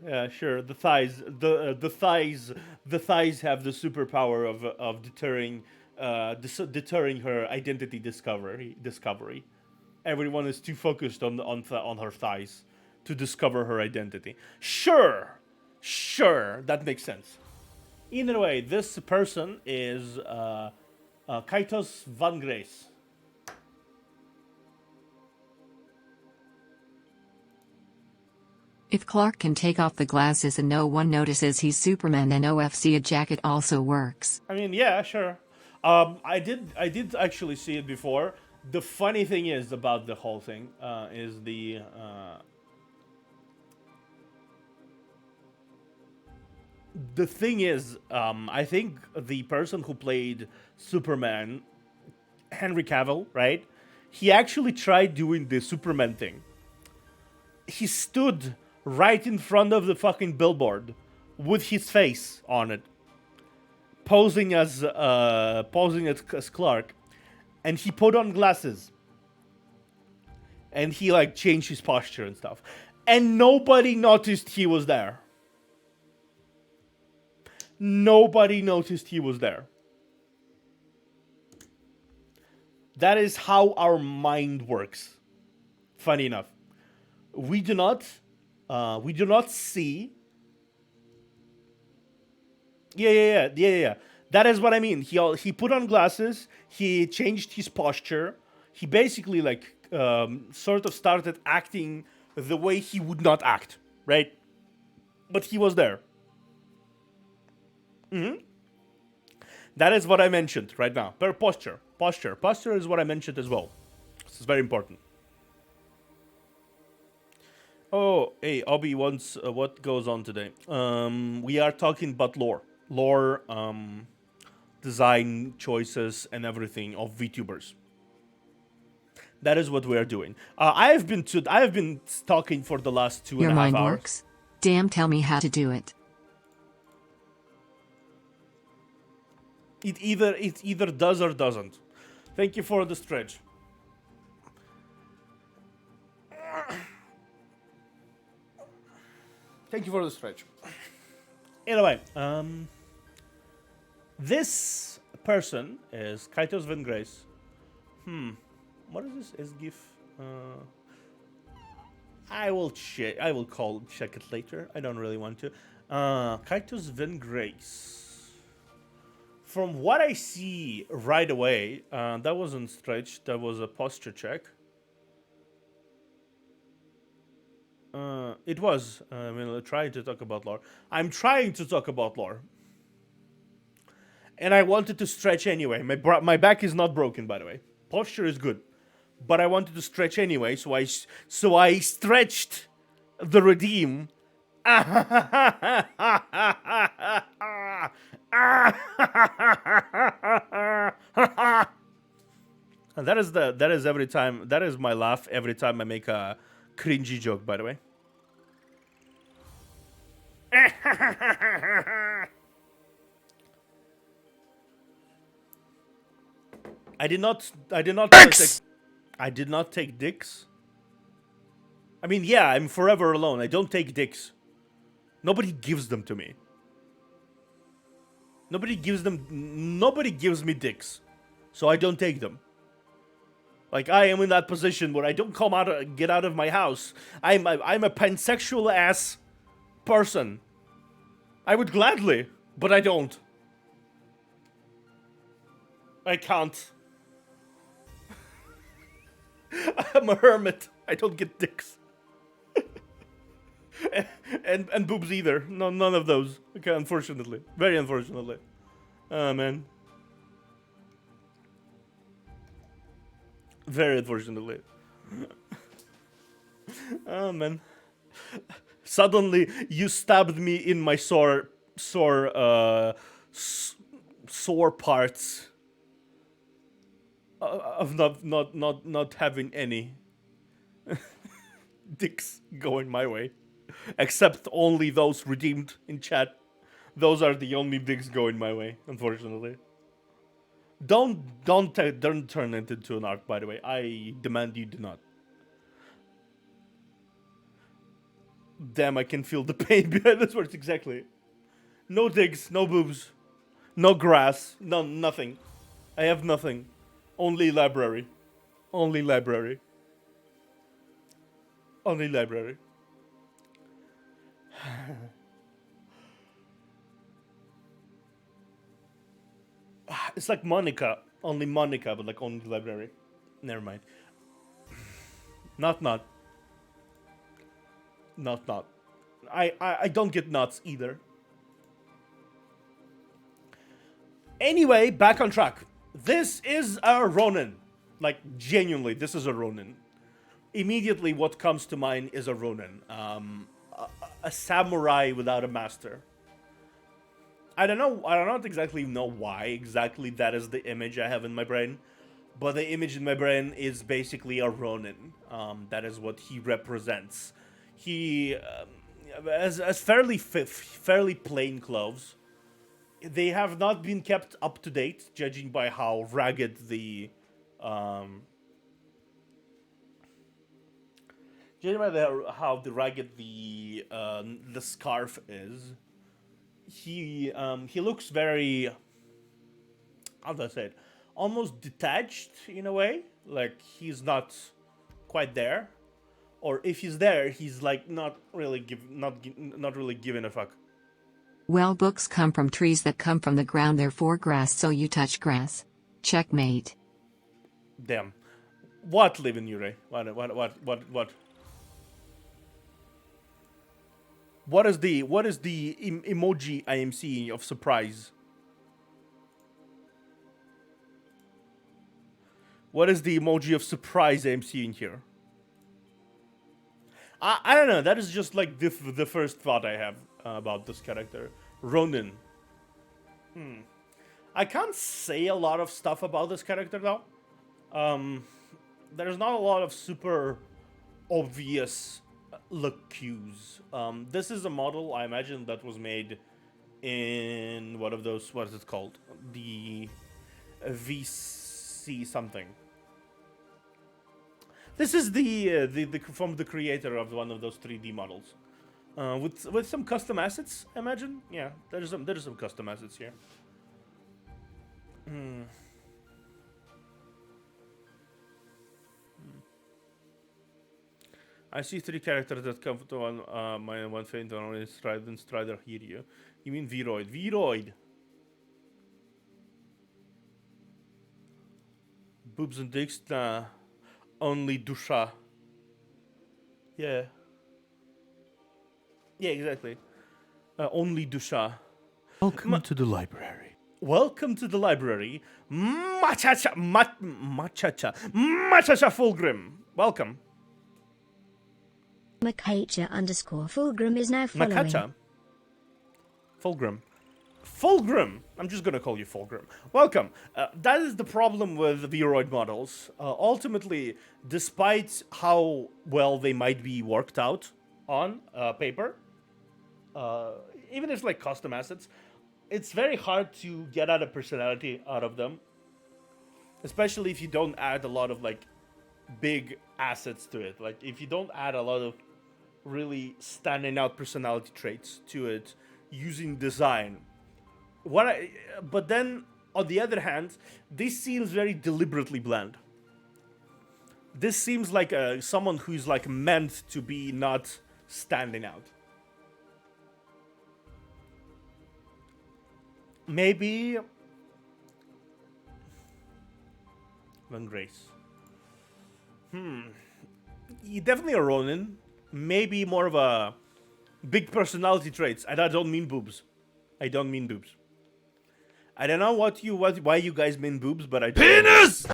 Yeah. Sure. The thighs. The thighs have the superpower of deterring deterring her identity discovery. Everyone is too focused on her thighs to discover her identity. Sure, that makes sense. Either way, this person is Kaitos Van Grace. If Clark can take off the glasses and no one notices he's Superman, then OFC a jacket also works. I mean, yeah, sure. I did actually see it before. The funny thing is about the whole thing is the thing is, I think the person who played Superman, Henry Cavill, right? He actually tried doing the Superman thing. He stood right in front of the fucking billboard with his face on it, posing as Clark, and he put on glasses, and he like changed his posture and stuff, and nobody noticed he was there. Nobody noticed he was there. That is how our mind works. Funny enough, we do not see. Yeah. That is what I mean. He put on glasses. He changed his posture. He basically like sort of started acting the way he would not act, right? But he was there. That is what I mentioned right now. Per posture is what I mentioned as well. This is very important. Oh, hey, Obi wants what goes on today. We are talking about lore, design choices, and everything of VTubers. That is what we are doing. I have been talking for the last 2.5 hours. Your mind works. Damn, tell me how to do it. It either does or doesn't. Thank you for the stretch. Thank you for the stretch. Anyway, this person is Kaitos Van Grace. What is this? Is GIF? I will check. I will check it later. I don't really want to. Kaitos Van Grace. From what I see right away, that wasn't stretch. That was a posture check. It was. I mean, I'm trying to talk about lore. I'm trying to talk about lore. And I wanted to stretch anyway. My back is not broken, by the way. Posture is good. But I wanted to stretch anyway, so I stretched the redeem. And that is every time. That is my laugh every time I make a cringy joke, by the way. I did not take dicks. I mean, yeah, I'm forever alone. I don't take dicks. Nobody gives them to me. Nobody gives me dicks, so I don't take them. Like, I am in that position where I don't get out of my house. I'm a pansexual ass person. I would gladly, but I don't. I can't. I'm a hermit. I don't get dicks. and boobs either. No, none of those. Okay, unfortunately. Very unfortunately. Oh, man. Very unfortunately. Oh, man. Suddenly, you stabbed me in my sore parts of not having any dicks going my way, except only those redeemed in chat. Those are the only dicks going my way, unfortunately. Don't turn it into an arc, by the way. I demand you do not. Damn, I can feel the pain behind this words exactly. No dicks, no boobs, no grass, nothing. I have nothing. Only library. Only library. Only library. It's like Monica. Only Monica, but like only library. Never mind. Not. I don't get nuts either. Anyway, back on track. This is a Ronin. Like, genuinely, this is a Ronin. Immediately, what comes to mind is a Ronin. A samurai without a master. I don't exactly know why exactly that is the image I have in my brain. But the image in my brain is basically a Ronin. That is what he represents. He has fairly plain clothes. They have not been kept up to date, judging by how ragged the how ragged the scarf is. He looks very, how do I say it, almost detached in a way. Like he's not quite there, or if he's there, he's like not really giving a fuck. Well, books come from trees that come from the ground, therefore grass, so you touch grass. Checkmate. Damn. What, Living Yure? What? What is the emoji I am seeing of surprise? What is the emoji of surprise I am seeing here? I don't know. That is just like the first thought I have about this character, Ronin. I can't say a lot of stuff about this character though. There's not a lot of super obvious look cues. This is a model I imagine that was made in one of those. What is it called? The VC something. This is the from the creator of one of those 3D models, with some custom assets. I imagine, yeah, there's some custom assets here. I see 3 characters that come to one faint on only Strider hear you. You mean Vroid? Vroid. Boobs and dicks, nah. Only dusha. Yeah. Yeah, exactly. Only dusha. Welcome to the library. Welcome to the library. Machacha Fulgrim. Welcome. Makacha_Fulgrim is now following. Makacha. Fulgrim. I'm just gonna call you Fulgrim. Welcome. That is the problem with Vroid models. Ultimately, despite how well they might be worked out on paper, even if like custom assets, it's very hard to get out a personality out of them. Especially if you don't add a lot of like big assets to it. Like if you don't add a lot of really standing out personality traits to it using design. But then on the other hand, this seems very deliberately bland. This seems like someone who's like meant to be not standing out. Maybe Van Grace. Definitely a Ronin. Maybe more of a big personality traits, and I don't mean boobs. I don't mean boobs. I don't know why you guys mean boobs, but I don't. Penis!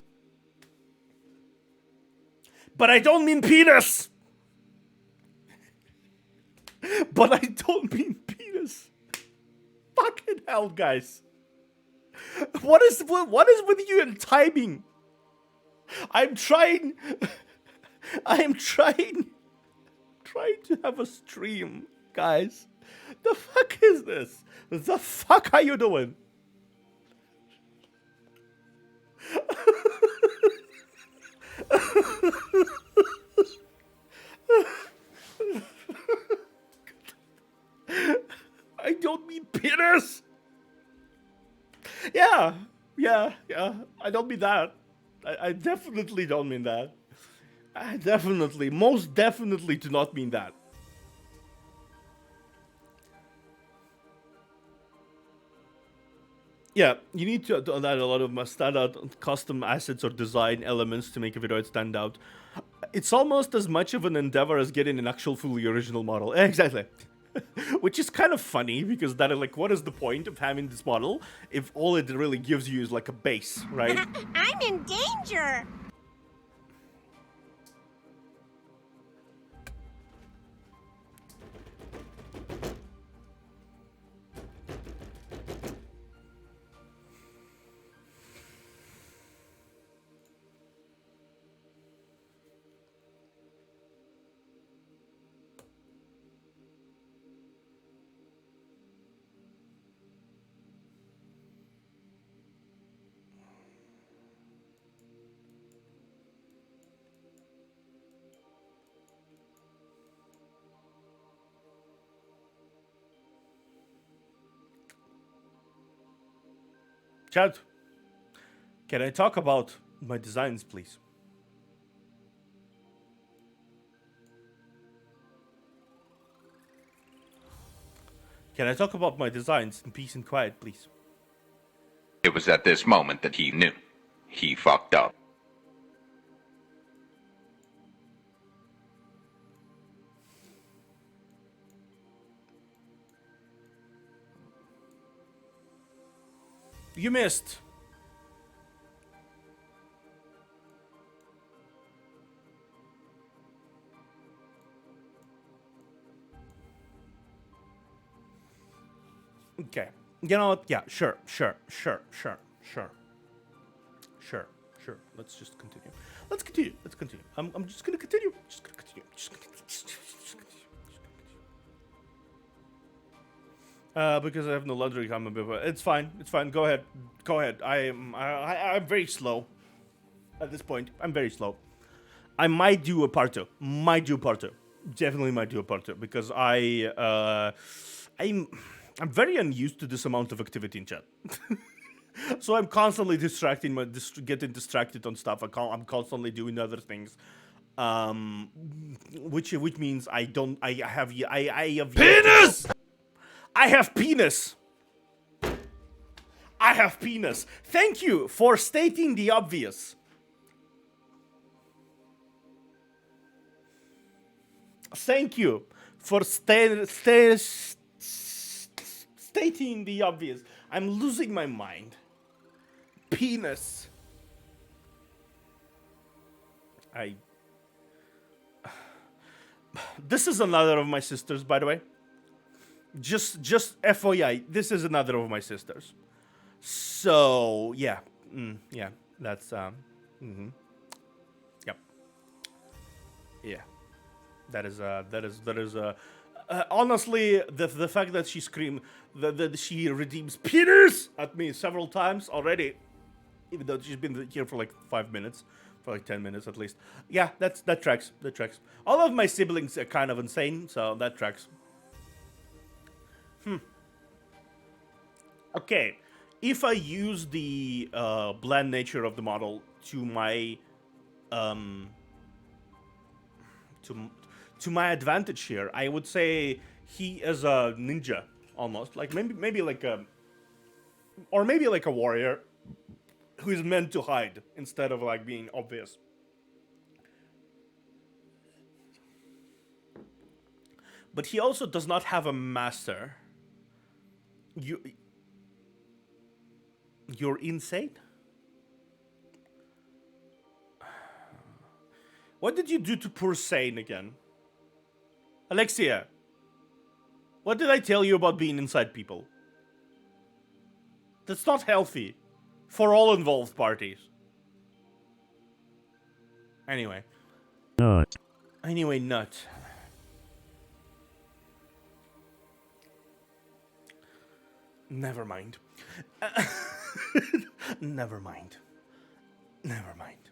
But I don't mean penis. But I don't mean penis. Fucking hell, guys. What is with you and timing? I'm trying to have a stream, guys. The fuck is this? The fuck are you doing? I don't mean penis. Yeah. I don't mean that. I definitely don't mean that. I most definitely do not mean that. Yeah, you need to add a lot of standout custom assets or design elements to make a video stand out. It's almost as much of an endeavor as getting an actual fully original model. Exactly. Which is kind of funny, because that is like, what is the point of having this model if all it really gives you is like a base, right? I'm in danger! Chad, can I talk about my designs, please? Can I talk about my designs in peace and quiet, please? It was at this moment that he knew. He fucked up. You missed. Okay. You know what? Yeah, sure. Let's just continue. Let's continue. I'm just gonna continue. Because I have no laundry, I'm a bit. It's fine. Go ahead. I'm very slow. At this point, I'm very slow. I might do a part two. Definitely might do a part two, because I'm very unused to this amount of activity in chat. So I'm constantly getting distracted on stuff. I'm constantly doing other things, which means I have Penis! I have penis. Thank you for stating the obvious. Thank you for stating the obvious. I'm losing my mind. Penis. This is another of my sisters, by the way. Just FYI, this is another of my sisters. So yeah, that's yep, yeah. That is honestly, the fact that she screamed that she redeems penis at me several times already, even though she's been here for like 5 minutes, for like 10 minutes at least. Yeah, that tracks. All of my siblings are kind of insane, so that tracks. Okay, if I use the bland nature of the model to my um, to to my advantage here, I would say he is a ninja almost, like maybe like a or maybe like a warrior who is meant to hide instead of like being obvious. But he also does not have a master. You're insane? What did you do to poor Sane again? Alexia, what did I tell you about being inside people? That's not healthy for all involved parties. Anyway. Nut. Anyway, nut. Never mind. Never mind. Never mind.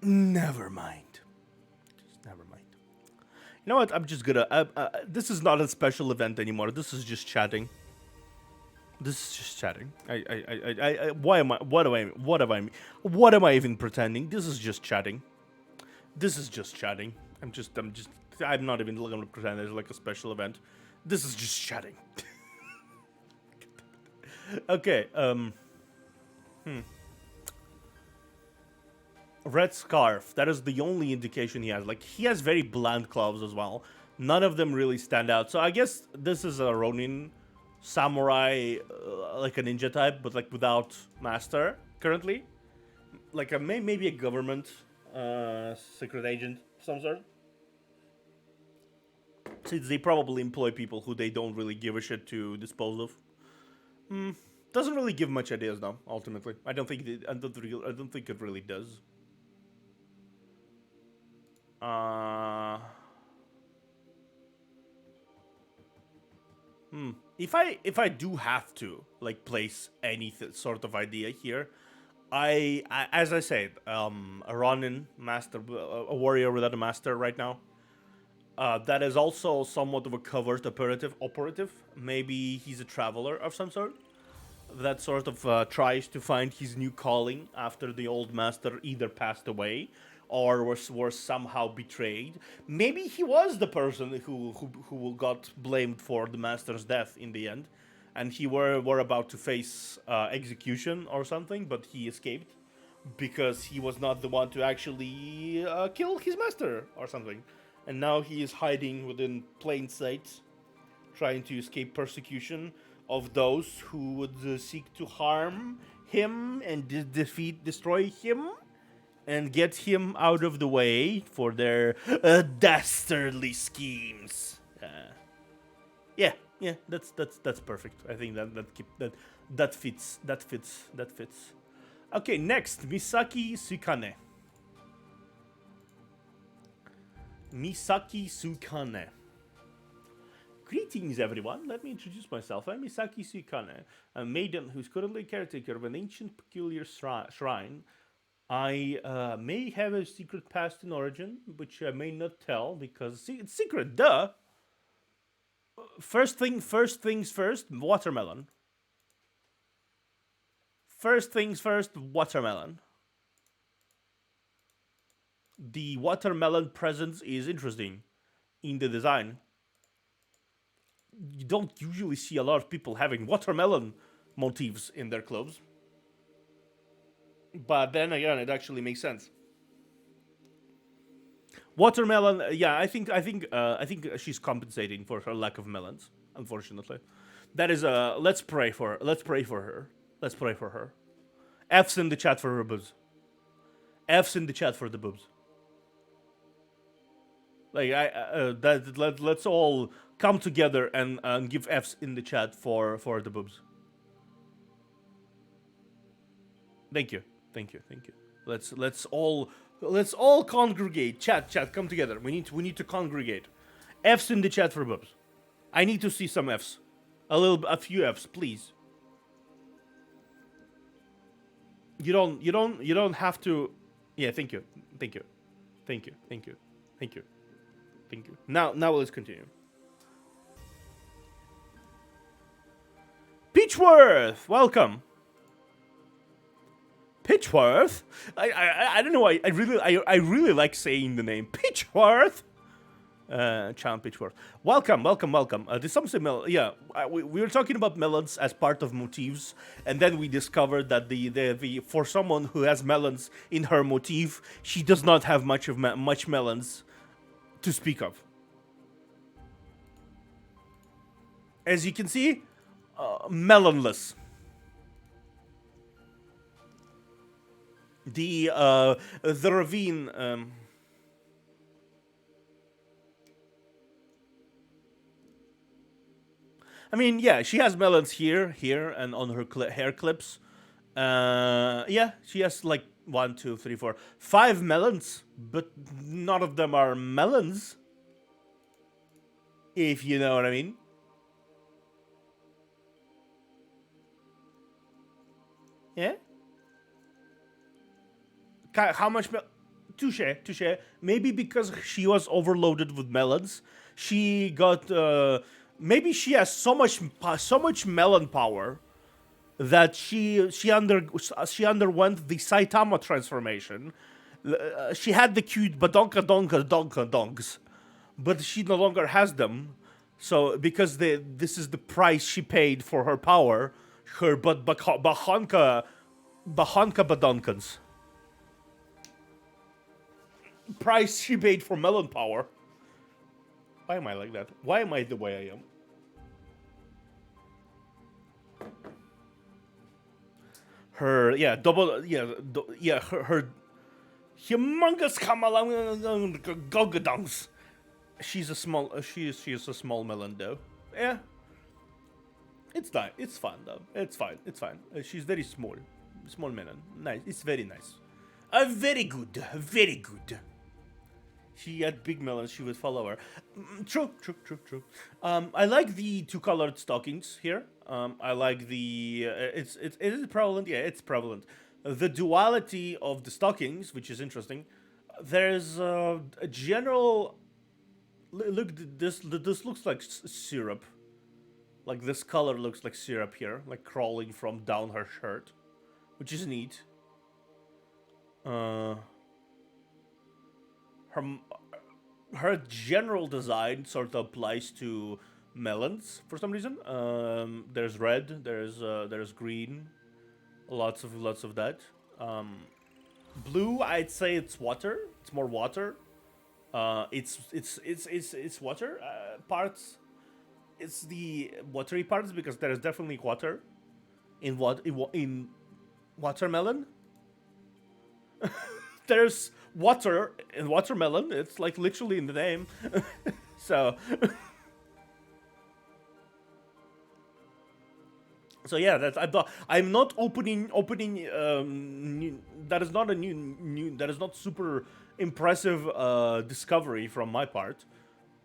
Never mind. Just never mind. You know what? I'm just gonna. This is not a special event anymore. This is just chatting. This is just chatting. Why am I? What do I? What am I? What am I even pretending? This is just chatting. This is just chatting. I'm not even gonna pretend there's like a special event. This is just chatting. Okay. Red scarf. That is the only indication he has. Like, he has very bland gloves as well. None of them really stand out. So I guess this is a Ronin samurai, like a ninja type, but like without master currently. Like a maybe a government secret agent of some sort. Since they probably employ people who they don't really give a shit to dispose of. Doesn't really give much ideas though. Ultimately, I don't think it really does. If I do have to like place any sort of idea here, I as I said, a Ronin master, a warrior without a master right now. That is also somewhat of a covert operative. Maybe he's a traveler of some sort. That sort of tries to find his new calling after the old master either passed away or was somehow betrayed. Maybe he was the person who got blamed for the master's death in the end, and he were about to face execution or something, but he escaped because he was not the one to actually kill his master or something. And now he is hiding within plain sight, trying to escape persecution of those who would seek to harm him and destroy him, and get him out of the way for their dastardly schemes. Yeah, that's perfect. I think that fits. Okay, next, Misaki Sukane. Misaki Sukane. Greetings, everyone. Let me introduce myself. I'm Misaki Sukane, a maiden who's currently caretaker of an ancient peculiar shrine. I may have a secret past in origin, which I may not tell because it's secret, duh! First things first, watermelon. First things first, watermelon. The watermelon presence is interesting in the design. You don't usually see a lot of people having watermelon motifs in their clothes. But then again, it actually makes sense. Watermelon, yeah, I think she's compensating for her lack of melons, unfortunately. That is let's pray for her. F's in the chat for her boobs. F's in the chat for the boobs. Like let's all come together and give F's in the chat for the boobs. Thank you. Let's all congregate. Chat, come together. We need to congregate. F's in the chat for boobs. I need to see some F's. A few F's, please. You don't have to. Yeah, thank you. Now let's continue. Pitchworth, welcome. Pitchworth? I don't know. I really like saying the name Pitchworth. Challenge Pitchworth. Welcome. There's something yeah. We were talking about melons as part of motifs, and then we discovered that the for someone who has melons in her motif, she does not have much melons to speak of. As you can see, melonless. The ravine. I mean, yeah, she has melons here, and on her hair clips. Yeah, she has like 1, 2, 3, 4, 5 melons, but none of them are melons. If you know what I mean. Yeah. How much touche. Maybe because she was overloaded with melons, she got maybe she has so much melon power that she underwent the Saitama transformation. She had the cute badonka donks, but she no longer has them. So because this is the price she paid for her power, her bahonka badonkans. Price she paid for melon power. Why am I like that? Why am I the way I am? Her, yeah, her humongous gogadongs. She's a small, she is a small melon though. Yeah. It's nice. It's fun though. It's fine. She's very small. Small melon. Nice. It's very nice. Very good. Very good. She had big melons, she would follow her. True. I like the 2-colored stockings here. I like the... Is it prevalent? Yeah, it's prevalent. The duality of the stockings, which is interesting. There's a general... Look, this looks like syrup. Like this color looks like syrup here. Like crawling from down her shirt. Which is neat. Her general design sort of applies to melons for some reason. There's red, there's green, lots of that. Blue, I'd say it's water. It's more water. It's water parts. It's the watery parts because there is definitely water in watermelon. There's water in watermelon. It's like literally in the name. So yeah, I'm not opening. That is not a new. That is not super impressive discovery from my part.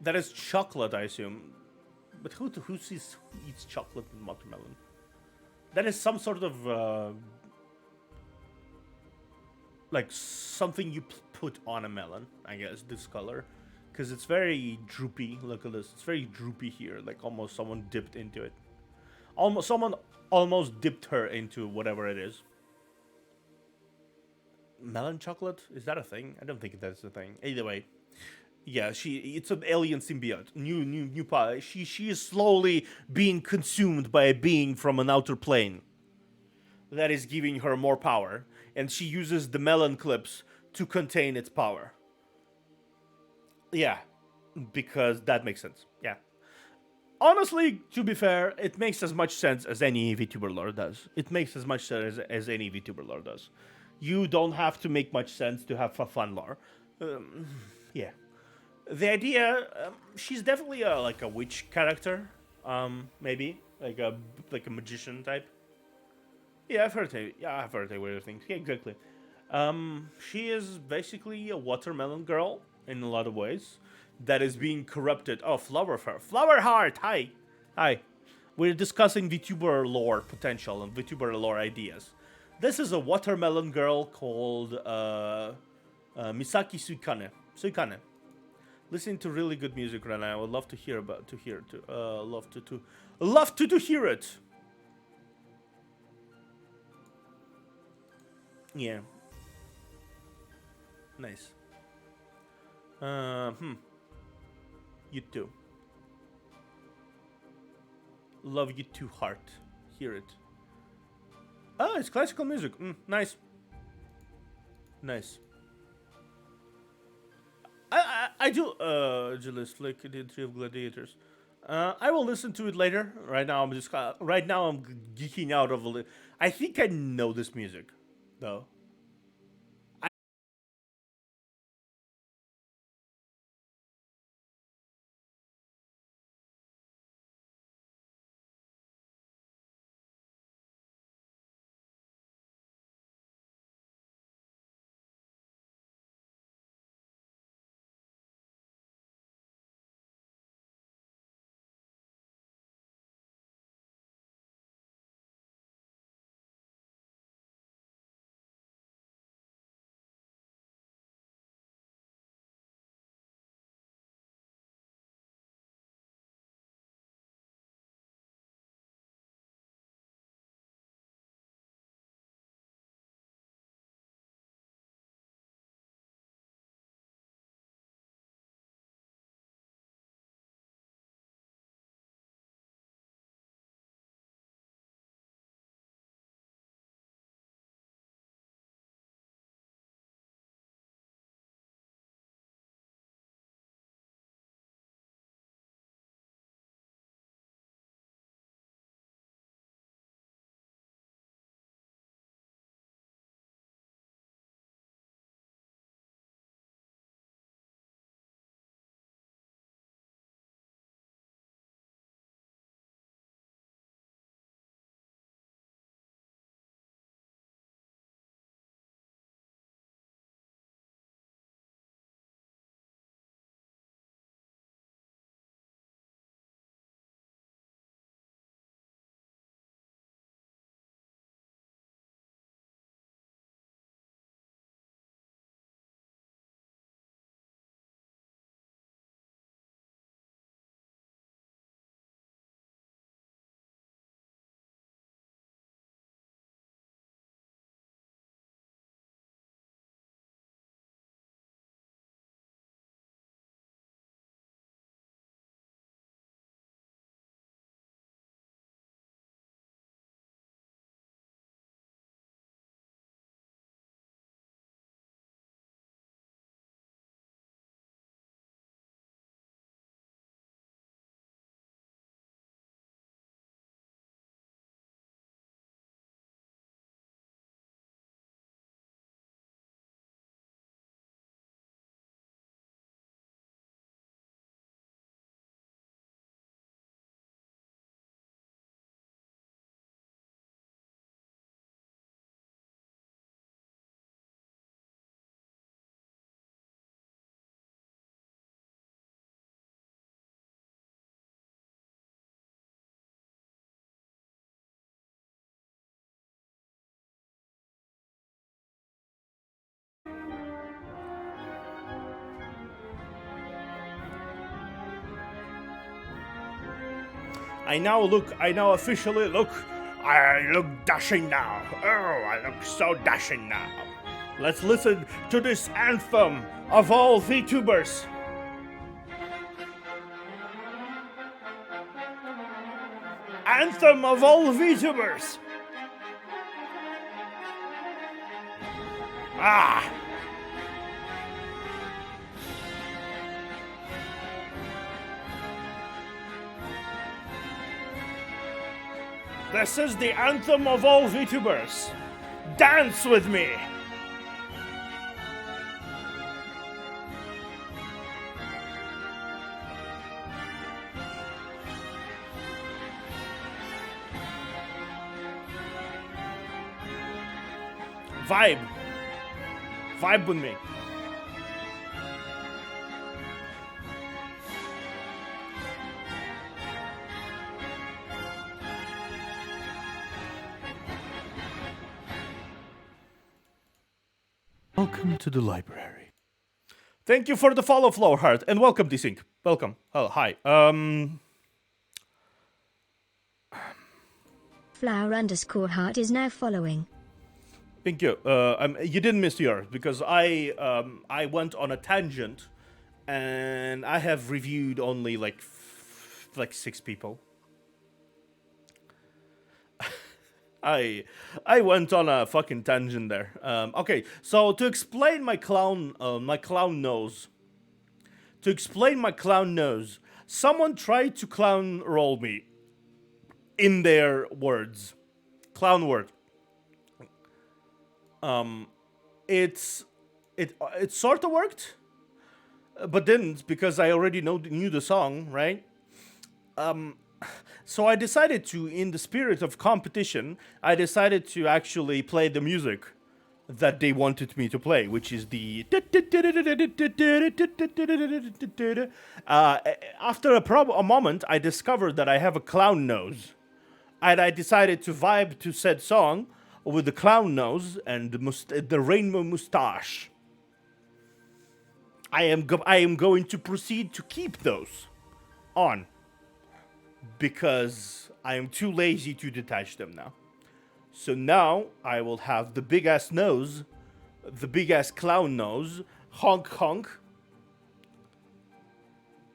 That is chocolate, I assume. But who eats chocolate in watermelon? That is some sort of like something you put on a melon, I guess, this color. Because it's very droopy. Look at this. It's very droopy here. Like almost someone dipped into it. Someone almost dipped her into whatever it is. Melon chocolate? Is that a thing? I don't think that's a thing. Either way. Yeah, it's an alien symbiote. New pie. She is slowly being consumed by a being from an outer plane. That is giving her more power. And she uses the melon clips to contain its power. Yeah, because that makes sense. Yeah. Honestly, to be fair, it makes as much sense as any VTuber lore does. It makes as much sense as any VTuber lore does. You don't have to make much sense to have a fun lore. Yeah. The idea, she's definitely like a witch character. Maybe like a magician type. Yeah, I've heard weird things. Yeah, exactly. She is basically a watermelon girl in a lot of ways that is being corrupted. Oh, Flower Heart. Hi. We're discussing VTuber lore potential and VTuber lore ideas. This is a watermelon girl called Misaki Suikane. Listening to really good music right now. I would love to hear it. Yeah. Nice. You too. Love you too, heart. Hear it. Ah, it's classical music. Nice. Nice. I do Julius Flick, the Entry of Gladiators. I will listen to it later. Right now I'm geeking out of a I think I know this music though. I now officially look. I look dashing now. Oh, I look so dashing now. Let's listen to this anthem of all VTubers. Anthem of all VTubers. Ah. This is the anthem of all VTubers. Dance with me. Vibe. Vibe with me. Welcome to the library. Thank you for the follow, Flowheart, and welcome, Desync. Welcome. Oh, hi. Flower_heart is now following. Thank you. You didn't miss yours because I went on a tangent, and I have reviewed only like 6 people. I went on a fucking tangent there. Okay, so to explain my clown nose. To explain my clown nose, someone tried to clown roll me in their words. Clown word. It sort of worked, but didn't because I already knew the song, right? So I decided to, in the spirit of competition, I decided to actually play the music that they wanted me to play, which is the. After a moment, I discovered that I have a clown nose, and I decided to vibe to said song with the clown nose and the rainbow mustache. I am going to proceed to keep those on because I am too lazy to detach them now. So now I will have the big ass nose, the big ass clown nose, honk honk.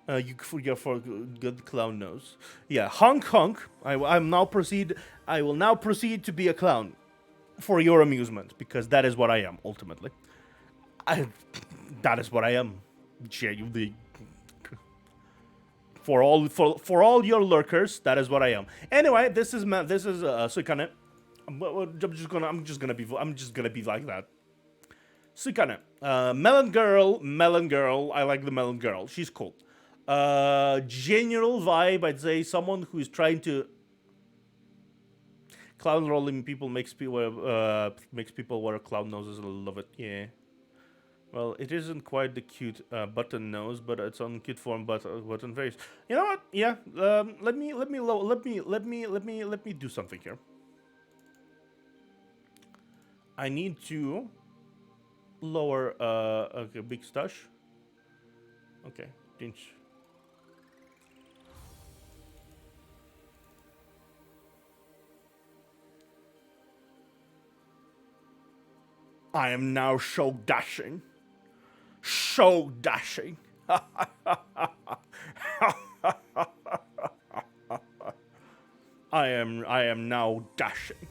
You forget for good clown nose. Yeah, honk honk. I will now proceed to be a clown for your amusement because that is what I am ultimately. That is what I am. Genuinely. For all your lurkers, that is what I am. Anyway, this is Sukane. I'm just gonna be like that. Sukane. Melon girl. I like the melon girl. She's cool. General vibe, I'd say someone who is trying to clown rolling people makes people wear clown noses. I love it. Yeah. Well, it isn't quite the cute button nose, but it's on cute form button face. You know what? Yeah. Let me do something here. I need to lower a big stash. Okay, pinch. I am now show dashing. Show dashing. I am now dashing.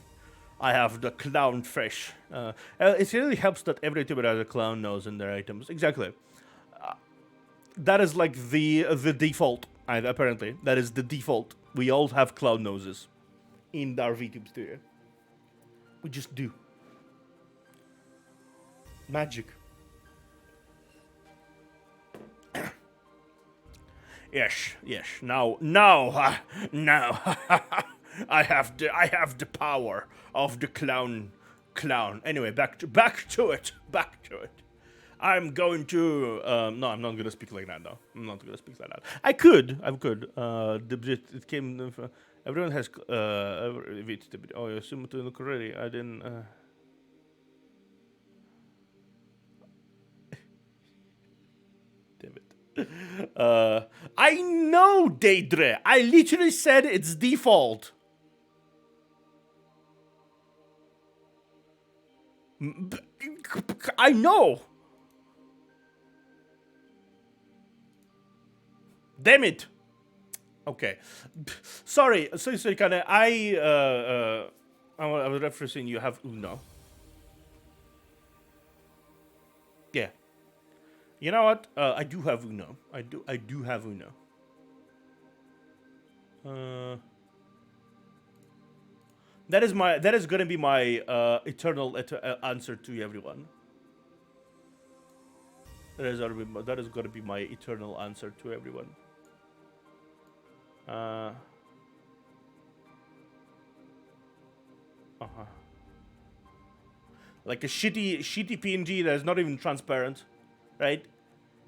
I have the clown fish. It really helps that every tuber has a clown nose in their items. Exactly. That is like the default. Apparently, that is the default. We all have clown noses in our VTube studio. We just do. Magic. Yes. Now. I have the power of the clown. Anyway, back to it. I'm going to. No, I'm not gonna speak like that. No, I'm not gonna speak like that. I could. It came. Everyone has. Oh, you assume to look already. I didn't. Damn it. I know, Daedre. I literally said it's default. I know. Damn it. Okay. Sorry, kinda. I was referencing you have Uno. Yeah. You know what? I do have Uno. I do have Uno. That is gonna be my eternal answer to everyone. That is gonna be my eternal answer to everyone. Like a shitty PNG that is not even transparent, right?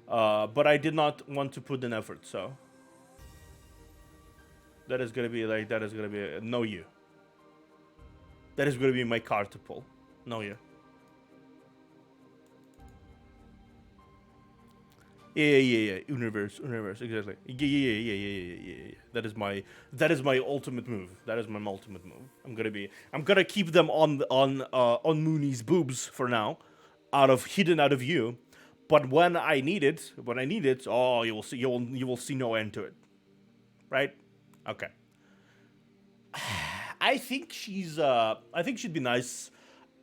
But I did not want to put in effort, so that is gonna be no you. That is gonna be my card to pull. No you. Yeah. Universe, exactly. Yeah. That is my ultimate move. That is my ultimate move. I'm gonna keep them on Mooney's boobs for now, hidden out of view. But when I need it, oh, you will see no end to it. Right? Okay. I think she'd be nice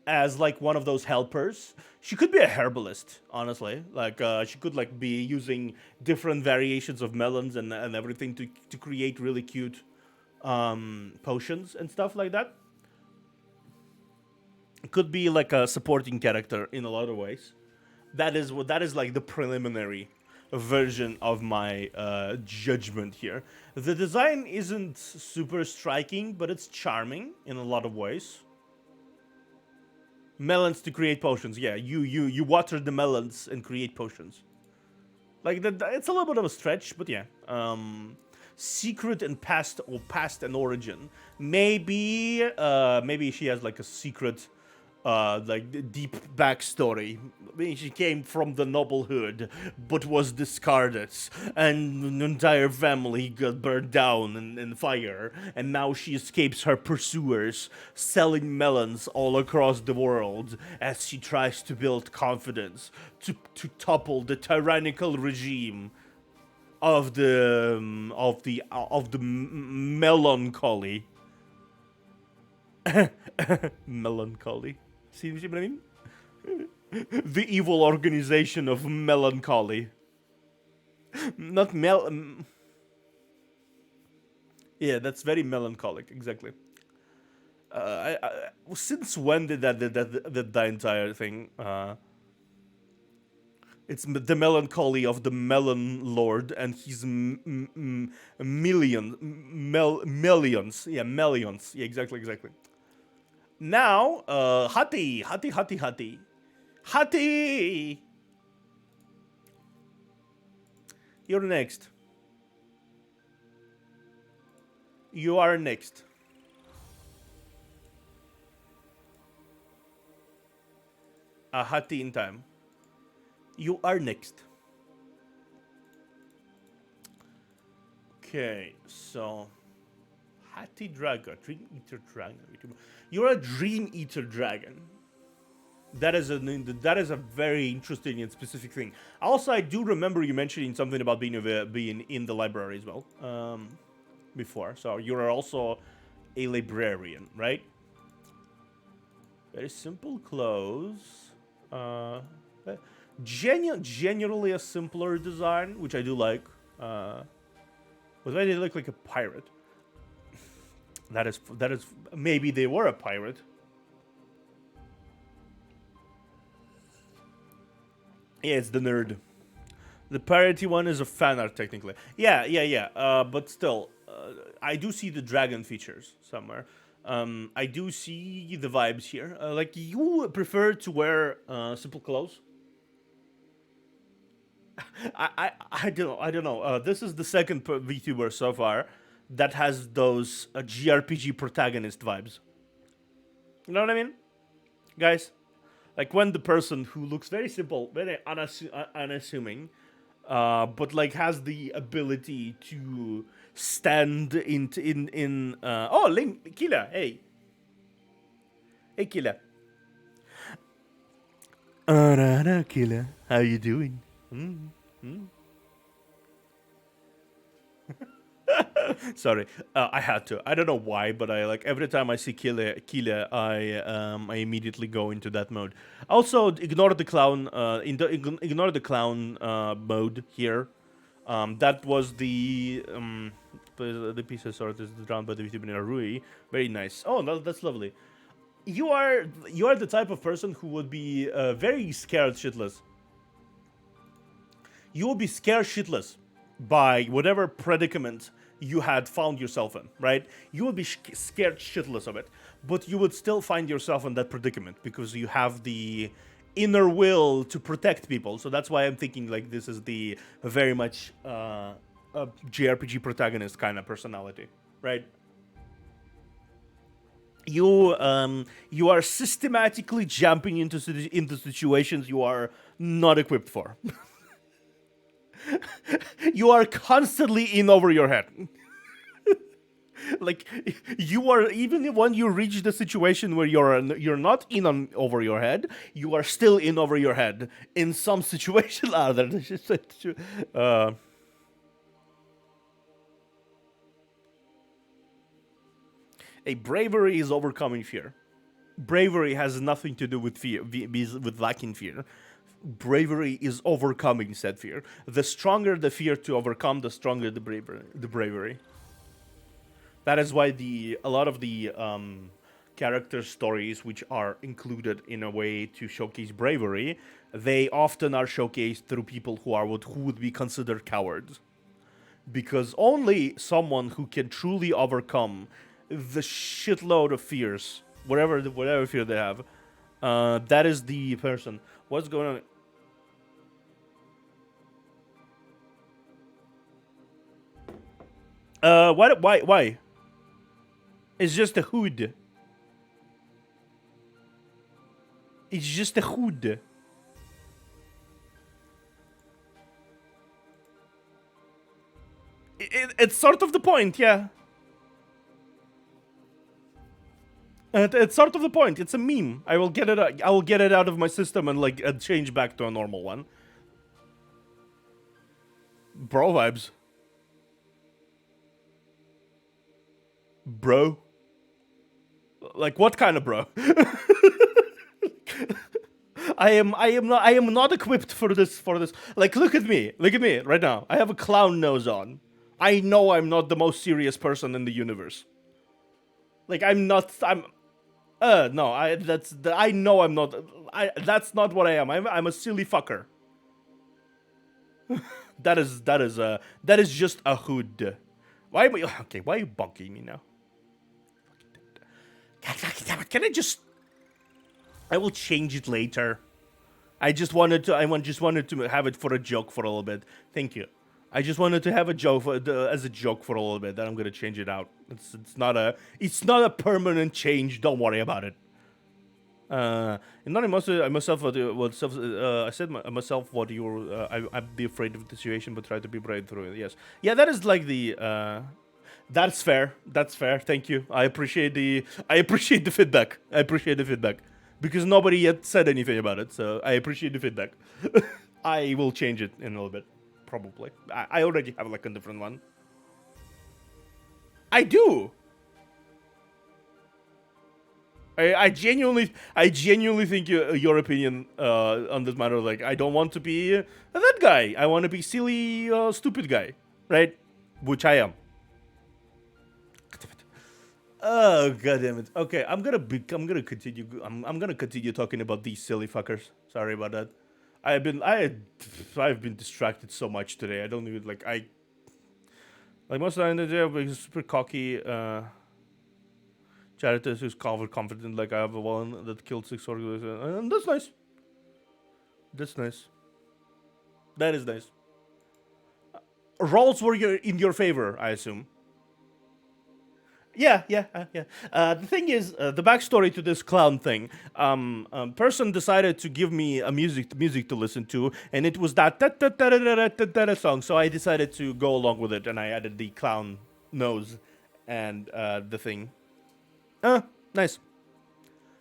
as like one of those helpers. She could be a herbalist, honestly. Like she could like be using different variations of melons and everything to create really cute potions and stuff like that. Could be like a supporting character in a lot of ways. That is like the preliminary version of my judgment here. The design isn't super striking, but it's charming in a lot of ways. Melons to create potions. Yeah, you water the melons and create potions. Like it's a little bit of a stretch, but yeah. Secret and past and origin. Maybe she has like a secret like deep backstory. I mean, she came from the noblehood, but was discarded, and an entire family got burned down in fire, and now she escapes her pursuers, selling melons all across the world as she tries to build confidence to topple the tyrannical regime of the melancholy. Melancholy. See what I mean? The evil organization of melancholy. Not Yeah, that's very melancholic. Exactly. Since when did that entire thing? It's the melancholy of the melon lord and his millions. Yeah, millions. Yeah, exactly. Now, Hati. You're next. You are next. Hati in time. You are next. Okay, so Hati Dragon, Dream Eater Dragon. You're a Dream Eater Dragon. That is a very interesting and specific thing. Also, I do remember you mentioning something about being in the library as well before. So you are also a librarian, right? Very simple clothes. Generally a simpler design, which I do like. But why they look like a pirate? That is maybe they were a pirate. Yeah, it's the nerd. The piratey one is a fan art technically. Yeah. But still, I do see the dragon features somewhere. I do see the vibes here. Like you prefer to wear simple clothes. I don't know. This is the second VTuber so far that has those GRPG protagonist vibes. You know what I mean, guys? Like when the person who looks very simple, very unassuming, but like has the ability to stand in. Oh, Link Killer, hey, Killer. Killer, how you doing? Sorry, I had to. I don't know why, but I like every time I see Killer, I immediately go into that mode. Also, ignore the clown. Ignore the clown mode here. That was the piece of sword is drawn by the VTuber Rui. Very nice. Oh, no, that's lovely. You are the type of person who would be very scared shitless. You will be scared shitless by whatever predicament you had found yourself in, right? You will be scared shitless of it, but you would still find yourself in that predicament because you have the inner will to protect people. So that's why I'm thinking like this is the very much a JRPG protagonist kind of personality, right? You are systematically jumping into situations you are not equipped for. You are constantly in over your head. Like you are, even when you reach the situation where you're not in on over your head, you are still in over your head in some situation other. A bravery is overcoming fear. Bravery has nothing to do with fear, with lacking fear. Bravery is overcoming said fear. The stronger the fear to overcome, the stronger the bravery. That is why a lot of the character stories which are included in a way to showcase bravery, they often are showcased through people who would be considered cowards. Because only someone who can truly overcome the shitload of fears, whatever fear they have, that is the person. What's going on? Why? It's just a hood. It's just a hood. It's sort of the point, yeah. It's sort of the point. It's a meme. I will get it out of my system and like change back to a normal one. Bro vibes. Bro. Like what kind of bro? I am not equipped for this. Like look at me right now. I have a clown nose on. I know I'm not the most serious person in the universe. Like I know I'm not. That's not what I am. I'm a silly fucker. that is just a hood. Why are you bonking me now? Can I just? I will change it later. I just wanted to have it for a joke for a little bit. Thank you. I just wanted to have a joke as a joke for a little bit. Then I'm gonna change it out. It's not a permanent change. Don't worry about it. And not myself. I said myself what you were. I'd be afraid of the situation, but try to be brave through it. Yes. Yeah, that is like the. That's fair. That's fair. Thank you. I appreciate the feedback. Because nobody yet said anything about it, so I appreciate the feedback. I will change it in a little bit, probably. I already have like a different one. I do. I genuinely think your opinion on this matter. Like, I don't want to be that guy. I want to be silly, stupid guy, right? Which I am. Oh god damn it. Okay, I'm gonna continue talking about these silly fuckers. Sorry about that. I've been distracted so much today. I don't even like most of the time I'm super cocky character who's confident like I have a one that killed 6 organs, and that's nice. That is nice. Rolls were in your favor, I assume. Yeah. The thing is, the backstory to this clown thing. Person decided to give me a music to listen to, and it was that song. So I decided to go along with it, and I added the clown nose and the thing. Nice.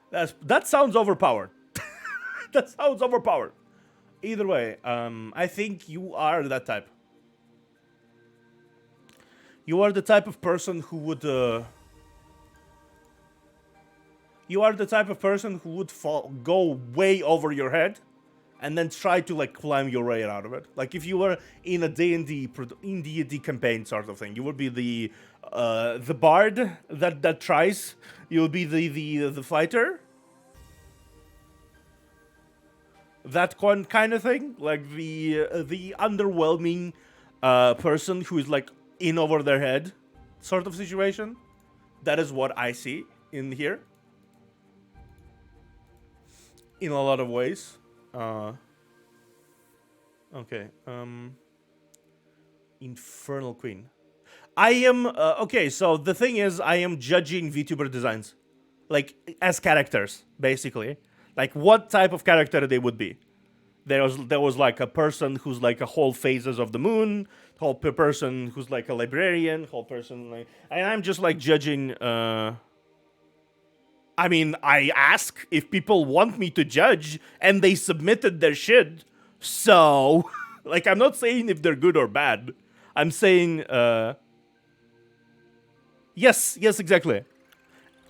That sounds overpowered. That sounds overpowered. Either way, I think you are that type. You are the type of person who would. You are the type of person who would go way over your head, and then try to like climb your way out of it. Like if you were in a D&D campaign sort of thing, you would be the bard that tries. You will be the fighter. That kind of thing, like the underwhelming person who is like in over their head sort of situation. That is what I see in here in a lot of ways. Okay. Infernal Queen. I am okay, so the thing is I am judging VTuber designs like as characters basically, like what type of character they would be. There was like a person who's like a whole phases of the moon, whole person who's like a librarian, whole person like, and I'm just like judging. I mean, I ask if people want me to judge, and they submitted their shit. So, like, I'm not saying if they're good or bad. I'm saying, yes, exactly.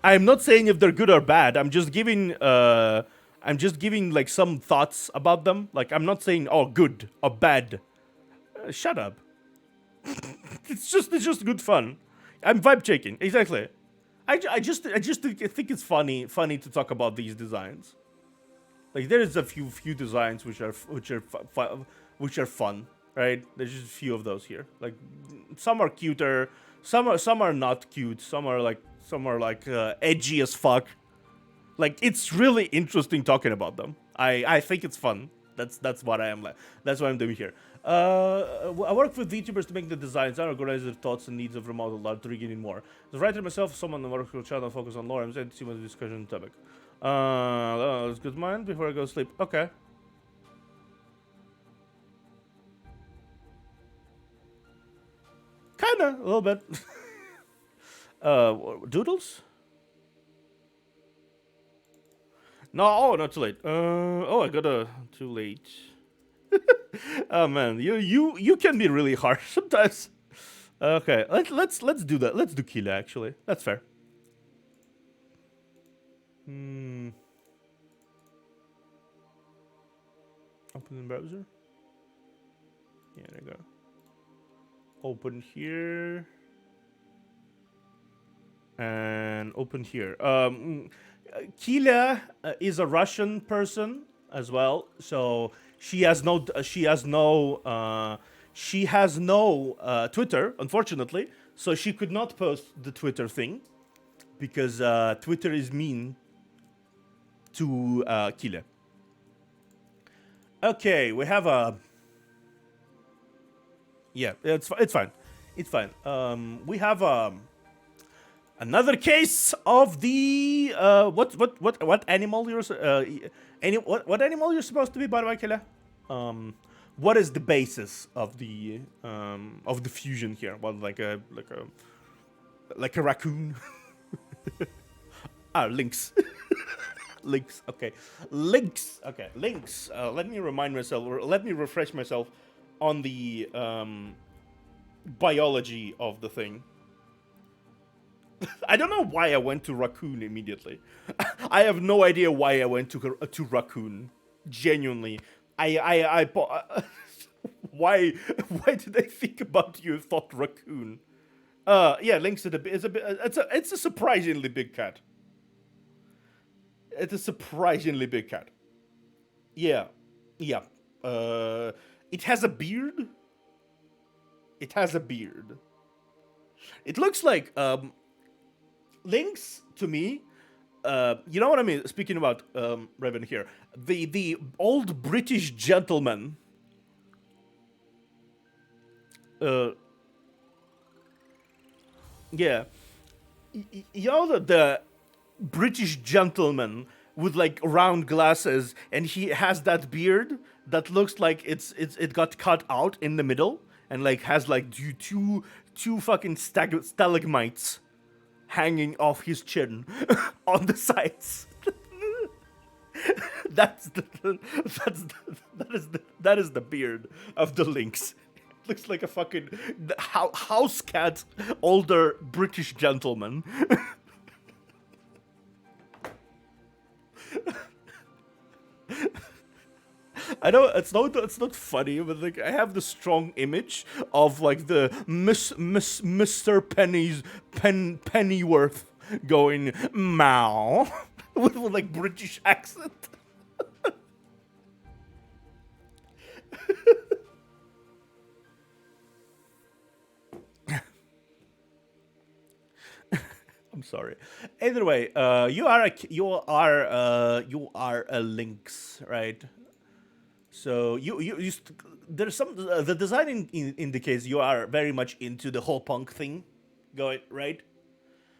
I'm not saying if they're good or bad. I'm just giving like some thoughts about them. Like, I'm not saying, oh, good or bad. Shut up. It's just good fun. I'm vibe checking, exactly. I just think it's funny to talk about these designs. Like, there is a few designs which are fun, right? There's just a few of those here. Like, some are cuter, some are not cute, some are like edgy as fuck. Like, it's really interesting talking about them. I think it's fun. That's what I am like. That's what I'm doing here. I work with VTubers to make the designs. I organize their thoughts and needs of remodeled art to regain more. As a writer myself, someone on the work channel focus on lore. I'm saying to see what the discussion topic. Let's good mind before I go to sleep. Okay. Kinda, a little bit. Doodles? No, oh, not too late. Oh, I got a too late. Oh man, you can be really harsh sometimes. Okay, let's do that. Let's do Kila actually. That's fair. Open the browser. Yeah, there you go. Open here. And open here. Kila is a Russian person as well, so she has no Twitter, unfortunately. So she could not post the Twitter thing because Twitter is mean to Kila. Okay, we have a. Yeah, it's fine. It's fine. We have another case of the what animal you're what animal you're supposed to be, by the way, Kila? What is the basis of the fusion here? Well, like a raccoon. Lynx. Lynx. Okay, lynx. Okay, lynx. Let me remind myself, or let me refresh myself on the biology of the thing. I don't know why I went to raccoon immediately. I have no idea why I went to raccoon. Genuinely, why did I think about you? Thought raccoon. Yeah, Lynx it's a surprisingly big cat. It's a surprisingly big cat. Yeah. It has a beard. It has a beard. It looks like Lynx to me. You know what I mean? Speaking about Revan here, the old British gentleman. Yeah, you know the British gentleman with like round glasses, and he has that beard that looks like it got cut out in the middle, and like has like two fucking stalagmites hanging off his chin on the sides. that is the beard of the Lynx. It looks like a fucking house cat, older British gentleman. I know it's not funny, but like I have the strong image of like the Mr. Pennyworth going meow with like British accent. I'm sorry. Either way, you are a lynx, right? So there's some the design indicates you are very much into the whole punk thing, going right?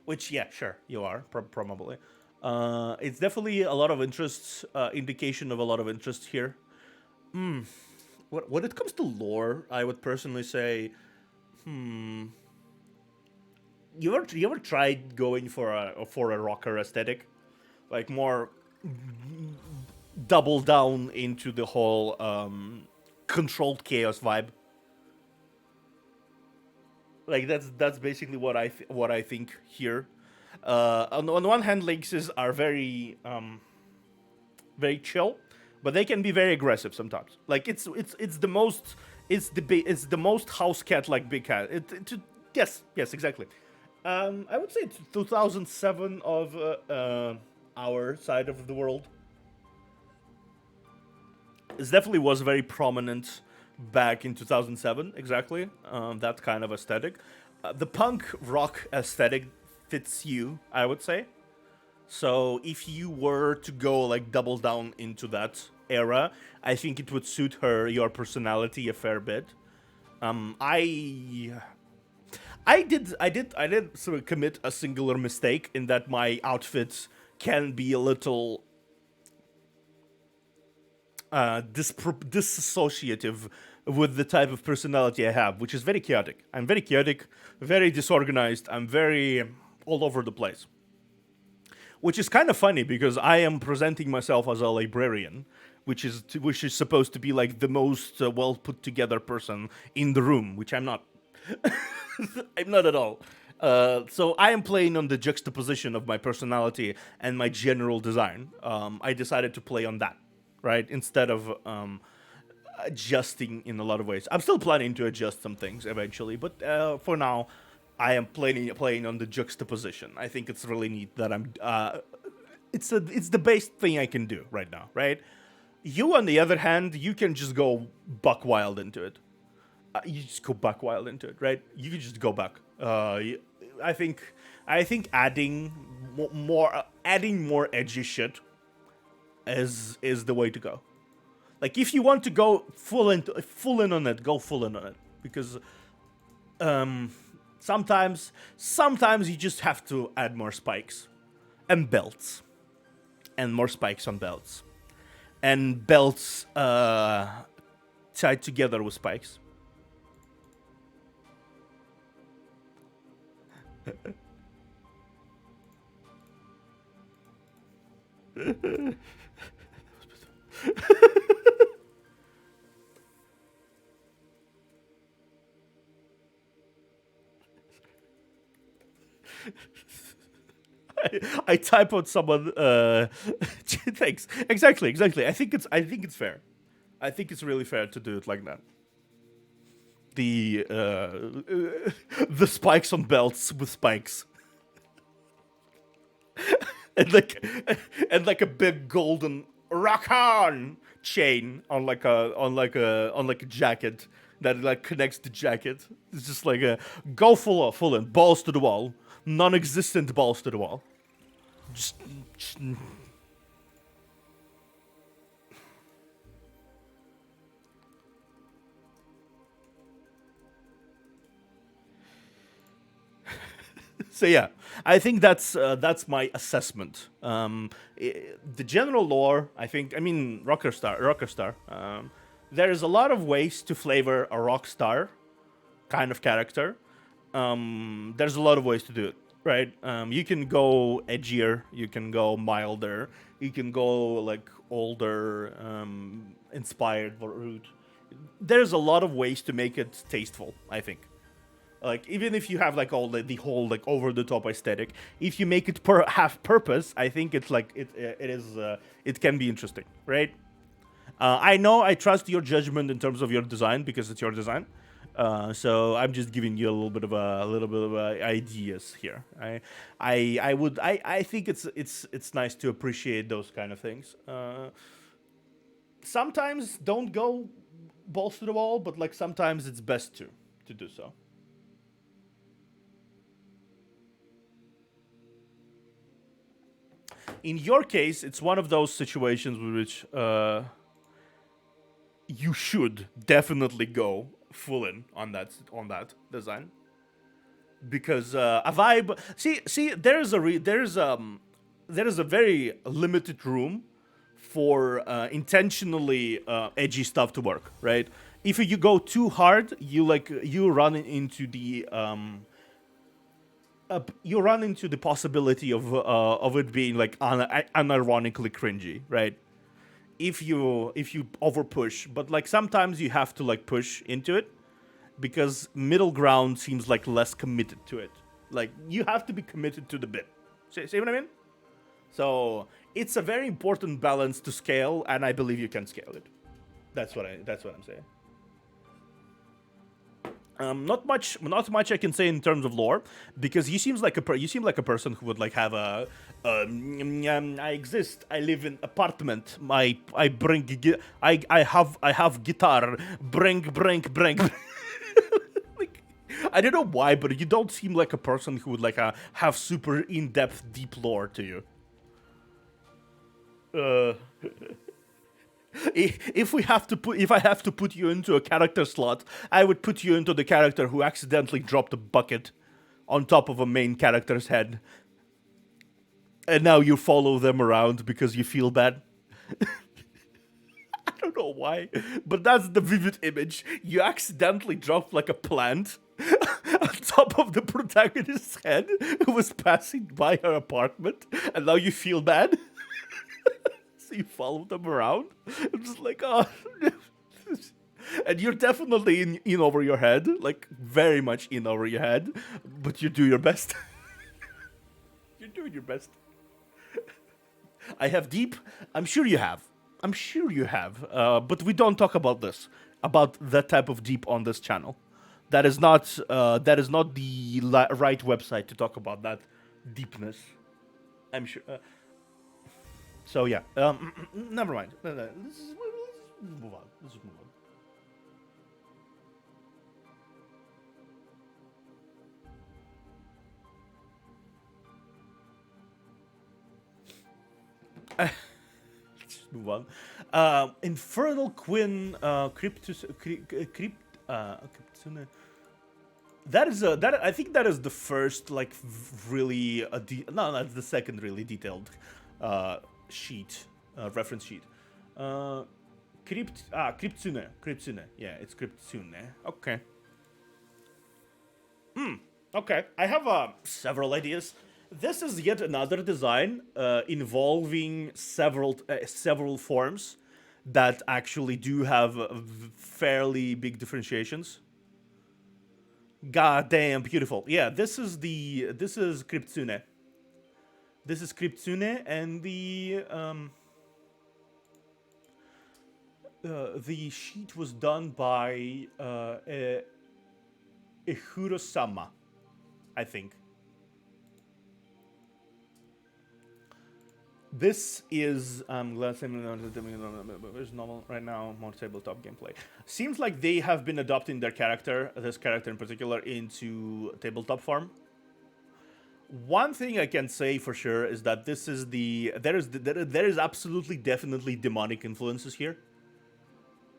Which yeah, sure you are probably. It's definitely a lot of interest, indication of a lot of interest here. When it comes to lore, I would personally say, you ever tried going for a rocker aesthetic, like more double down into the whole controlled chaos vibe? Like that's basically what I think here. On one hand, Lynxes are very chill, but they can be very aggressive sometimes. Like it's the most house cat like big cat. Yes, exactly. I would say it's 2007 of our side of the world. It definitely was very prominent back in 2007. Exactly, that kind of aesthetic. The punk rock aesthetic fits you, I would say. So if you were to go like double down into that era, I think it would suit your personality a fair bit. I did sort of commit a singular mistake in that my outfits can be a little disassociative with the type of personality I have, which is very chaotic. I'm very chaotic, very disorganized. I'm very all over the place. Which is kind of funny because I am presenting myself as a librarian, which is supposed to be like the most well put together person in the room, which I'm not. I'm not at all. So I am playing on the juxtaposition of my personality and my general design. I decided to play on that, right, instead of adjusting in a lot of ways. I'm still planning to adjust some things eventually, but for now, I am playing on the juxtaposition. I think it's really neat that I'm. It's the best thing I can do right now, right? You, on the other hand, you can just go buck wild into it. You just go buck wild into it, right? You can just go back. I think adding more edgy shit is the way to go. Like if you want to go full in on it, go full in on it, because sometimes you just have to add more spikes and belts and more spikes on belts and belts tied together with spikes. I type out someone. Thanks. Exactly. I think it's fair. I think it's really fair to do it like that. The spikes on belts with spikes, and like a big golden rock on chain on like a jacket that like connects the jacket. It's just like a go full in, balls to the wall, non-existent balls to the wall. Just So yeah, I think that's my assessment. The general lore, I mean, rocker star. There's a lot of ways to flavor a rock star kind of character. There's a lot of ways to do it, right? You can go edgier, you can go milder, you can go like older, inspired route. There's a lot of ways to make it tasteful, I think. Like even if you have like all the whole like over the top aesthetic, if you make it have purpose, I think it's like it can be interesting, right? I know I trust your judgment in terms of your design because it's your design. So I'm just giving you a little bit of ideas here. I think it's nice to appreciate those kind of things. Sometimes don't go balls to the wall, but like sometimes it's best to do so. In your case, it's one of those situations with which you should definitely go full in on that design, because a vibe. See, there is a very limited room for intentionally edgy stuff to work, right? If you go too hard, you run into the possibility of it being like unironically cringy, right? If you over push, but like sometimes you have to like push into it because middle ground seems like less committed to it. Like you have to be committed to the bit. See what I mean? So it's a very important balance to scale, and I believe you can scale it. That's what I'm saying. Not much I can say in terms of lore, because you seem like a person who would like have I exist. I live in apartment. I have guitar. Bring. Like, I don't know why, but you don't seem like a person who would like have super in-depth, deep lore to you. If I have to put you into a character slot, I would put you into the character who accidentally dropped a bucket on top of a main character's head, and now you follow them around because you feel bad. I don't know why, but that's the vivid image. You accidentally dropped like a plant on top of the protagonist's head who was passing by her apartment, and now you feel bad. So you follow them around. I'm just like, oh. And you're definitely in over your head, like very much in over your head, but you do your best. You're doing your best. I have deep. I'm sure you have. But we don't talk about this, about that type of deep on this channel. That is not the right website to talk about that deepness. I'm sure. So yeah, never mind. Let's move on. Let's just move on. Infernal Quinn, Cryptsune. That I think that is the first like really no, that's the second really detailed sheet, reference sheet. Cryptsune. Yeah, it's Cryptsune. Okay. Okay. I have several ideas. This is yet another design involving several forms that actually do have fairly big differentiations. God damn, beautiful. Yeah, this is Cryptsune. This is Cryptsune, and the sheet was done by Ehuro-sama, I think. This is there's normal right now, more tabletop gameplay. Seems like they have been adopting this character in particular, into tabletop form. One thing I can say for sure is that this is there is absolutely definitely demonic influences here.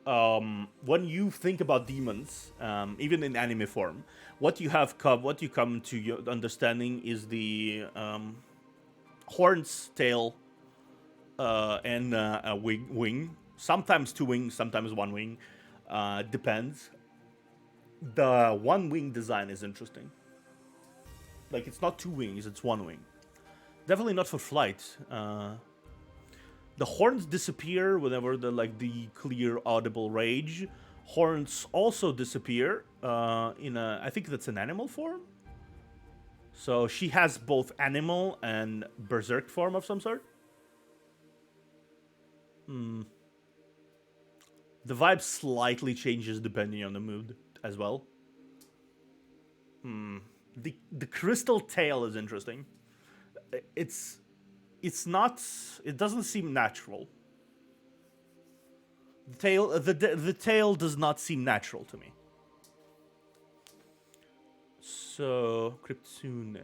When you think about demons, even in anime form, what you come to your understanding is the horns, tail, and a wing. Sometimes two wings, sometimes one wing. Depends. The one wing design is interesting. Like, it's not two wings, it's one wing. Definitely not for flight. The horns disappear whenever the clear audible rage. Horns also disappear I think that's an animal form. So she has both animal and berserk form of some sort. The vibe slightly changes depending on the mood as well. The crystal tail is interesting. It doesn't seem natural. The tail does not seem natural to me. So, Cryptsune.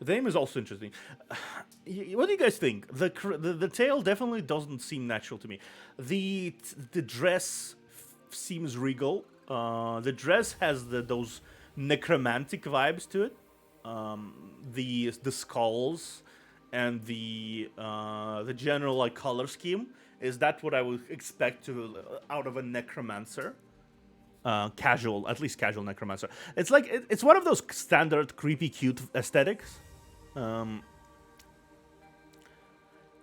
The name is also interesting. What do you guys think? The tail definitely doesn't seem natural to me. The dress seems regal. The dress has those necromantic vibes to it. The skulls and the general like color scheme, is that what I would expect to out of a necromancer? Casual, at least casual necromancer. It's like it's one of those standard creepy cute aesthetics.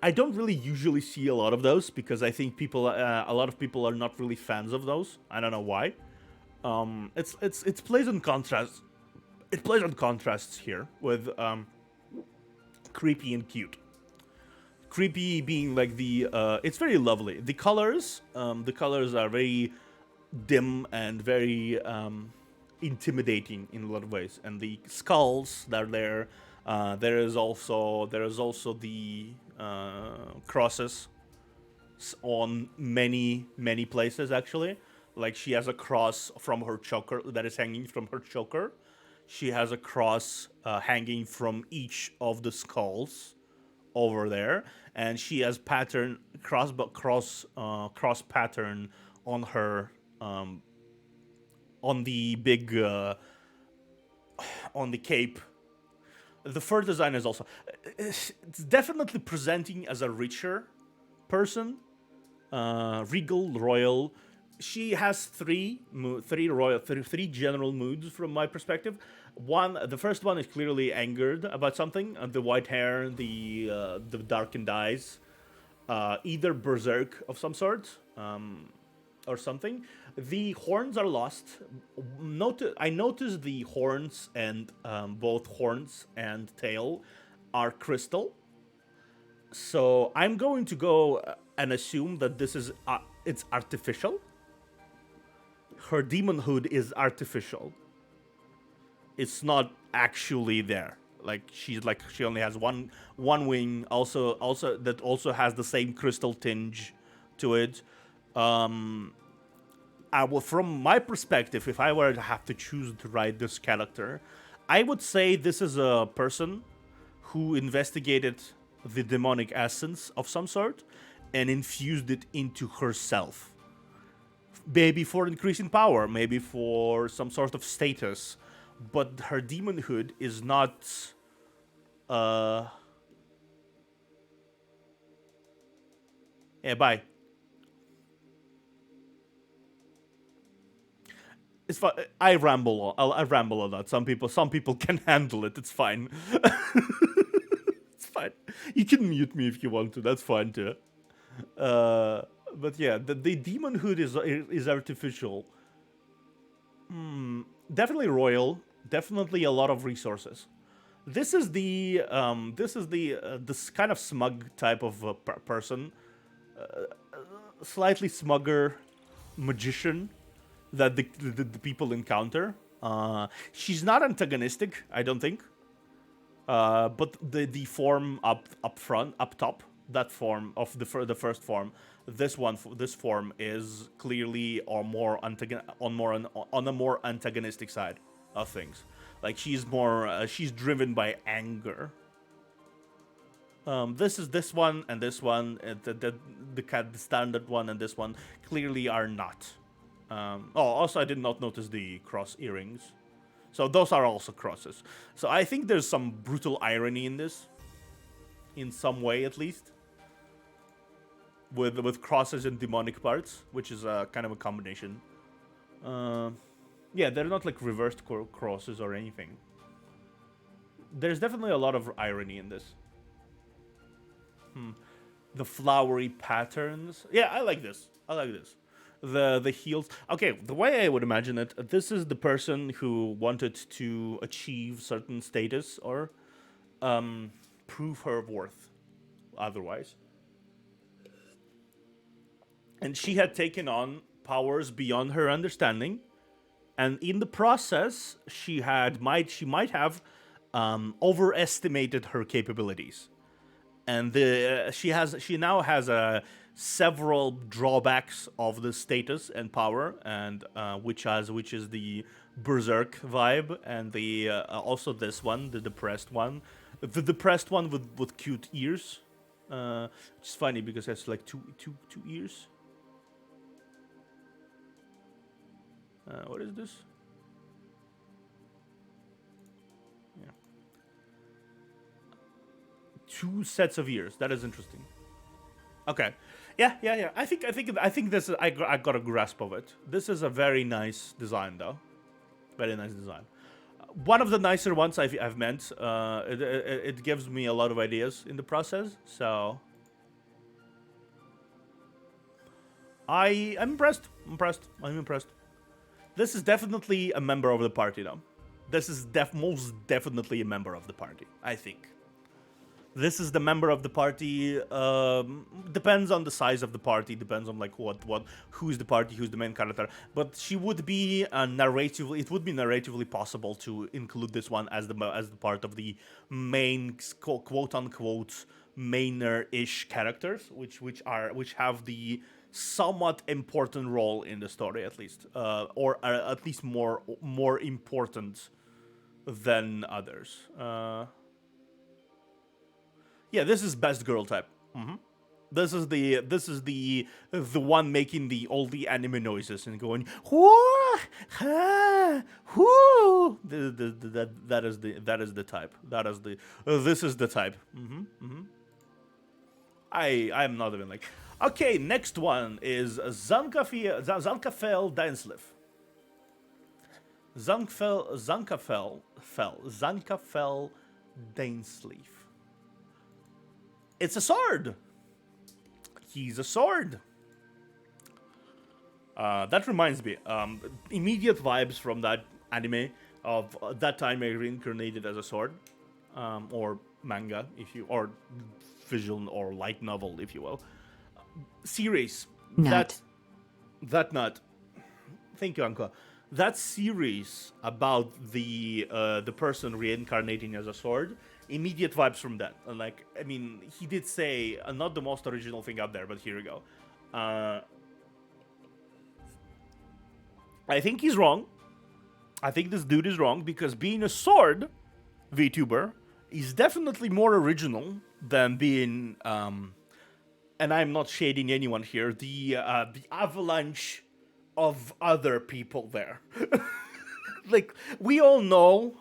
I don't really usually see a lot of those because I think a lot of people are not really fans of those. I don't know why. It plays on contrast. It plays on contrasts here with creepy and cute. Creepy being like it's very lovely. The colors are very dim and very intimidating in a lot of ways. And the skulls that are there, there is also the crosses on many places actually. Like she has a cross from her choker that is hanging from her choker. She has a cross hanging from each of the skulls over there, and she has cross pattern on her on the big on the cape. The fur design is also it's definitely presenting as a richer person, regal, royal. She has three general moods from my perspective. The first one is clearly angered about something. The white hair, the darkened eyes, either berserk of some sort, or something. The horns are lost. I noticed the horns and both horns and tail are crystal. So I'm going to go and assume that this is it's artificial. Her demonhood is artificial. It's not actually there. Like she only has one wing. Also that also has the same crystal tinge to it. From my perspective, if I were to have to choose to write this character, I would say this is a person who investigated the demonic essence of some sort and infused it into herself. Maybe for increasing power, maybe for some sort of status, but her demonhood is not. Yeah, bye. It's fine. I ramble. I ramble a lot. Some people can handle it. It's fine. It's fine. You can mute me if you want to. That's fine too. But yeah, the demonhood is artificial. Definitely royal. Definitely a lot of resources. This is this kind of smug type of person, slightly smugger magician that the people encounter. She's not antagonistic, I don't think. But the form up front, up top, that form of the first form, this form is clearly on a more antagonistic side of things. Like she's driven by anger. This one and this one, the standard one and this one clearly are not. Also I did not notice the cross earrings. So those are also crosses. So I think there's some brutal irony in this. In some way, at least. With crosses and demonic parts, which is a kind of a combination. Yeah, they're not like reversed crosses or anything. There's definitely a lot of irony in this. The flowery patterns. Yeah, I like this. The heels. Okay, the way I would imagine it, this is the person who wanted to achieve certain status or prove her worth otherwise. And she had taken on powers beyond her understanding. And in the process, she might have overestimated her capabilities. And she now has several drawbacks of the status and power, and which is the berserk vibe, and the also this one, the depressed one with cute ears, which is funny because it has like two ears. What is this? Yeah. 2 sets of ears. That is interesting. Okay. Yeah. I think this is I got a grasp of it. This is a very nice design, though. Very nice design. One of the nicer ones I've meant. It gives me a lot of ideas in the process. So I'm impressed. I'm impressed. This is definitely a member of the party, though. This is most definitely a member of the party, I think. This is the member of the party. Depends on the size of the party. Depends on like who's the party, who's the main character. But she would be narratively. It would be narratively possible to include this one as the part of the main quote unquote mainer-ish characters, which have the somewhat important role in the story, at least, or at least more important than others. Yeah, this is best girl type. This is the one making all the anime noises and going whoo ha whoo. That is the type. This is the type. I'm not even like. Okay, next one is Zankafel Dainsleif. Zankafel Dainsleif. It's a sword. He's a sword. That reminds me. Immediate vibes from that anime of that time I reincarnated as a sword, or manga, or visual or light novel, if you will. Series. Nut. That nut. Thank you, Anka. That series about the person reincarnating as a sword. Immediate vibes from that. Like, I mean, he did say not the most original thing out there, but here we go. I think he's wrong. I think this dude is wrong because being a sword VTuber is definitely more original than being and I'm not shading anyone here, the avalanche of other people there. Like, we all know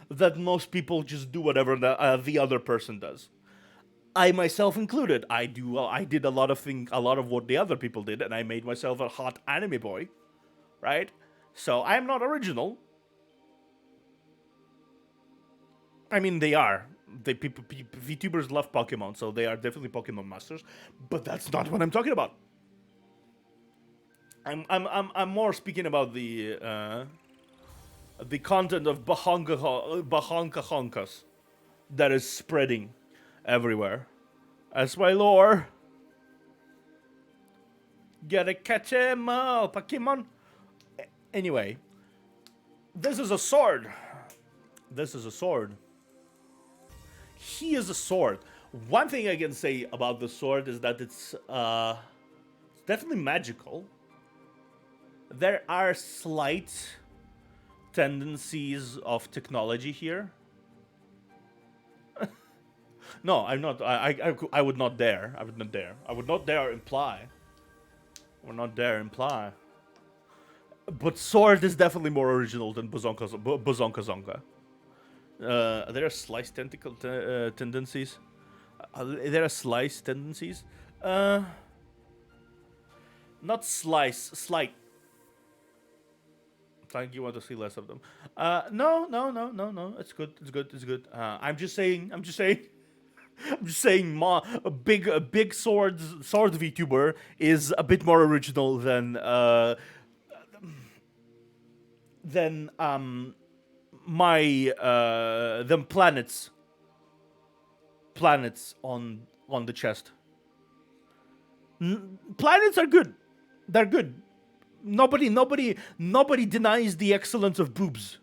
that most people just do whatever the other person does. I myself included. I did a lot of what the other people did, and I made myself a hot anime boy, right? So I'm not original. I mean, they are. VTubers love Pokemon, so they are definitely Pokemon masters. But that's not what I'm talking about. I'm more speaking about the content of Bahonka Honkas that is spreading everywhere. That's my lore. Gotta catch him all, Pokemon. Anyway, this is a sword. This is a sword. He is a sword. One thing I can say about the sword is that it's definitely magical. There are slight tendencies of technology here. No, I'm not. I would not dare. I would not dare. I would not dare imply. I would not dare imply. But sword is definitely more original than Bazonka Zonka. There are slice tentacle tendencies. There are slice tendencies. Not slice, slight. Thank you. Want to see less of them? No. It's good. I'm just saying. A big sword VTuber is a bit more original than planets on the chest. Planets are good. They're good. Nobody denies the excellence of boobs.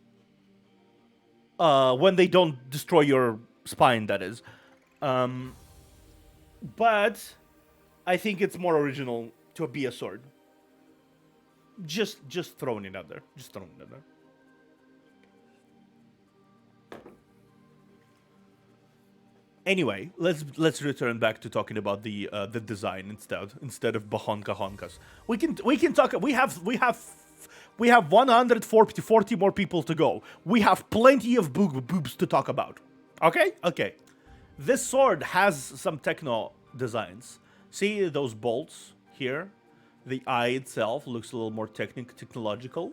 When they don't destroy your spine, that is. But I think it's more original to be a sword. Just throwing it out there. Anyway, let's return back to talking about the design instead of Bahonka Honkas. We can talk. We have 140 more people to go. We have plenty of boobs to talk about. Okay. This sword has some techno designs. See those bolts here? The eye itself looks a little more technological.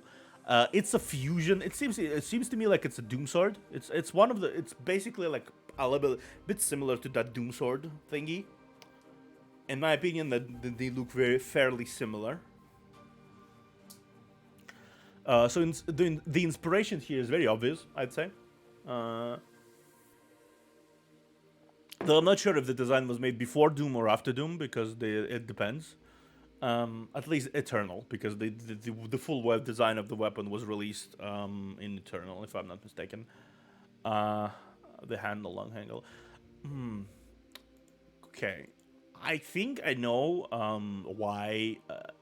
It's a fusion. It seems to me like it's a Doom sword. It's one of the. It's basically like a little bit similar to that Doom sword thingy. In my opinion, that they look fairly similar. So the inspiration here is very obvious, I'd say. Though I'm not sure if the design was made before Doom or after Doom, because it depends. At least Eternal, because the full web design of the weapon was released in Eternal, if I'm not mistaken. The handle, long handle. Okay, I think I know why.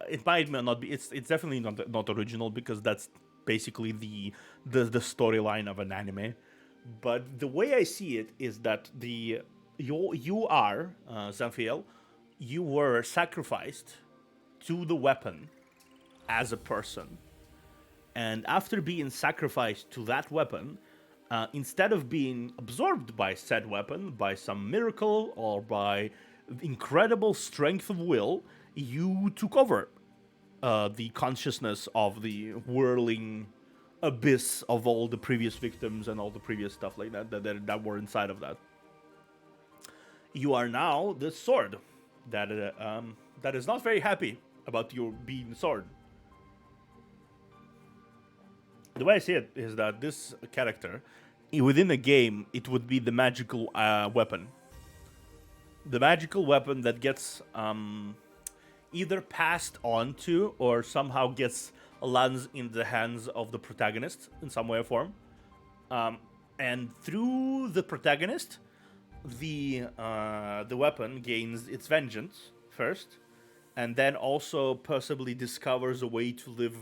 It might not be. It's definitely not original, because that's basically the storyline of an anime. But the way I see it is that you are Zanfiel, you were sacrificed to the weapon as a person, and after being sacrificed to that weapon, instead of being absorbed by said weapon by some miracle or by incredible strength of will, you took over the consciousness of the whirling abyss of all the previous victims and all the previous stuff like that were inside of that. You are now the sword that is not very happy about your being sword. The way I see it is that this character, within the game, it would be the magical weapon. The magical weapon that gets either passed on to or somehow lands in the hands of the protagonist in some way or form. And through the protagonist, the weapon gains its vengeance first, and then also possibly discovers a way to live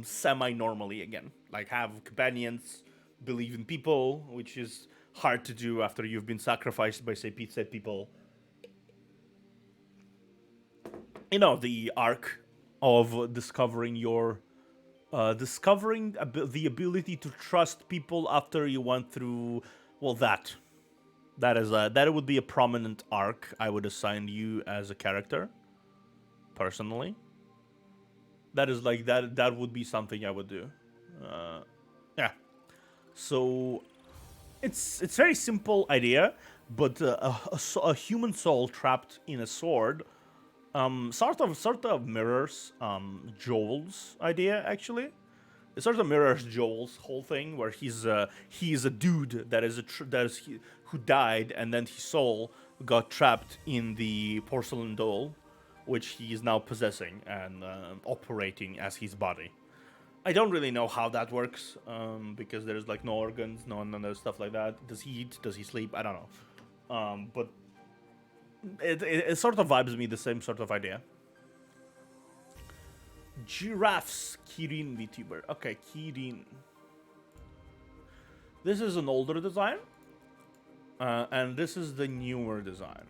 semi-normally again. Like have companions, believe in people, which is hard to do after you've been sacrificed by, say, said people. You know, the arc of discovering your... the ability to trust people after you went through... Well, that would be a prominent arc I would assign you as a character, personally. That is like that would be something I would do. Yeah. So it's very simple idea, but a human soul trapped in a sword sort of mirrors Joel's idea, actually. It sort of mirrors Joel's whole thing, where he's a dude who died, and then his soul got trapped in the porcelain doll, which he is now possessing and operating as his body. I don't really know how that works, because there's like no organs, none of stuff like that. Does he eat? Does he sleep? I don't know. But it sort of vibes me the same sort of idea. Giraffes, Kirin Vtuber. Okay, Kirin. This is an older design, and this is the newer design.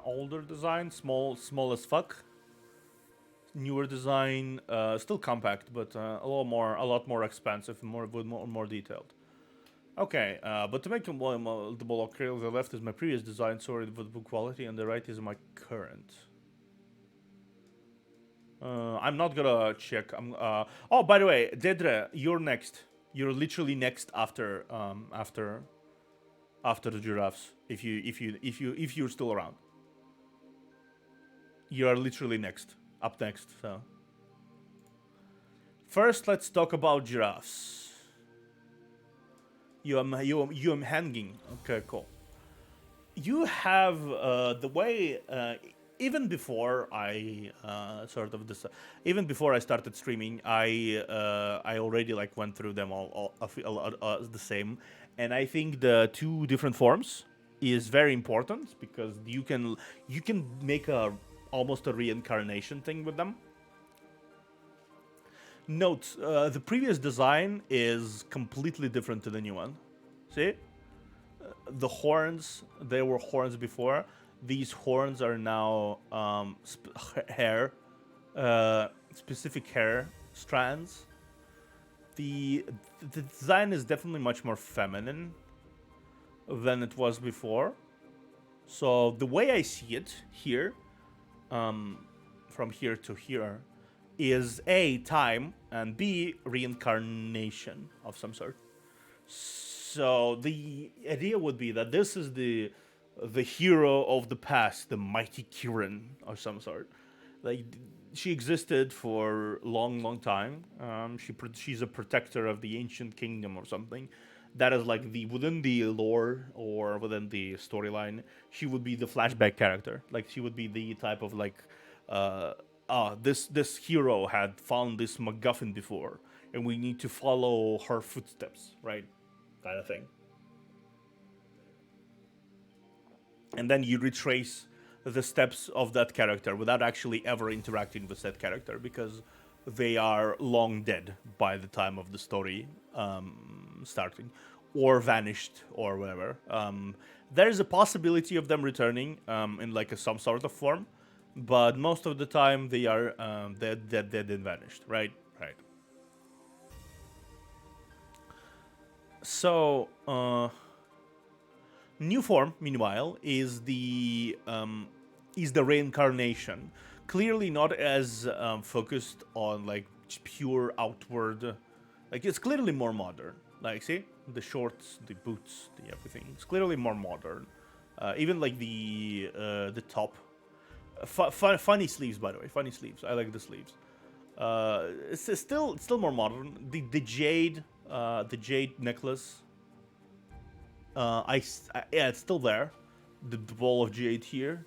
Older design, small as fuck. Newer design, still compact, but a lot more expensive, more detailed. Okay, but to make it more clear, the left is my previous design, sorry, with good quality, and the right is my current. I'm not gonna check. Oh, by the way, Dedre, you're next. You're literally next after the giraffes. If you're still around, you are literally up next. So first, let's talk about giraffes. You am hanging. Okay, cool. You have the way. Even before I even before I started streaming, I already like went through them all the same, and I think the two different forms is very important, because you can make almost a reincarnation thing with them. Note, the previous design is completely different to the new one. See? The horns, there were horns before. These horns are now specific hair strands. the the design is definitely much more feminine than it was before. So the way I see it here, from here to here, is A, time, and B, reincarnation of some sort. So the idea would be that this is the hero of the past, the mighty Kirin of some sort. Like she existed for long time. She's a protector of the ancient kingdom or something. That is like the within the lore or within the storyline, she would be the flashback character. Like she would be the type of like, this hero had found this MacGuffin before, and we need to follow her footsteps, right? Kind of thing. And then you retrace the steps of that character without actually ever interacting with that character because they are long dead by the time of the story starting or vanished or whatever. There is a possibility of them returning in like some sort of form, but most of the time they are dead and vanished. Right. So new form, meanwhile, is the reincarnation. Clearly not as focused on like pure outward. Like it's clearly more modern. Like see the shorts, the boots, the everything. It's clearly more modern. Even like the top. Funny sleeves, by the way. Funny sleeves. I like the sleeves. It's still more modern. The jade necklace. Yeah, it's still there. The ball of jade here.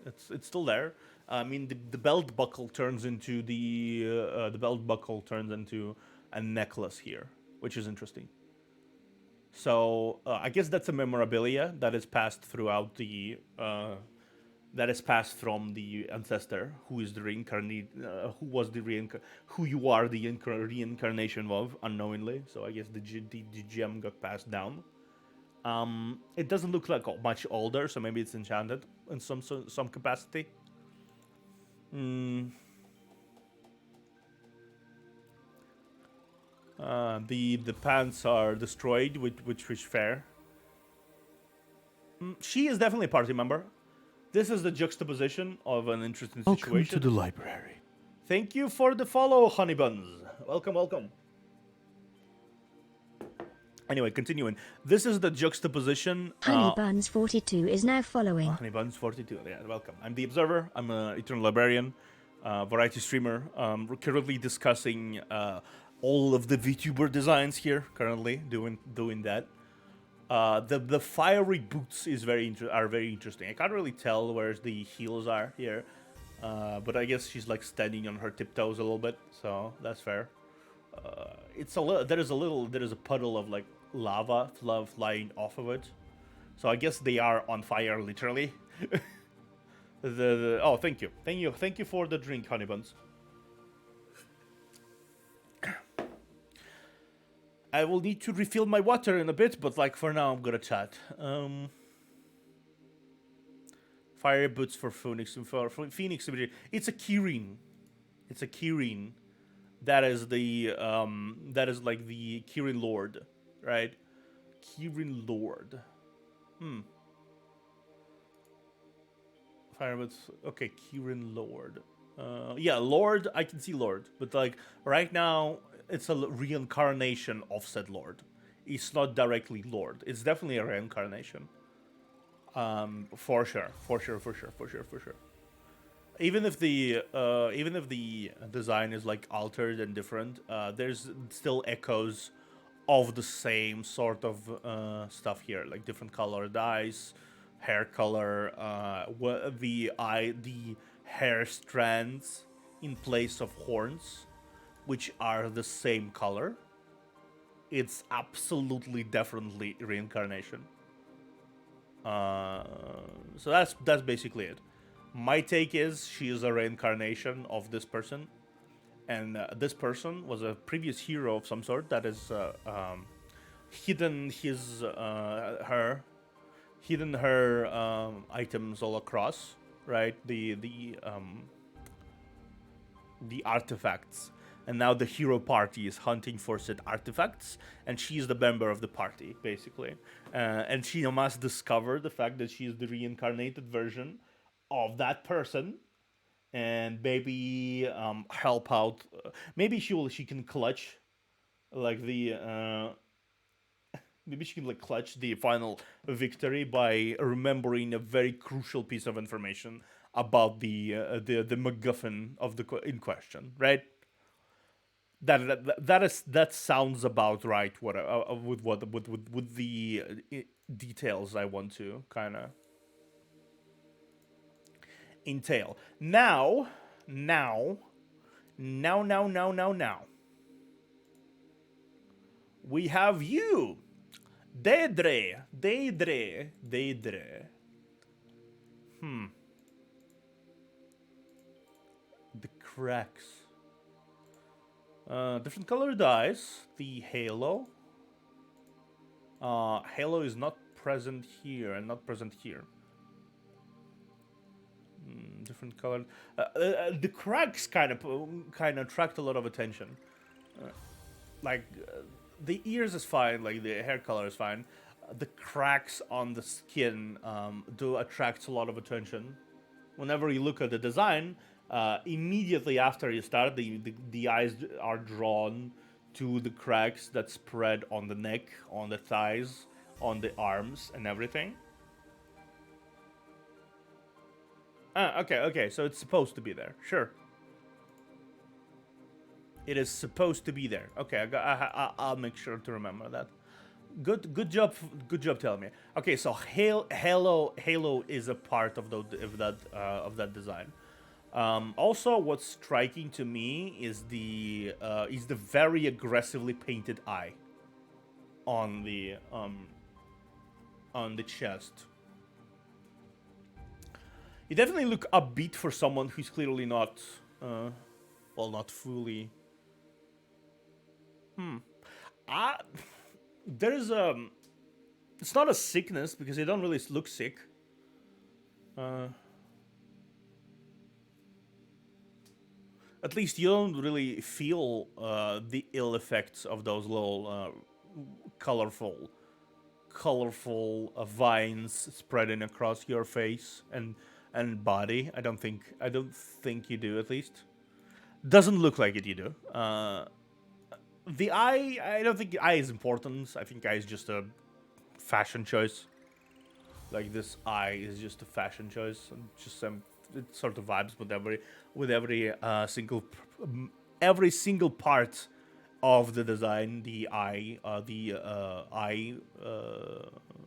It's still there. I mean, the belt buckle turns into a necklace here, which is interesting. So I guess that's a memorabilia that is passed throughout the that is passed from the ancestor, who is the who you are the reincarnation of unknowingly. So I guess the gem got passed down. It doesn't look like much older, so maybe it's enchanted in some capacity. The pants are destroyed, which is fair. She is definitely a party member. This is the juxtaposition of an interesting situation. Welcome to the library. Thank you for the follow, Honey Buns. Welcome. Anyway, continuing. This is the juxtaposition. Honey Buns 42 is now following. Honey Buns 42. Yeah, welcome. I'm the Observer. I'm an Eternal Librarian, variety streamer. We're currently discussing all of the VTuber designs here. Currently doing that. The fiery boots are very interesting. I can't really tell where the heels are here, but I guess she's like standing on her tiptoes a little bit, so that's fair. There is a puddle of like lava flying off of it, so I guess they are on fire literally. Oh, thank you for the drink, Honey Buns. I will need to refill my water in a bit, but like for now, I'm gonna chat. Fire boots for Phoenix. Phoenix. It's a keyring. That is like the Kirin Lord, right? Kirin Lord. Fire boots. Okay, Kirin Lord. Yeah, Lord. I can see Lord, but like right now, it's a reincarnation of said Lord. It's not directly Lord. It's definitely a reincarnation. For sure. Even if the design is like altered and different, there's still echoes of the same sort of stuff here, like different colored eyes, hair color, the hair strands in place of horns, which are the same color. It's absolutely definitely reincarnation. So that's basically it. My take is she is a reincarnation of this person, and this person was a previous hero of some sort that is hidden her items all across, right? The artifacts and now the hero party is hunting for said artifacts, and she is the member of the party, basically. And she must discover the fact that she is the reincarnated version of that person, and maybe help out. Maybe she can clutch like the maybe she can like clutch the final victory by remembering a very crucial piece of information about the MacGuffin of the in question, right? That sounds about right. What with the details I want to kind of entail. Now, we have you, Deidre. The cracks. Different color dice. The halo. Halo is not present here and not present here. Different color. The cracks kind of attract a lot of attention. The ears is fine. Like the hair color is fine. The cracks on the skin do attract a lot of attention. Whenever you look at the design, immediately after you start, the eyes are drawn to the cracks that spread on the neck, on the thighs, on the arms, and everything. Okay, so it's supposed to be there. Sure. It is supposed to be there. Okay, I'll make sure to remember that. Good job telling me. Okay, so Halo is a part of that design. Also, what's striking to me is the very aggressively painted eye on the chest. You definitely look upbeat for someone who's clearly not, not fully. There's it's not a sickness because they don't really look sick. At least you don't really feel the ill effects of those little colorful vines spreading across your face and body. I don't think you do, at least. Doesn't look like it, you do. The eye, I don't think the eye is important. I think eye is just a fashion choice. Like this eye is just a fashion choice. Just some it sort of vibes with every single part of the design. The eye,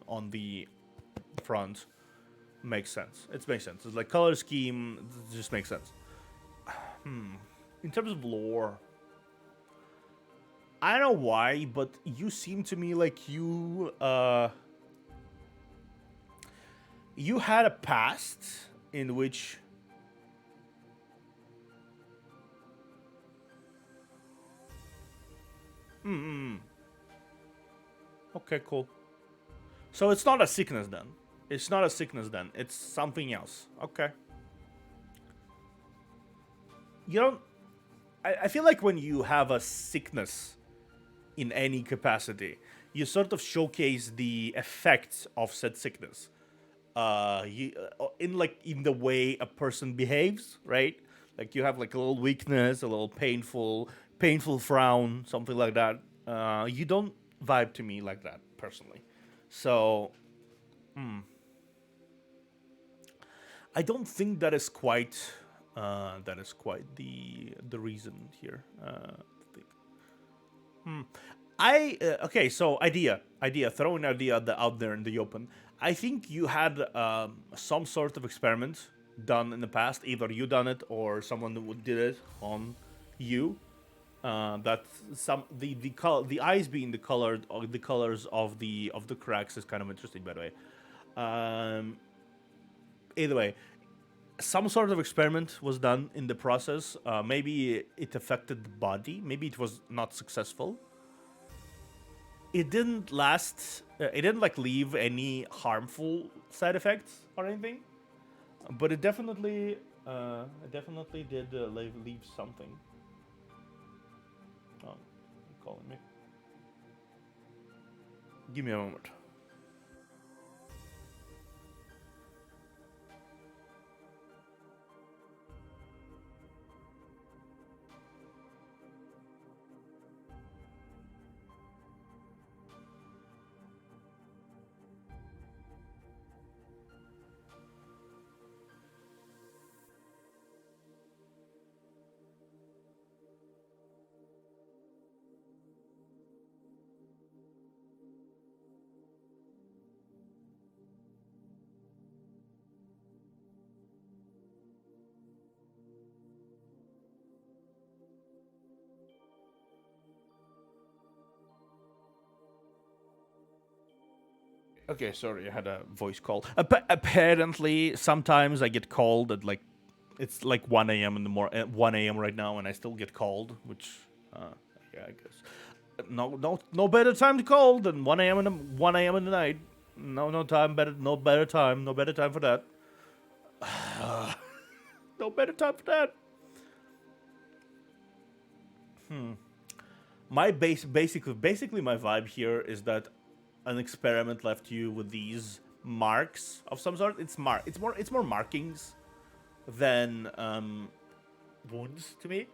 on the front makes sense. It makes sense. It's like color scheme. It just makes sense. In terms of lore, I don't know why, but you seem to me like you had a past in which Okay, cool. So it's not a sickness then. It's not a sickness then. It's something else. Okay. You don't... I feel like when you have a sickness in any capacity, you sort of showcase the effects of said sickness. In the way a person behaves, right? Like you have like a little weakness, a little painful frown, something like that. You don't vibe to me like that personally. So, I don't think that is quite the reason here. Okay, so idea, throwing idea out there in the open. I think you had some sort of experiment done in the past. Either you done it or someone did it on you. That the eyes being the colors of the cracks is kind of interesting, by the way. Either way, some sort of experiment was done in the process. Maybe it affected the body. Maybe it was not successful. It didn't last. It didn't like leave any harmful side effects or anything, but it definitely did leave something. calling me. Give me a moment. Okay, sorry, I had a voice call. Apparently, sometimes I get called at like, it's like 1 a.m. in the 1 a.m. right now, and I still get called, which, yeah, I guess. No better time to call than 1 a.m. in the 1 a.m. in the night. No better time for that. No better time for that. My basically my vibe here is that an experiment left you with these marks of some sort. It's more markings than wounds to me.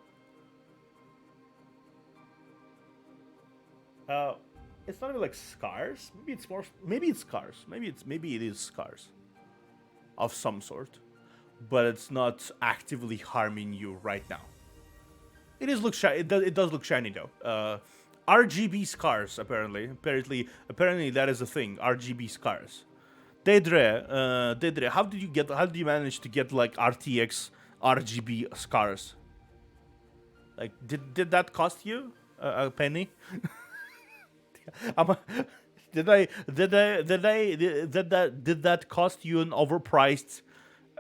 It's not even like scars. Maybe it's scars. Maybe it is scars of some sort, but it's not actively harming you right now. It is look shiny. It does look shiny though. RGB scars apparently. Apparently that is a thing. RGB scars. Dedre, how did you manage to get like RTX RGB scars? Like, did that cost you a penny? Did that cost you an overpriced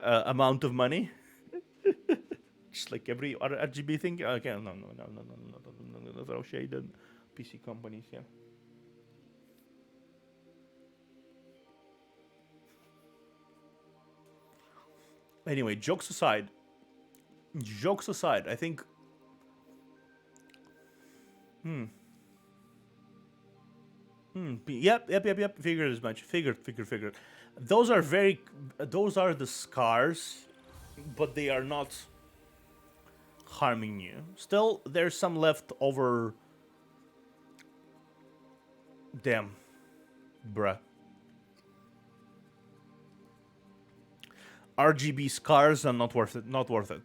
amount of money? Just like every other RGB thing. Okay, no, throw shade on PC companies. Yeah. Anyway, jokes aside, I think. Yep. Figured as much. Figured. Those are the scars, but they are not harming you. Still, there's some left over. Damn, bruh. RGB scars are not worth it. Not worth it.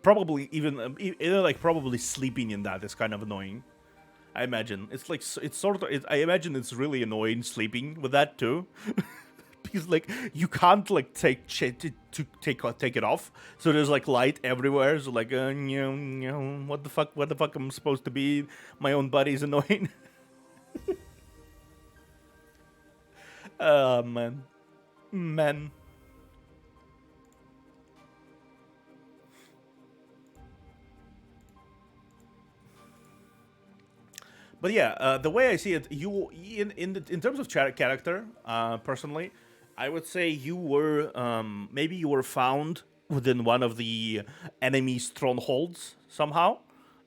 Probably probably sleeping in that is kind of annoying. I imagine I imagine it's really annoying sleeping with that too. Because like you can't like take it off, so there's like light everywhere. So like what the fuck I'm supposed to be? My own body's annoying. Man. But yeah, the way I see it, you in terms of character, personally, I would say you were maybe you were found within one of the enemy strongholds somehow,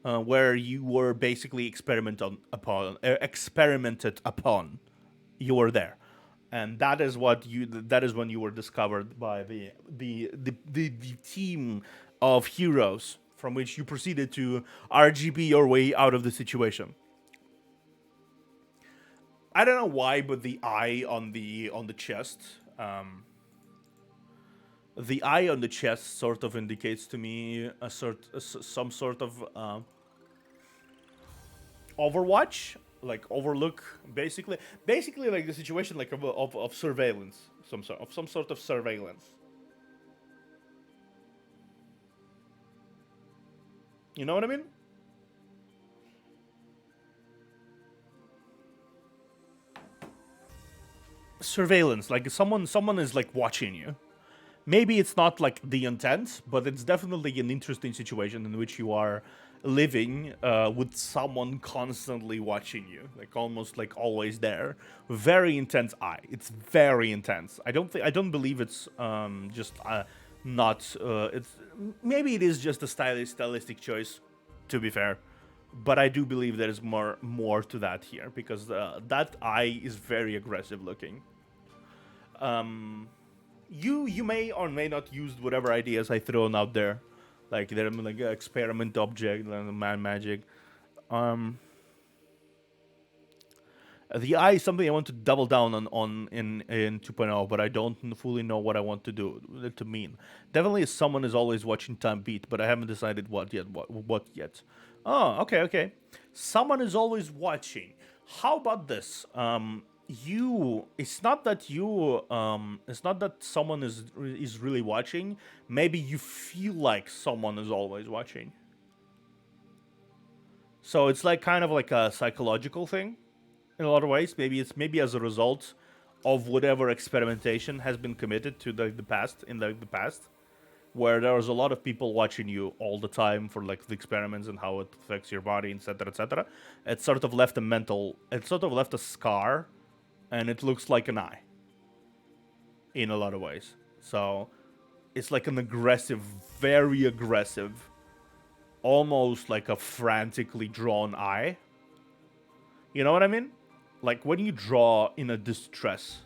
where you were basically experimented upon. You were there, and that is when you were discovered by the team of heroes from which you proceeded to RGB your way out of the situation. I don't know why, but the eye on the chest, the eye on the chest sort of indicates to me some sort of Overwatch, like Overlook, basically like the situation like of surveillance, some sort of surveillance. You know what I mean? Surveillance, like someone is like watching you. Maybe it's not like the intent, but it's definitely an interesting situation in which you are living with someone constantly watching you, like almost like always there. Very intense eye. It's very intense. I don't believe it's just not. It's maybe it is just a stylistic choice. To be fair, But I do believe there is more to that here because that eye is very aggressive looking. You may or may not use whatever ideas I thrown out there, like they're like experiment object, man magic. The eye is something I want to double down on in 2.0, but I don't fully know what I want to do it to mean. Definitely, someone is always watching time beat, but I haven't decided what yet. What yet? Oh, okay. Someone is always watching. How about this? It's not that it's not that someone is really watching. Maybe you feel like someone is always watching. So it's like kind of like a psychological thing in a lot of ways. Maybe as a result of whatever experimentation has been committed to the past, where there was a lot of people watching you all the time for like the experiments and how it affects your body, etc., etc. It sort of left a scar, and it looks like an eye in a lot of ways. So it's like an aggressive, very aggressive, almost like a frantically drawn eye. You know what I mean? Like when you draw in a distress,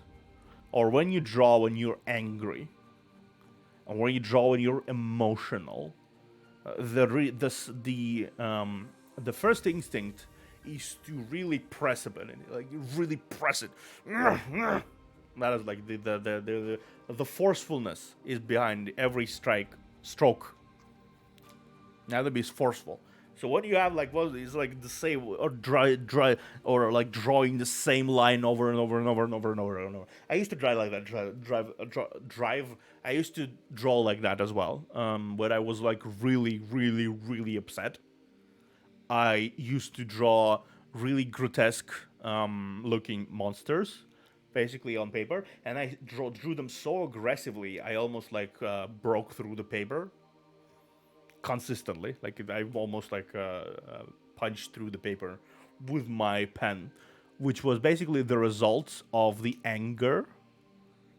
or when you draw when you're angry, or when you draw when you're emotional, the first instinct is to really press it, like you really press it. That is like the forcefulness is behind every stroke. Now that is forceful. So when you have like it's like the same or dry or like drawing the same line over and over and over and over and over and over. I used to drive like that. Drive. I used to draw like that as well. When I was like really, really, really upset, I used to draw really grotesque looking monsters, basically on paper, and I drew them so aggressively I almost like broke through the paper. Consistently, like I almost like punched through the paper with my pen, which was basically the result of the anger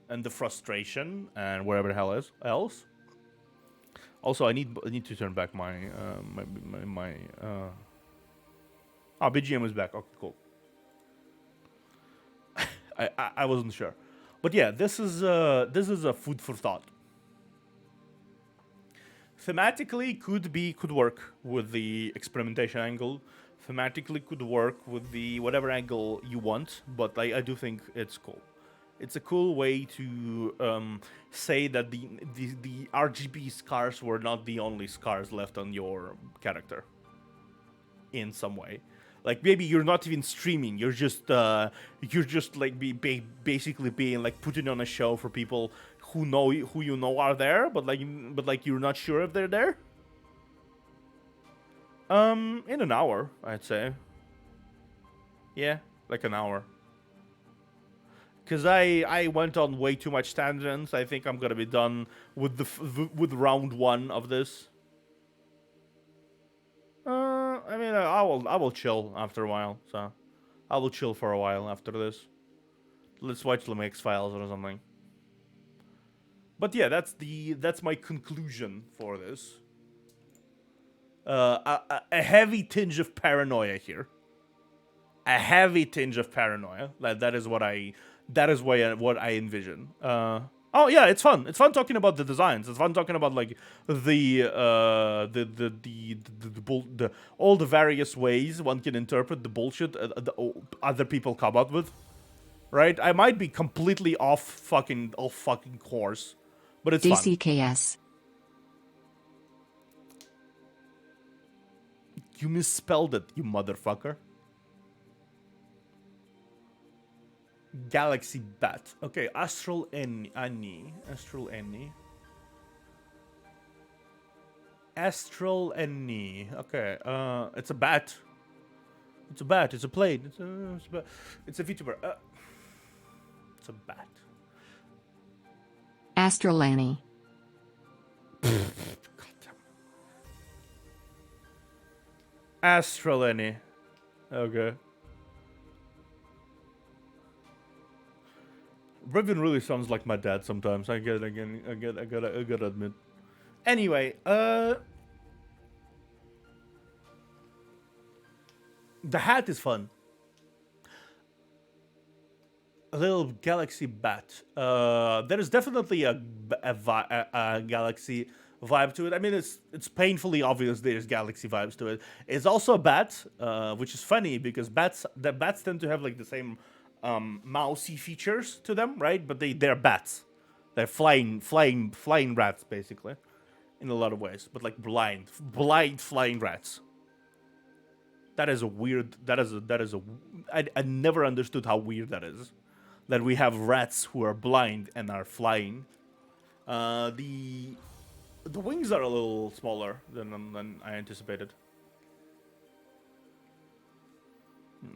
and the frustration and whatever the hell else. Also, I need to turn back my BGM is back. Okay, cool. I wasn't sure, but yeah, this is a food for thought. Thematically could work with the experimentation angle. Thematically could work with the whatever angle you want, but I do think it's cool. It's a cool way to say that the RGB scars were not the only scars left on your character. In some way, like maybe you're not even streaming. You're just like basically being like putting on a show for people who you know are there, but like you're not sure if they're there. In an hour, I'd say. Yeah, like an hour. Because I went on way too much tangents. I think I'm gonna be done with with round 1 of this. I mean, I will chill after a while. So, I will chill for a while after this. Let's watch the X-Files or something. But yeah, that's my conclusion for this. A heavy tinge of paranoia here. A heavy tinge of paranoia. That is what I envision. Oh yeah, it's fun. It's fun talking about the designs. It's fun talking about like all the various ways one can interpret the bullshit other people come up with. Right? I might be completely off fucking course, but it's fun. DCKS. You misspelled it, you motherfucker. Galaxy Bat. Okay, Astral Annie. Astral Annie. Astral Annie. Okay, it's a bat. It's a bat. It's a plane. It's a VTuber. It's a bat. Astrolani. Astral Annie. Okay. Riven really sounds like my dad sometimes. I gotta admit. Anyway, The hat is fun. A little galaxy bat. There is definitely a galaxy vibe to it. I mean, it's painfully obvious there's galaxy vibes to it. It's also a bat, which is funny because bats tend to have like the same mousy features to them, right? But they're bats. They're flying rats basically, in a lot of ways. But like blind flying rats. That is a weird. That is a. I never understood how weird that is. That we have rats who are blind and are flying. The wings are a little smaller than I anticipated.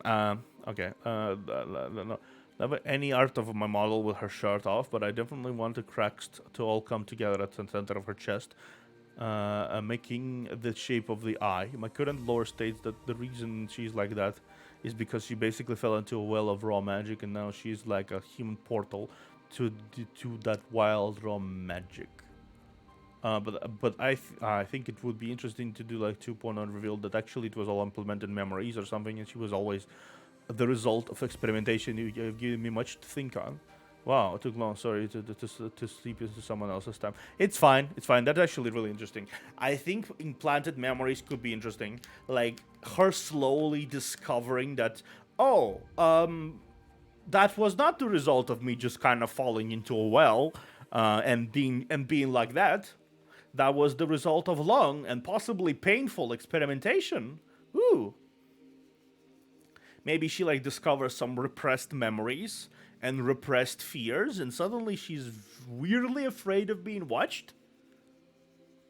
Okay. No. Never any art of my model with her shirt off, but I definitely want the cracks to all come together at the center of her chest, making the shape of the eye. My current lore states that the reason she's like that is because she basically fell into a well of raw magic, and now she's like a human portal to that wild raw magic. But I think it would be interesting to do like 2.0 reveal that actually it was all implemented memories or something, and she was always the result of experimentation. You've given me much to think on. Wow, it took long. Sorry to sleep into someone else's time. It's fine. It's fine. That's actually really interesting. I think implanted memories could be interesting. Like her slowly discovering that, oh, that was not the result of me just kind of falling into a well, and being like that. That was the result of long and possibly painful experimentation. Ooh. Maybe she like discovers some repressed memories and repressed fears, and suddenly she's weirdly afraid of being watched.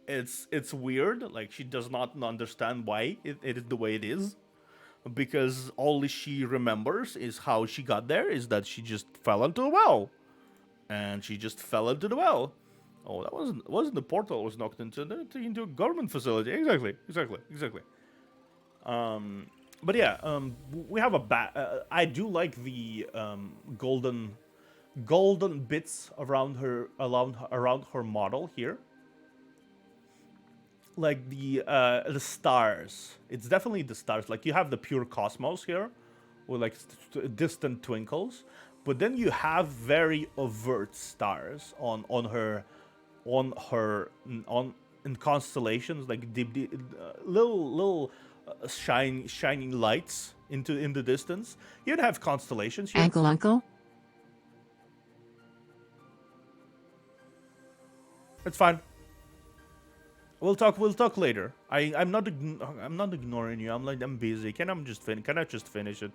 It's weird. Like she does not understand why it is the way it is, because all she remembers is how she got there. Is that she just fell into a well, and she just fell into the well. Oh, that wasn't the portal was knocked into a government facility. Exactly. But yeah, we have a bat. I do like the golden bits around her model here. Like the stars. It's definitely the stars. Like you have the pure cosmos here, with like distant twinkles, but then you have very overt stars in constellations, like little shining lights in the distance. You'd have constellations here. Uncle? It's fine. We'll talk later. I'm not ignoring you. I'm busy. Can I just finish it?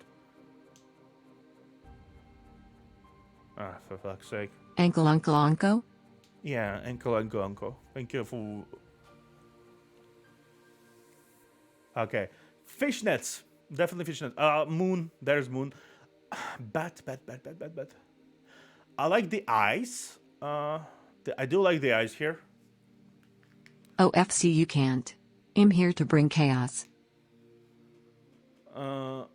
Ah, for fuck's sake. Uncle? Yeah, uncle. Thank you for. Okay, fishnets. Definitely fishnets. Moon. There's moon. Bat. I like the eyes. I do like the eyes here. OFC you can't. I'm here to bring chaos. The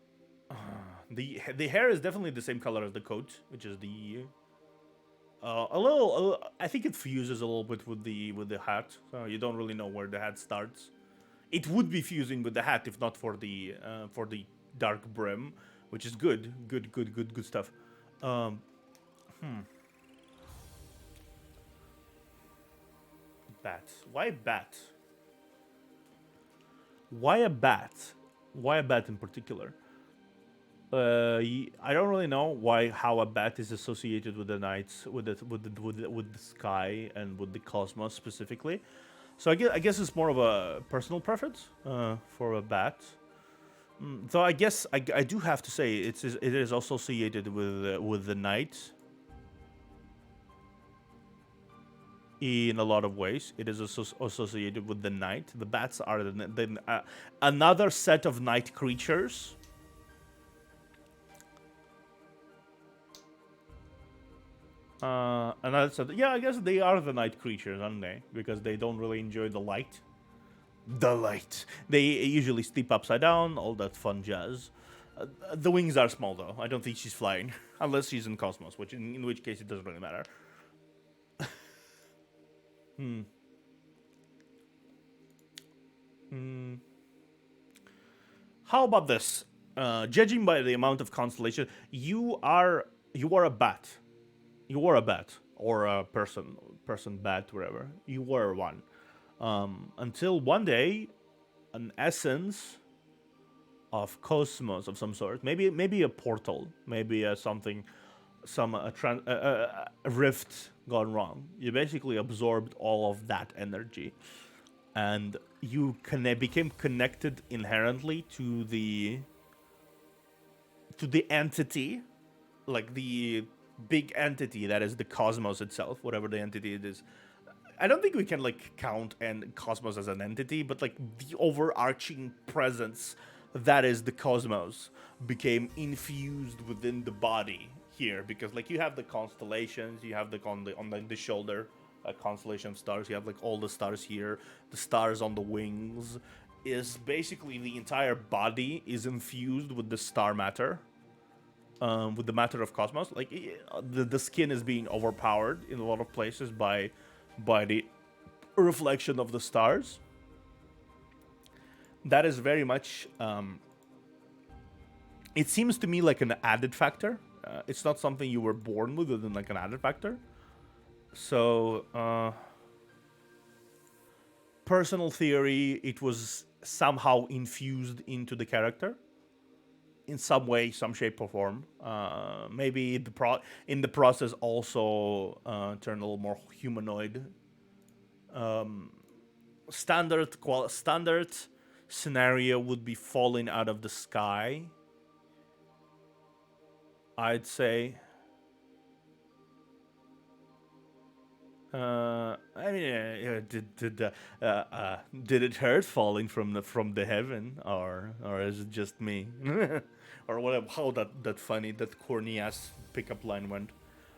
hair is definitely the same color as the coat, which is the a little. I think it fuses a little bit with the hat, so you don't really know where the hat starts. It would be fusing with the hat if not for the dark brim, which is good stuff. Bat. Why bat? Why a bat? Why a bat in particular? I don't really know how a bat is associated with the nights, with the sky and with the cosmos specifically. So I guess it's more of a personal preference for a bat. So I guess I do have to say it is also associated with the night. In a lot of ways, it is associated with the night. The bats are another set of night creatures. Another set. Yeah, I guess they are the night creatures, aren't they? Because they don't really enjoy the light. The light. They usually sleep upside down. All that fun jazz. The wings are small though. I don't think she's flying, unless she's in cosmos, which in which case it doesn't really matter. How about this? Judging by the amount of constellation, you are a bat. You are a bat or a person bat, whatever. You were one. Until one day, an essence of cosmos of some sort, maybe a portal, maybe something, a rift gone wrong. You basically absorbed all of that energy, and you became connected inherently to the entity, like the big entity that is the cosmos itself, whatever the entity it is. I don't think we can like count and cosmos as an entity, but like the overarching presence that is the cosmos became infused within the body here, because like you have the constellations, you have the on the shoulder, a constellation of stars, you have like all the stars here, the stars on the wings, is basically the entire body is infused with the star matter, with the matter of cosmos. Like the skin is being overpowered in a lot of places by the reflection of the stars. That is very much, it seems to me like an added factor. It's not something you were born with, other than like an added factor. So, personal theory, it was somehow infused into the character in some way, some shape or form. Maybe in the process also turned a little more humanoid. Standard scenario would be falling out of the sky, I'd say. I mean, did it hurt falling from the heaven, or is it just me, or whatever? How that funny, that corny ass pickup line went?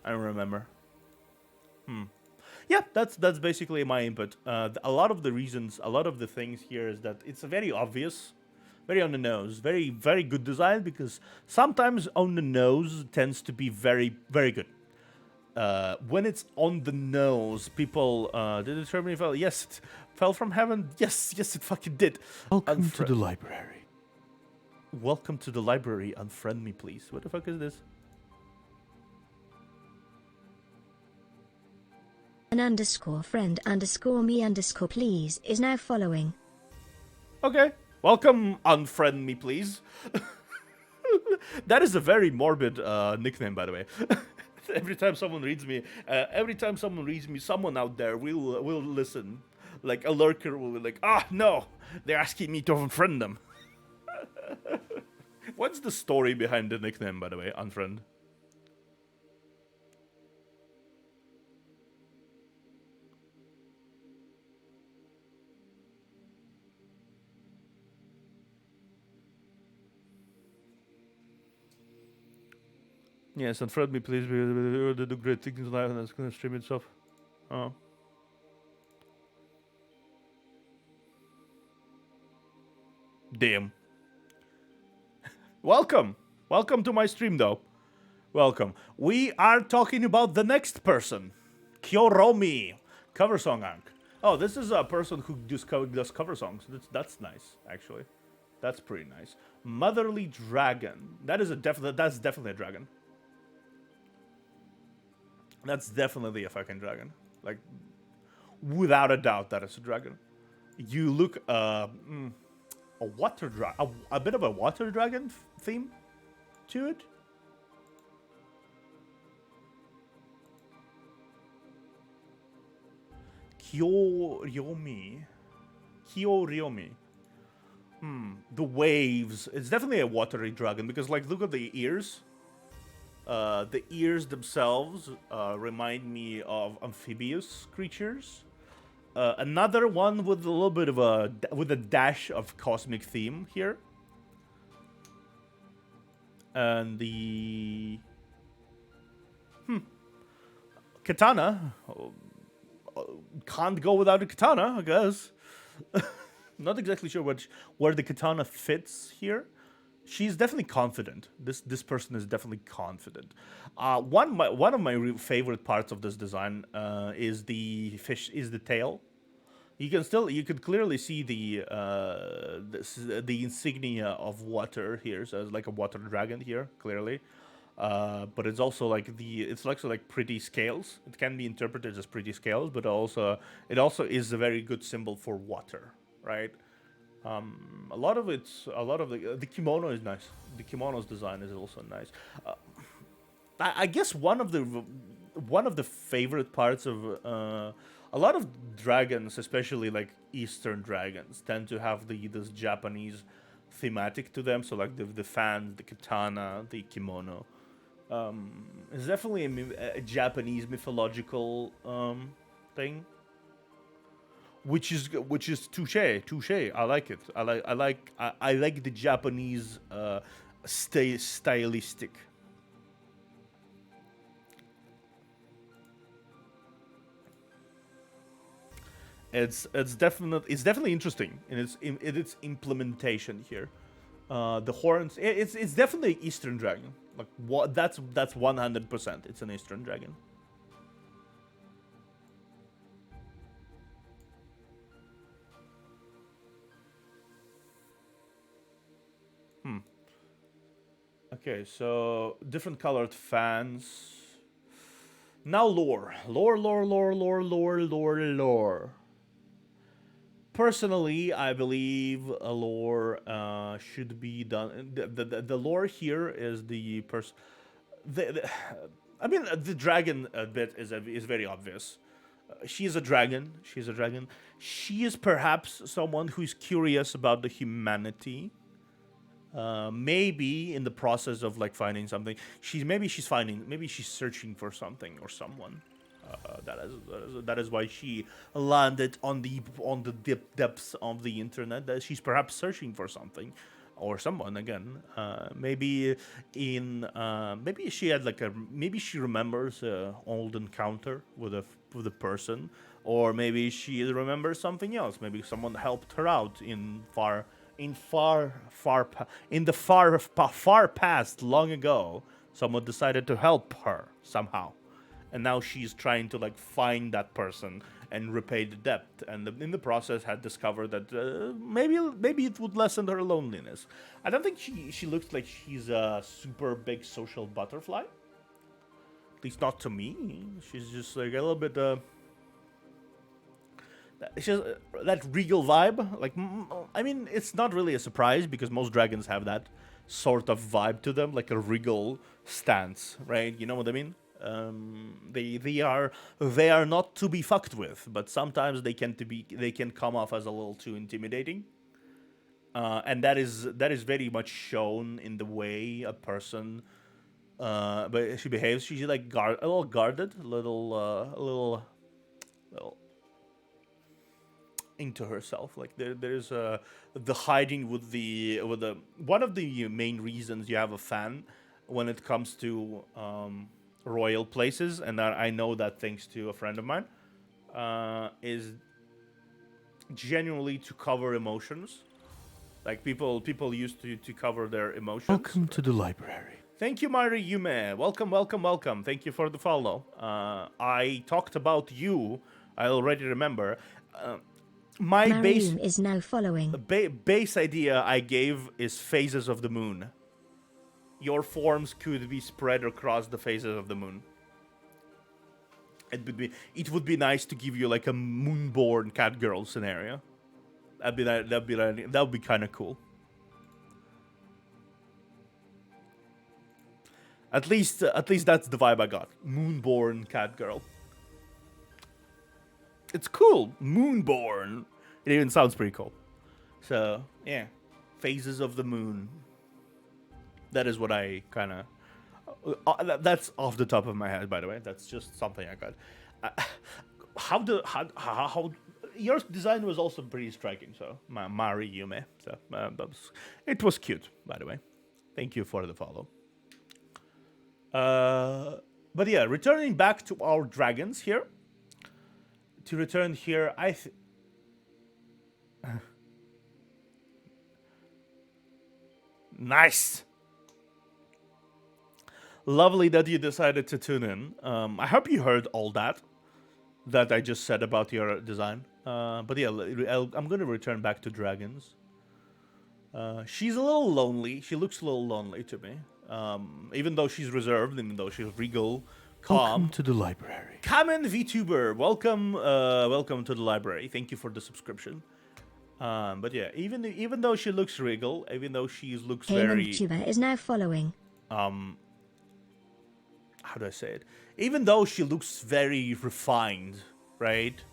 I don't remember. Yeah, that's basically my input. A lot of the reasons, a lot of the things here is that it's very obvious, very on the nose, very very good design, because sometimes on the nose tends to be very very good. When it's on the nose, people did it terminally fell? Yes, it fell from heaven. Yes, it fucking did. Welcome to the library. Welcome to the library. Unfriend me, please. What the fuck is this? An underscore friend underscore me underscore please is now following. Okay. Welcome, unfriend me, please. That is a very morbid nickname, by the way. Every time someone reads me, someone out there will listen. Like a lurker will be like, no, they're asking me to unfriend them. What's the story behind the nickname, by the way, unfriend? Yes, unfriend me, please. We do great things in life, and it's gonna stream itself. Oh. Damn. Welcome to my stream, though. Welcome. We are talking about the next person, Kyoromi, cover song Ank. Oh, this is a person who does cover songs. That's nice, actually. That's pretty nice. Motherly Dragon. That's definitely a dragon. That's definitely a fucking dragon. Like, without a doubt, that is a dragon. You look, a water dragon, a bit of a water dragon theme to it. Kyoryomi. The waves. It's definitely a watery dragon, because, like, look at the ears. The ears themselves remind me of amphibious creatures. Another one with a little bit of a dash of cosmic theme here. And the katana. Can't go without a katana, I guess. Not exactly sure where the katana fits here. She's definitely confident. This person is definitely confident. One of my favorite parts of this design is the tail. you could clearly see the insignia of water here. So it's like a water dragon here, clearly. But it's also like it's also like pretty scales. It can be interpreted as pretty scales, but also it also is a very good symbol for water, right? A lot of the kimono is nice. The kimono's design is also nice. I guess one of the favorite parts of a lot of dragons, especially like Eastern dragons, tend to have this Japanese thematic to them. So like the fan, the katana, the kimono. It's definitely a Japanese mythological thing, which is touche. I like it. I like the Japanese stylistic. It's definitely interesting in its implementation here. The horns, it's definitely Eastern dragon. Like what? That's 100%. It's an Eastern dragon. Okay, so different colored fans. Now lore. Personally, I believe a lore should be done. The lore here is the person. I mean, the dragon bit is very obvious. She is a dragon. She's a dragon. She is perhaps someone who's curious about the humanity. Maybe in the process of like finding something, maybe she's searching for something or someone. That is why she landed on the depths of the internet. That she's perhaps searching for something or someone again. Maybe she had maybe she remembers an old encounter with a person, or maybe she remembers something else. Maybe someone helped her out in the far past, long ago. Someone decided to help her somehow. And now she's trying to like find that person and repay the debt, and in the process had discovered that maybe it would lessen her loneliness. I don't think she looks like she's a super big social butterfly. At least not to me. She's just like a little bit. It's just that regal vibe. Like, I mean, it's not really a surprise because most dragons have that sort of vibe to them, like a regal stance, right? You know what I mean? They are not to be fucked with, but sometimes they can come off as a little too intimidating, and that is very much shown in the way a person, but she behaves. She's like a little guarded, a little into herself. Like there's the hiding with the one of the main reasons you have a fan when it comes to royal places, and I know that thanks to a friend of mine, is genuinely to cover emotions. Like people used to cover their emotions. Welcome to the library. Thank you, Mari Yume. Welcome. Thank you for the follow. I talked about you. I already remember. My Mariam is now following. base idea I gave is phases of the moon. Your forms could be spread across the phases of the moon. It would be nice to give you like a moonborn cat girl scenario. That'd be kind of cool. At least that's the vibe I got. Moonborn cat girl. It's cool. Moonborn. It even sounds pretty cool. So yeah, phases of the moon. That is what I kind of. That's off the top of my head, by the way. That's just something I got. How your design was also pretty striking. So Mari Yume. So it was cute, by the way. Thank you for the follow. But yeah, returning back to our dragons here. To return here, nice. Lovely that you decided to tune in. I hope you heard all that I just said about your design. But yeah, I'm gonna return back to dragons. She's a little lonely. She looks a little lonely to me. Even though she's reserved, even though she's regal, calm. Welcome to the library. Envtuber, welcome to the library. Thank you for the subscription. But yeah, even though she looks regal, even though she looks very Envtuber is now following. how do I say it? Even though she looks very refined, right?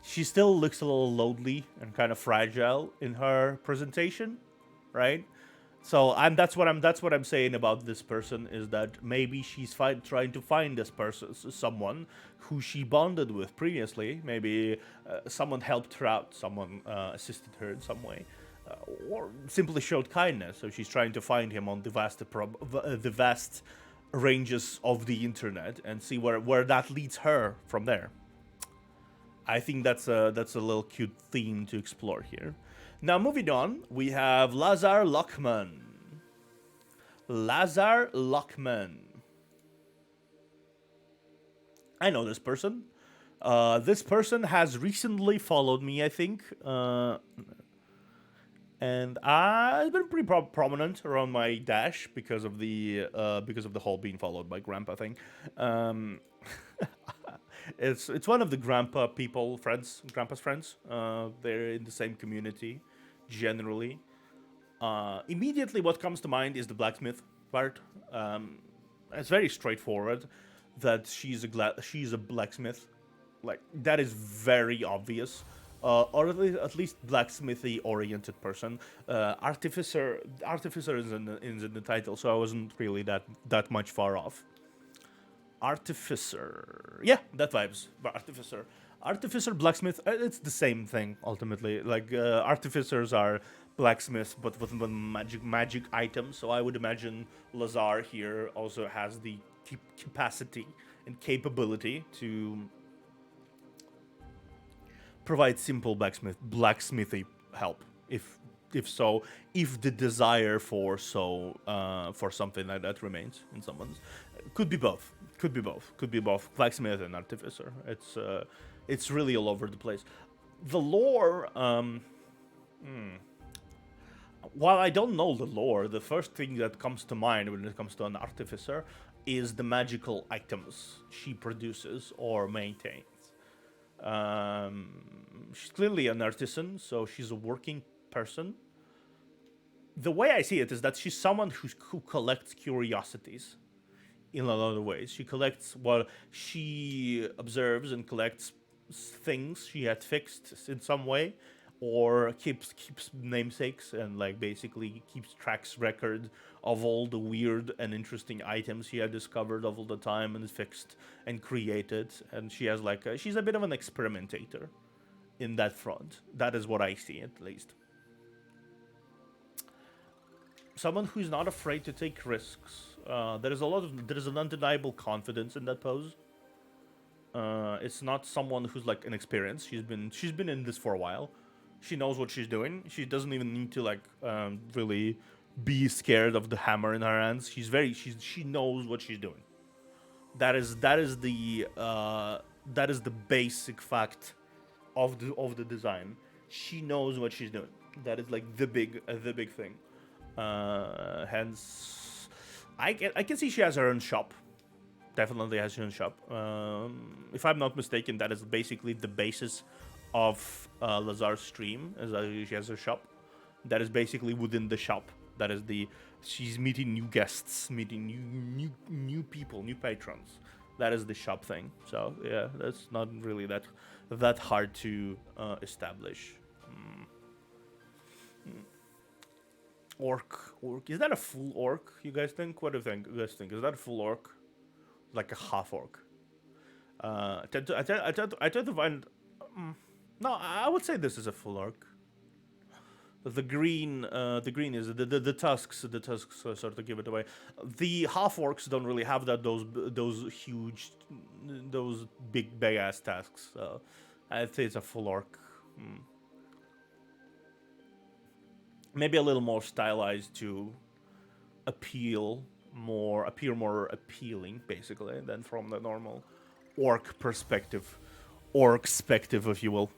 She still looks a little lonely and kind of fragile in her presentation, right? So that's what I'm saying about this person is that maybe she's trying to find this person, someone who she bonded with previously. Maybe someone helped her out, someone assisted her in some way, or simply showed kindness. So she's trying to find him on the vast ranges of the internet and see where that leads her from there. I think that's a little cute theme to explore here. Now, moving on, we have Lazar Lockman. Lazar Lockman. I know this person. This person has recently followed me, I think. And I've been pretty prominent around my dash because of the whole being followed by Grandpa thing. It's one of the Grandpa's friends. They're in the same community, generally. Immediately, what comes to mind is the blacksmith part. It's very straightforward that she's a blacksmith. Like that is very obvious. Or at least blacksmithy oriented person. Artificer is in the title, so I wasn't really that much far off. Artificer, yeah, that vibes. But artificer, blacksmith, it's the same thing ultimately. Like artificers are blacksmiths, but with magic items. So I would imagine Lazar here also has the capacity and capability to provide simple blacksmithy help, if the desire for something like that remains in someone's. Could be both blacksmith and artificer. It's really all over the place. The lore, while I don't know the lore, the first thing that comes to mind when it comes to an artificer is the magical items she produces or maintains. She's clearly an artisan, so she's a working person. The way I see it is that she's someone who collects curiosities in a lot of ways. She collects what she observes and collects things she had fixed in some way, or keeps namesakes and like basically keeps record of all the weird and interesting items she had discovered all the time and fixed and created. And she has she's a bit of an experimentator in that front. That is what I see, at least. Someone who's not afraid to take risks. There is an undeniable confidence in that pose. It's not someone who's like inexperienced. She's been in this for a while. She knows what she's doing. She doesn't even need to really be scared of the hammer in her hands. She knows what she's doing. That is the basic fact of the design. She knows what she's doing. That is like the big thing. Hence, I can see she has her own shop. Definitely has her own shop. If I'm not mistaken, that is basically the basis of Lazar's stream. Is that she has her shop. That is basically within the shop. That is she's meeting new guests, meeting new people, new patrons. That is the shop thing. So yeah, that's not really that hard to establish. Orc. Is that a full orc? You guys think? What do you guys think? Is that a full orc? Like a half orc? I tend to find. No, I would say this is a full orc. The green is the tusks. The tusks sort of give it away. The half orcs don't really have those huge, those big ass tusks. So I'd say it's a full orc. Maybe a little more stylized to appear more appealing, basically, than from the normal orc perspective. orc-spective, if you will.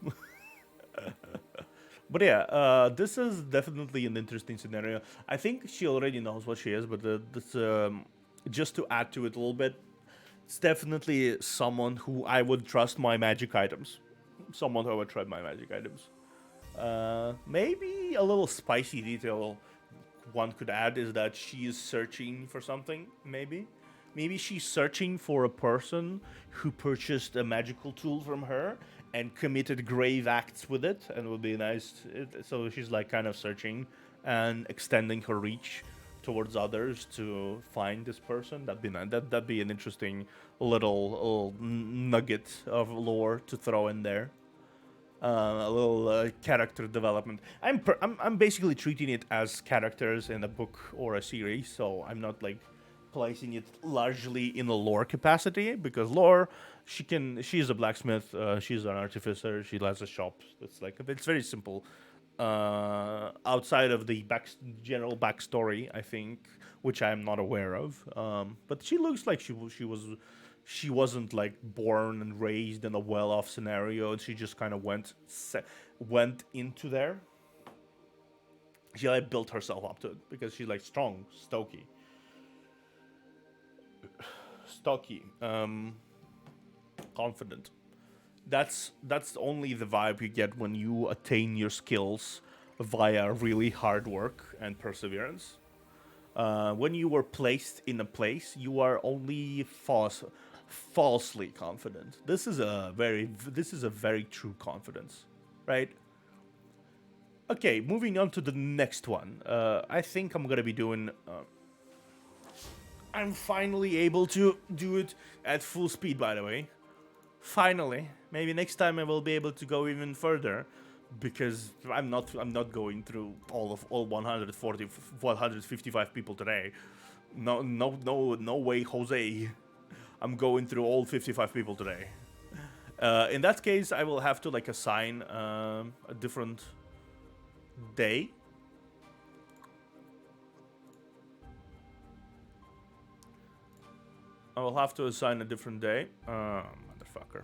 But yeah, this is definitely an interesting scenario. I think she already knows what she is, but this, just to add to it a little bit, it's definitely someone who I would trust my magic items. Someone who I would trust my magic items. Maybe a little spicy detail one could add is that she is searching for something, maybe. Maybe she's searching for a person who purchased a magical tool from her and committed grave acts with it, and would be nice. So she's like kind of searching and extending her reach towards others to find this person. That'd be nice. That'd be an interesting little nugget of lore to throw in there. A little character development. I'm basically treating it as characters in a book or a series, so I'm not like placing it largely in a lore capacity, because lore, she's a blacksmith, she's an artificer, she has a shop. It's very simple. Outside of the general backstory, I think, which I'm not aware of. But she looks like she wasn't like born and raised in a well-off scenario, and she just kind of went into there. She like built herself up to it because she's like strong, stocky, confident. That's only the vibe you get when you attain your skills via really hard work and perseverance. When you were placed in a place, you are only falsely confident. This is a very true confidence, right? Okay, moving on to the next one. I think I'm gonna be doing. I'm finally able to do it at full speed, by the way. Finally, maybe next time I will be able to go even further, because I'm not going through all 155 people today. No way, Jose. I'm going through all 55 people today. In that case, I will have to like assign a different day. I will have to assign a different day. Motherfucker.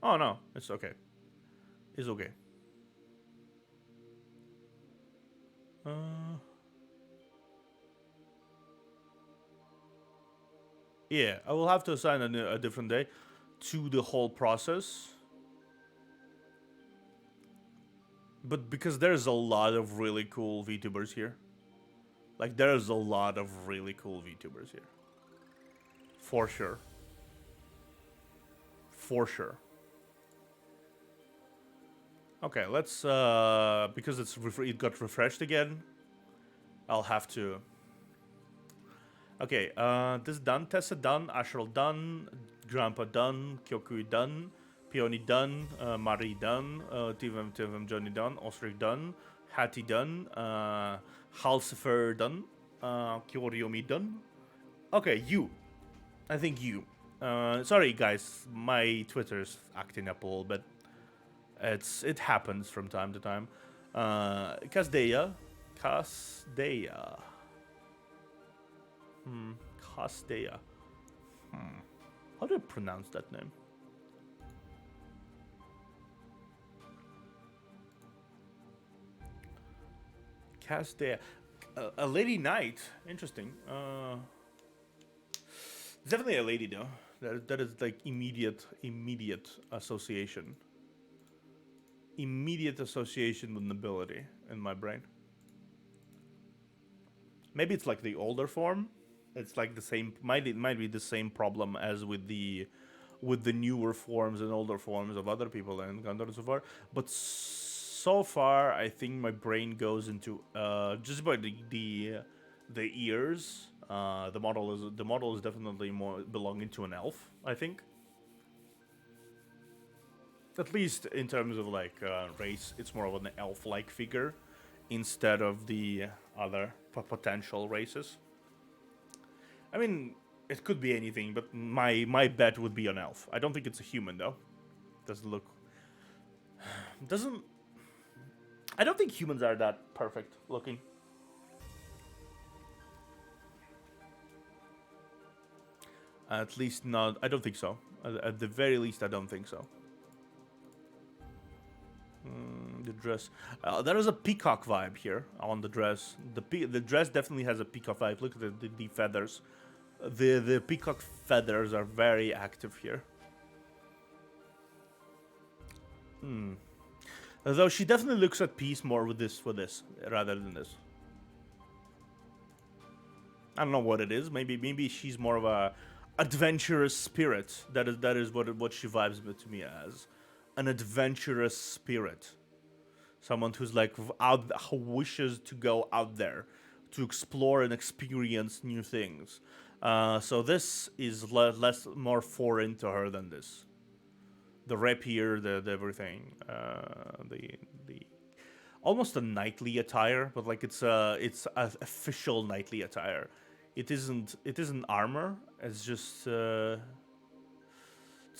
Oh no, it's okay. It's okay. Yeah, I will have to assign a different day to the whole process. But because there's a lot of really cool VTubers here. Like, there's a lot of really cool VTubers here. For sure. For sure. Okay, let's, because it got refreshed again, I'll have to... Okay, this done, Tessa done, Ashral done, Grandpa done, Kyoku done, Peony done, Marie done, Tivem Johnny done, Osric done, Hattie done, Halsifer done, Kyoryomi done. Okay, you. I think you. Sorry guys, my Twitter's acting up a little bit. It happens from time to time. Kasdeya. Kasdeya. How do I pronounce that name? Kasdeya. A lady knight. Interesting. Definitely a lady though. That is like immediate association. Immediate association with nobility in my brain. Maybe it's like the older form. It's like the same. Might be the same problem as with the newer forms and older forms of other people and Gondor and so far. But so far, I think my brain goes into just about the ears. The model is definitely more belonging to an elf, I think. At least in terms of like race, it's more of an elf-like figure instead of the other potential races. I mean, it could be anything, but my bet would be an elf. I don't think it's a human though. Doesn't look. Doesn't. I don't think humans are that perfect looking. At least not. I don't think so. At the very least, I don't think so. The dress. There is a peacock vibe here on the dress. The dress definitely has a peacock vibe. Look at the feathers. The peacock feathers are very active here. Though she definitely looks at peace more with this rather than this. I don't know what it is. Maybe she's more of a adventurous spirit. That is what she vibes to me as, an adventurous spirit. Someone who's like who wishes to go out there, to explore and experience new things. So this is more foreign to her than this. The rapier, the everything, the almost a knightly attire, but like it's a official knightly attire. It isn't armor. It's just it's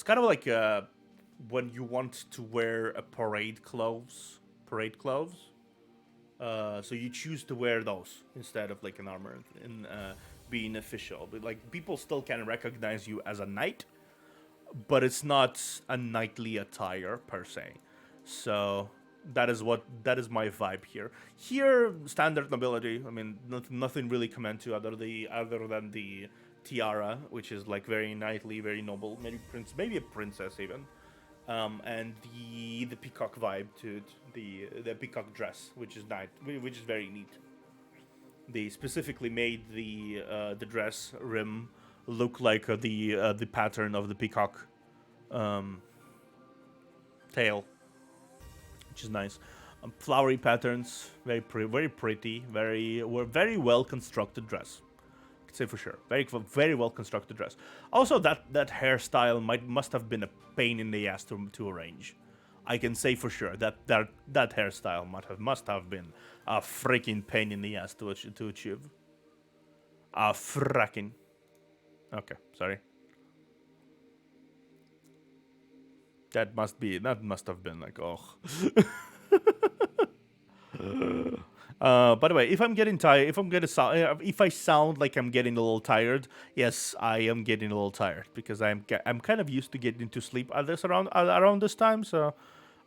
kind of like when you want to wear a parade clothes. So you choose to wear those instead of like an armor and being official. But like people still can recognize you as a knight, but it's not a knightly attire per se. So that is my vibe here. Here, standard nobility. I mean, nothing really comment to other than the tiara, which is like very knightly, very noble. Maybe a princess even. And the peacock vibe to it, the peacock dress, which is very neat. They specifically made the dress rim look like the pattern of the peacock tail, which is nice. Flowery patterns, very pretty, very well constructed dress. I could say for sure, very well constructed dress. Also, that hairstyle must have been a pain in the ass to arrange. I can say for sure that hairstyle must have been a freaking pain in the ass to achieve. A fracking. Okay, sorry. That must have been like, oh. By the way, if I'm getting tired, if I sound like I'm getting a little tired, yes, I am getting a little tired because I'm kind of used to getting to sleep at this around this time. So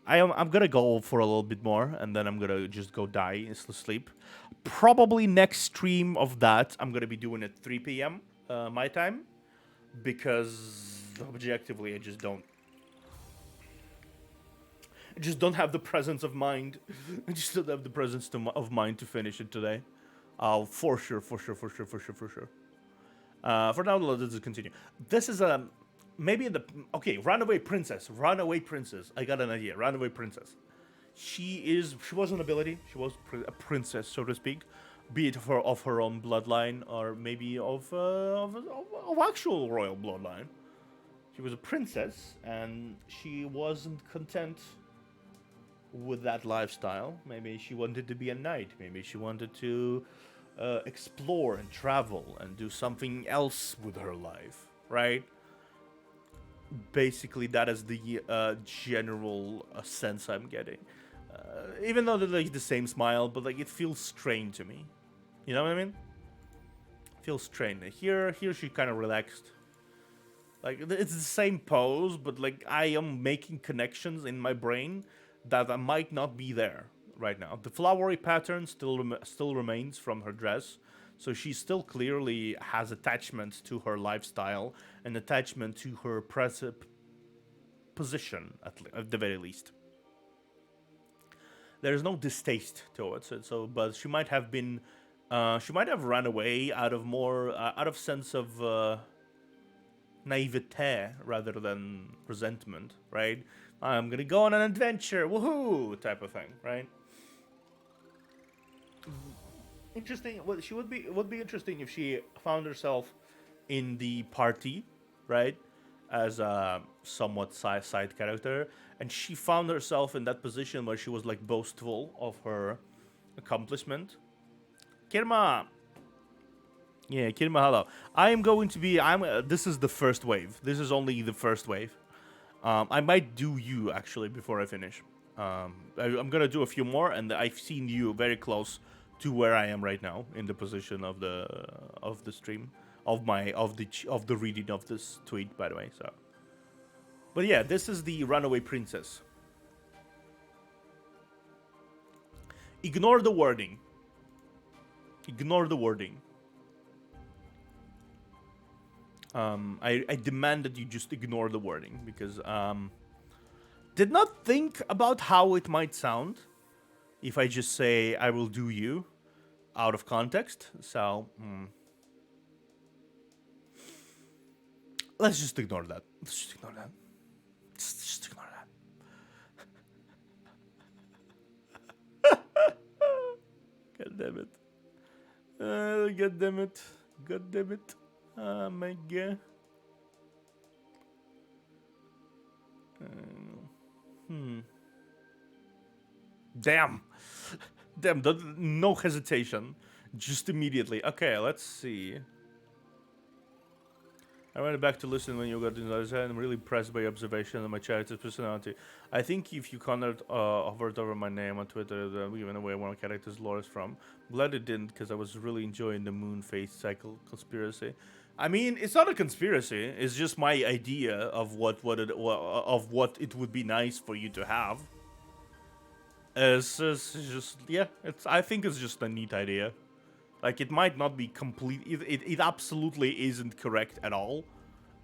I'm gonna go for a little bit more, and then I'm gonna just go die and sleep. Probably next stream of that I'm gonna be doing at 3 p.m. My time, because objectively I just don't have the presence of mind. I just don't have the presence of mind to finish it today. For sure. For now, let's continue. This is maybe Runaway Princess. I got an idea. Runaway Princess. She was an ability. She was a princess, so to speak, be it of her own bloodline or maybe of actual royal bloodline. She was a princess, and she wasn't content with that lifestyle. Maybe she wanted to be a knight. Maybe she wanted to explore and travel and do something else with her life, right? Basically, that is the general sense I'm getting. Even though they're like the same smile, but like it feels strained to me. You know what I mean? It feels strained. Here she kind of relaxed. Like it's the same pose, but like I am making connections in my brain that I might not be there right now. The flowery pattern still remains from her dress, so she still clearly has attachment to her lifestyle and attachment to her position at the very least. There is no distaste towards it. But she might have been, she might have run away out of sense of naivete rather than resentment, right? I'm gonna go on an adventure, woohoo, type of thing, right? Interesting. Well, it would be interesting if she found herself in the party, right, as a somewhat side character, and she found herself in that position where she was like boastful of her accomplishment. Kirma. Yeah, Kirma, hello. This is the first wave. This is only the first wave. I might do you actually before I finish. I'm gonna do a few more, and I've seen you very close to where I am right now in the position of the stream of the reading of this tweet, by the way. So, but yeah, this is the runaway princess. Ignore the wording. Ignore the wording. I demand that you just ignore the wording because did not think about how it might sound if I just say I will do you out of context. So let's just ignore that. Let's just ignore that. Just ignore that. God damn it. God damn it. God damn it. Oh my god. Damn. Damn, no hesitation. Just immediately. Okay, let's see. I went back to listen when you got in the other side. I'm really impressed by your observation of my character's personality. I think if you hovered over my name on Twitter, I'm giving away one of the character's lore is from. Glad it didn't, because I was really enjoying the moon phase cycle conspiracy. I mean, it's not a conspiracy. It's just my idea of what it would be nice for you to have. It's just yeah. I think it's just a neat idea. Like, it might not be complete. It absolutely isn't correct at all,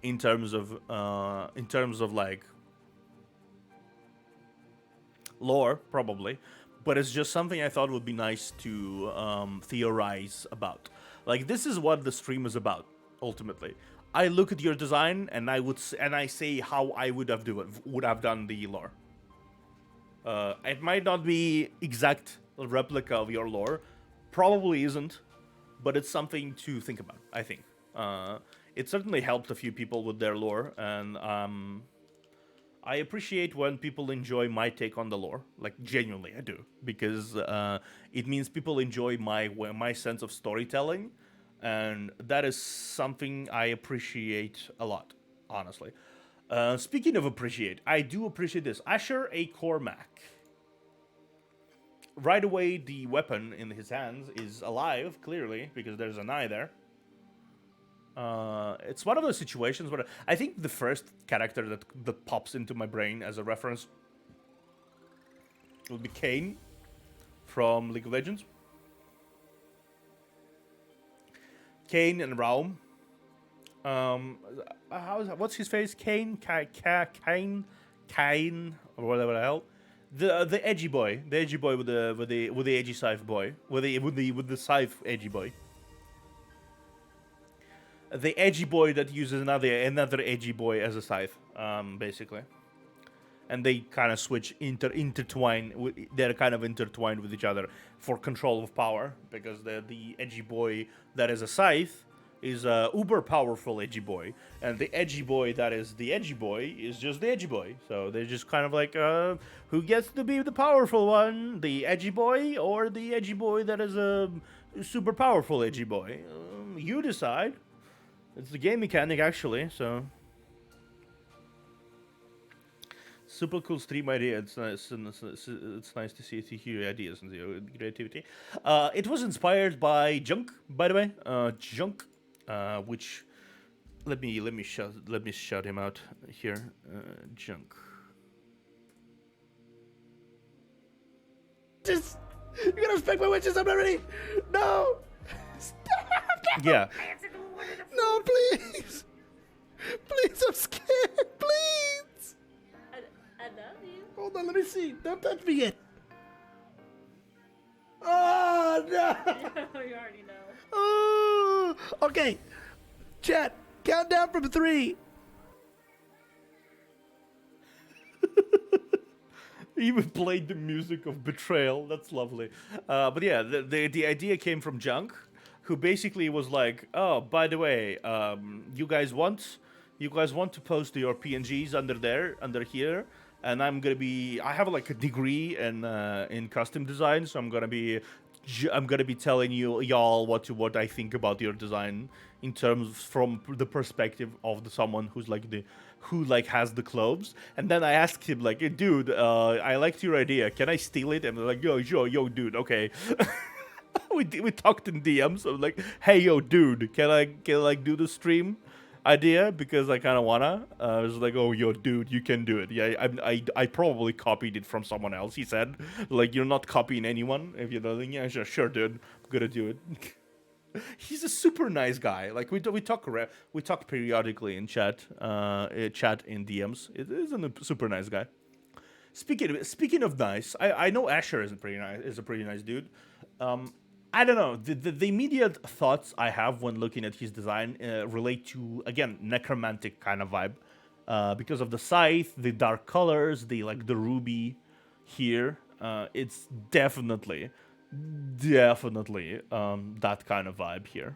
in terms of like lore, probably. But it's just something I thought would be nice to theorize about. Like, this is what the stream is about. Ultimately, I look at your design and I say how I would have done the lore. It might not be exact replica of your lore, probably isn't, but it's something to think about. I think it certainly helped a few people with their lore, and I appreciate when people enjoy my take on the lore. Like, genuinely, I do, because it means people enjoy my sense of storytelling. And that is something I appreciate a lot, honestly. Speaking of appreciate, I do appreciate this. Asher A. Cormac. Right away, the weapon in his hands is alive, clearly, because there's an eye there. It's one of those situations where I think the first character that pops into my brain as a reference would be Kayn from League of Legends. Kayn and Raum. What's his face? Kayn, or whatever the hell. The edgy boy, with the edgy scythe boy, with the scythe edgy boy. The edgy boy that uses another edgy boy as a scythe, basically. And they kind of switch intertwine. They're kind of intertwined with each other for control of power, because the edgy boy that is a scythe is a uber powerful edgy boy, and the edgy boy that is the edgy boy is just the edgy boy. So they're just kind of like, who gets to be the powerful one, the edgy boy or the edgy boy that is a super powerful edgy boy? You decide. It's the game mechanic, actually. So. Super cool stream idea. It's nice to hear your ideas and your creativity. It was inspired by Junk, by the way. Junk, which let me shout him out here. Junk. Just you gotta respect my wishes. I'm not ready. No. Stop. Yeah. No, please. Please, I'm scared. Please. I love you. Hold on, let me see. Don't touch me yet. Oh, no. You already know. Oh, okay. Chat, count down from 3. He even played the music of betrayal. That's lovely. But yeah, the idea came from Junk, who basically was like, oh, by the way, you guys want to post your PNGs under here, and I have like a degree in custom design, so I'm gonna be I'm gonna be telling y'all what I think about your design in terms from the perspective of someone who has the clothes. And then I asked him like, hey, dude, I liked your idea. Can I steal it? And they're like, yo, dude, okay. we talked in DMs. So I'm like, hey, yo, dude, can I do the stream idea because I kind of wanna. I was like, oh, yo, dude, you can do it. Yeah, I probably copied it from someone else. He said, like, you're not copying anyone. If you don't think, yeah, sure, dude, I'm gonna do it. He's a super nice guy. Like we talk periodically in chat in DMs. It is a super nice guy. Speaking of nice, I know Asher is a pretty nice dude. I don't know. The immediate thoughts I have when looking at his design relate to, again, necromantic kind of vibe. Because of the scythe, the dark colors, the ruby here. It's definitely that kind of vibe here.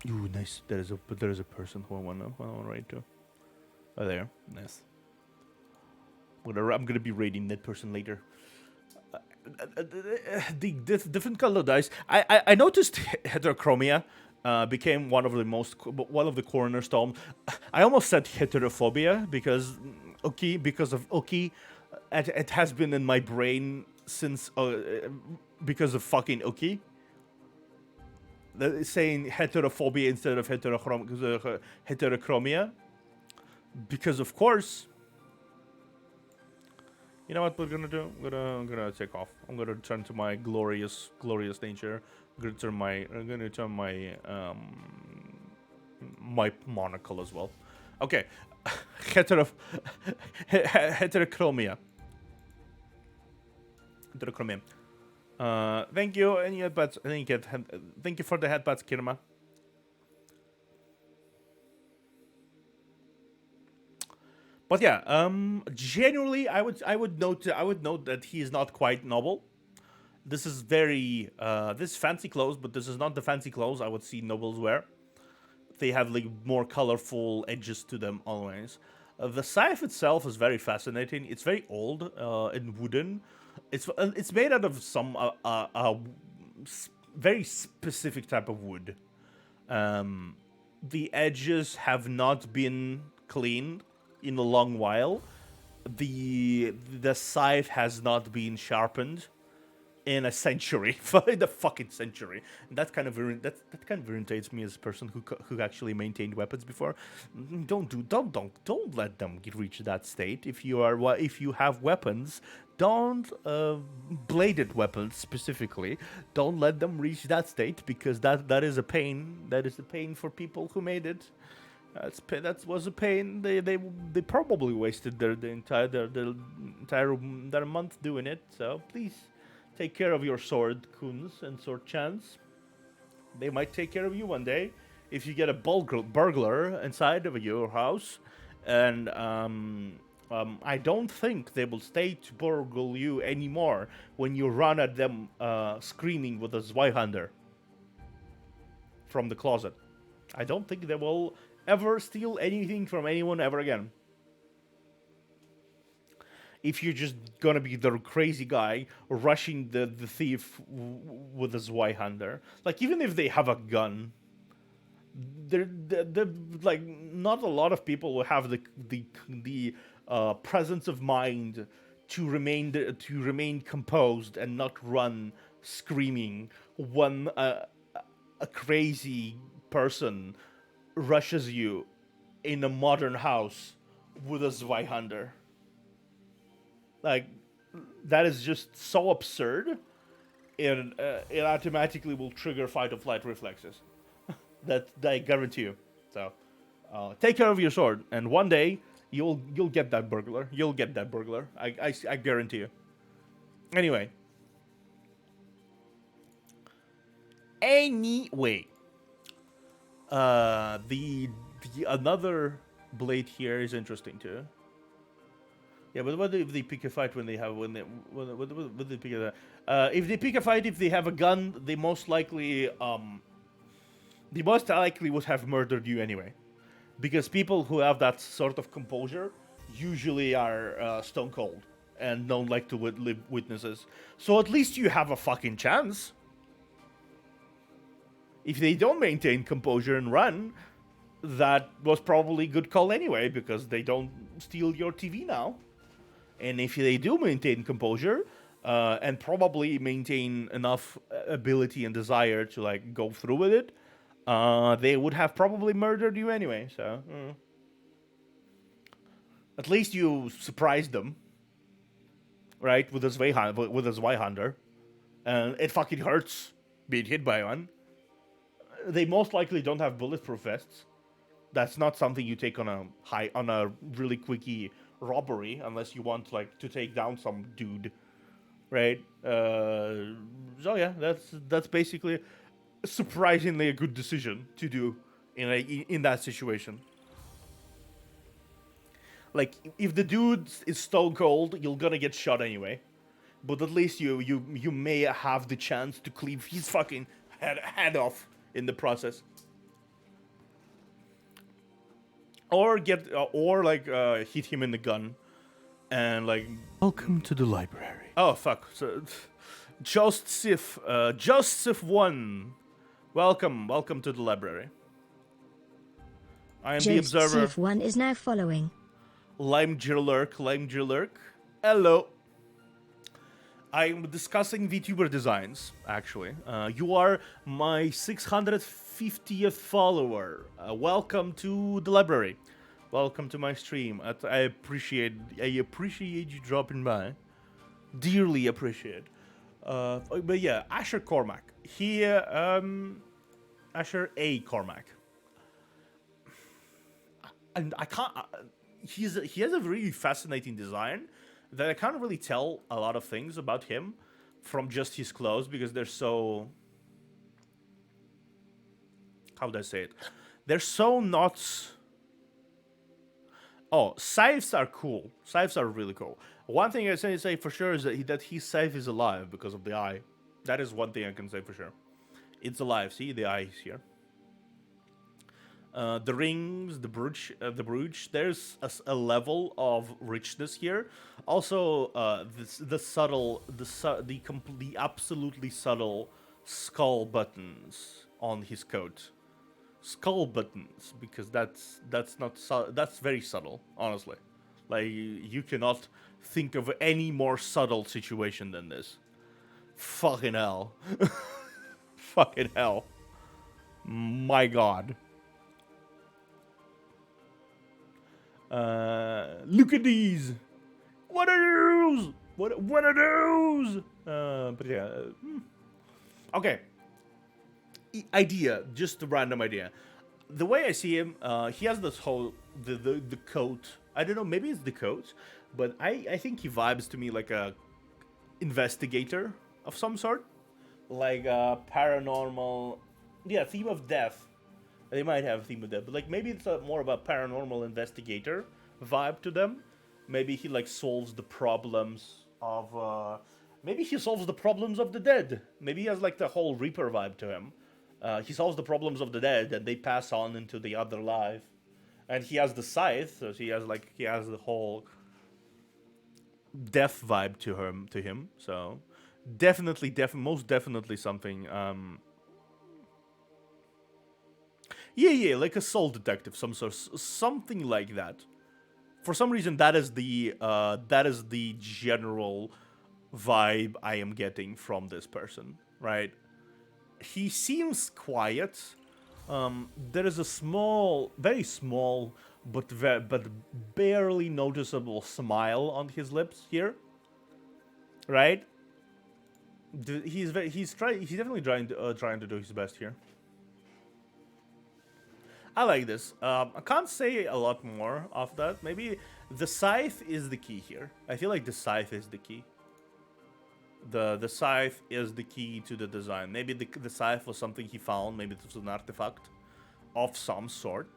Ooh, nice. There is a person who I wanna write to. Oh, there. Nice. I'm gonna be raiding that person later. The different color dice. I noticed heterochromia became one of the cornerstone. I almost said heterophobia because of Oki. It has been in my brain since because of fucking Oki. Saying heterophobia instead of heterochromia. Because of course. You know what we're gonna do? I'm gonna take off. I'm gonna turn to my glorious nature. I'm gonna turn my my monocle as well. Okay, heterochromia. Thank you, and headbuds. Thank you for the headbuds, Kirma. But yeah, generally, I would note that he is not quite noble. This is very this fancy clothes, but this is not the fancy clothes I would see nobles wear. They have like more colorful edges to them always. The scythe itself is very fascinating. It's very old and wooden. It's made out of some very specific type of wood. The edges have not been cleaned in a long while. The scythe has not been sharpened in a century, in a fucking century. And that kind of irritates me as a person who actually maintained weapons before. Don't let them reach that state. If you have weapons, don't bladed weapons specifically. Don't let them reach that state because that is a pain. That is a pain for people who made it. That was a pain. They probably wasted their entire month doing it. So please take care of your sword coons and sword chants. They might take care of you one day if you get a burglar inside of your house. And I don't think they will stay to burgle you anymore when you run at them screaming with a Zweihander from the closet. I don't think they will ever steal anything from anyone ever again. If you're just gonna be the crazy guy rushing the thief with a Zweihander, like even if they have a gun, they're like not a lot of people will have the presence of mind to remain composed and not run screaming when a crazy person rushes you in a modern house with a Zweihander. Like, that is just so absurd. It automatically will trigger fight or flight reflexes. that I guarantee you. So, take care of your sword, and one day you'll get that burglar. You'll get that burglar. I guarantee you. Anyway. The another blade here is interesting too. Yeah, but what if they pick a fight when they pick a if they pick a fight if they have a gun, they most likely would have murdered you anyway. because people who have that sort of composure usually are stone cold and don't like to live witnesses. So at least you have a fucking chance. If they don't maintain composure and run, that was probably a good call anyway, because they don't steal your TV now. And if they do maintain composure, and probably maintain enough ability and desire to like go through with it, they would have probably murdered you anyway. So at least you surprised them, right? With a Zweihander, and it fucking hurts being hit by one. They most likely don't have bulletproof vests. That's not something you take on a really quickie robbery, unless you want like to take down some dude, right? So yeah, that's basically surprisingly a good decision to do in that situation. Like, if the dude is stone cold, you're gonna get shot anyway. But at least you may have the chance to cleave his fucking head off in the process. Or hit him in the gun, and like, welcome to the library. Oh fuck! So, Joseph 1, welcome to the library. I am the observer. Joseph 1 is now following. Lime Lurk. Hello. I am discussing Vtuber Designs, actually. You are my 650th follower. Welcome to the library. Welcome to my stream. I appreciate you dropping by. Dearly appreciate. But yeah, Asher Cormac. Asher A. Cormac. And I can't... he has a really fascinating design that I can't really tell a lot of things about him from just his clothes, because they're so... How would I say it? They're so not... Oh, scythes are cool. Scythes are really cool. One thing I say for sure is that his scythe is alive because of the eye. That is one thing I can say for sure. It's alive. See, the eye is here. The rings, the brooch. There's a level of richness here. Also, the absolutely subtle skull buttons on his coat. Skull buttons, because that's very subtle, honestly. Like, you cannot think of any more subtle situation than this. Fucking hell. Fucking hell. My god. Look at these. What are those? What are those? But yeah. Okay. Idea, just a random idea. The way I see him, he has this whole the coat. I don't know, maybe it's the coat, but I think he vibes to me like a investigator of some sort, like a paranormal. Yeah, theme of death. They might have a theme of death, but like maybe it's more of a paranormal investigator vibe to them. Maybe he like solves the problems of. Maybe he solves the problems of the dead. Maybe he has like the whole Reaper vibe to him. He solves the problems of the dead, and they pass on into the other life. And he has the scythe, so he has the whole death vibe to him. So most definitely something. Yeah, like a soul detective, something like that. For some reason, that is the general vibe I am getting from this person, right? He seems quiet. There is a very small, but barely noticeable smile on his lips here, right? He's definitely trying to do his best here. I like this. I can't say a lot more of that. Maybe the scythe is the key here. I feel like the scythe is the key. The scythe is the key to the design. Maybe the scythe was something he found. Maybe it was an artifact of some sort,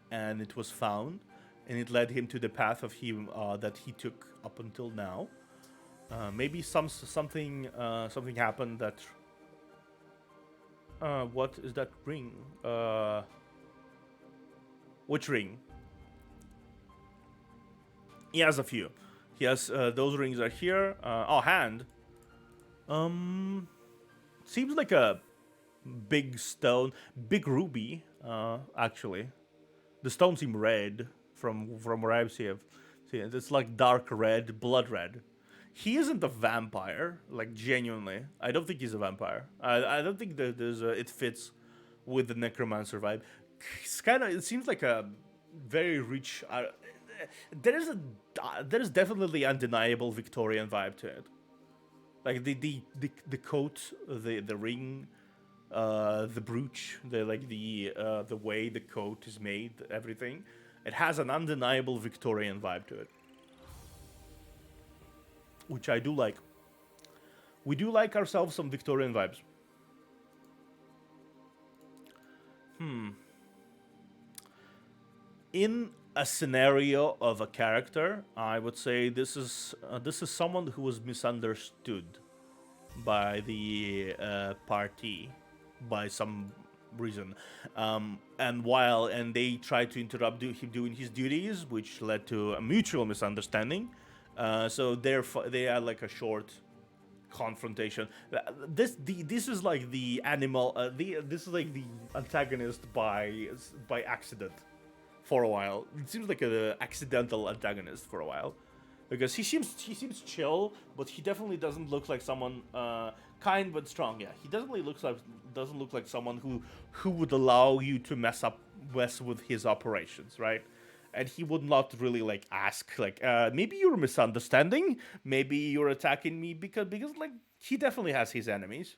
and it was found, and it led him to the path of him that he took up until now. Maybe something happened that. What is that ring? Which ring? He has a few. He has those rings are here. Hand. Seems like a big stone, big ruby. Actually, the stone seems red from where I see it. See, it's like dark red, blood red. He isn't a vampire, like genuinely. I don't think he's a vampire. I don't think that it fits with the necromancer vibe. It's kind of. It seems like a very rich. There is definitely undeniable Victorian vibe to it. Like the coat, the ring, the brooch, the way the coat is made, everything. It has an undeniable Victorian vibe to it, which I do like. We do like ourselves some Victorian vibes. In a scenario of a character, I would say this is someone who was misunderstood by the party by some reason, and they tried to interrupt him doing his duties, which led to a mutual misunderstanding. So they had like a short confrontation. This is like the animal. This is like the antagonist by accident for a while. It seems like an accidental antagonist for a while, because he seems chill, but he definitely doesn't look like someone kind but strong. Yeah, he definitely doesn't look like someone who would allow you to mess with his operations, right? And he would not really like ask like maybe you're misunderstanding, maybe you're attacking me because like he definitely has his enemies.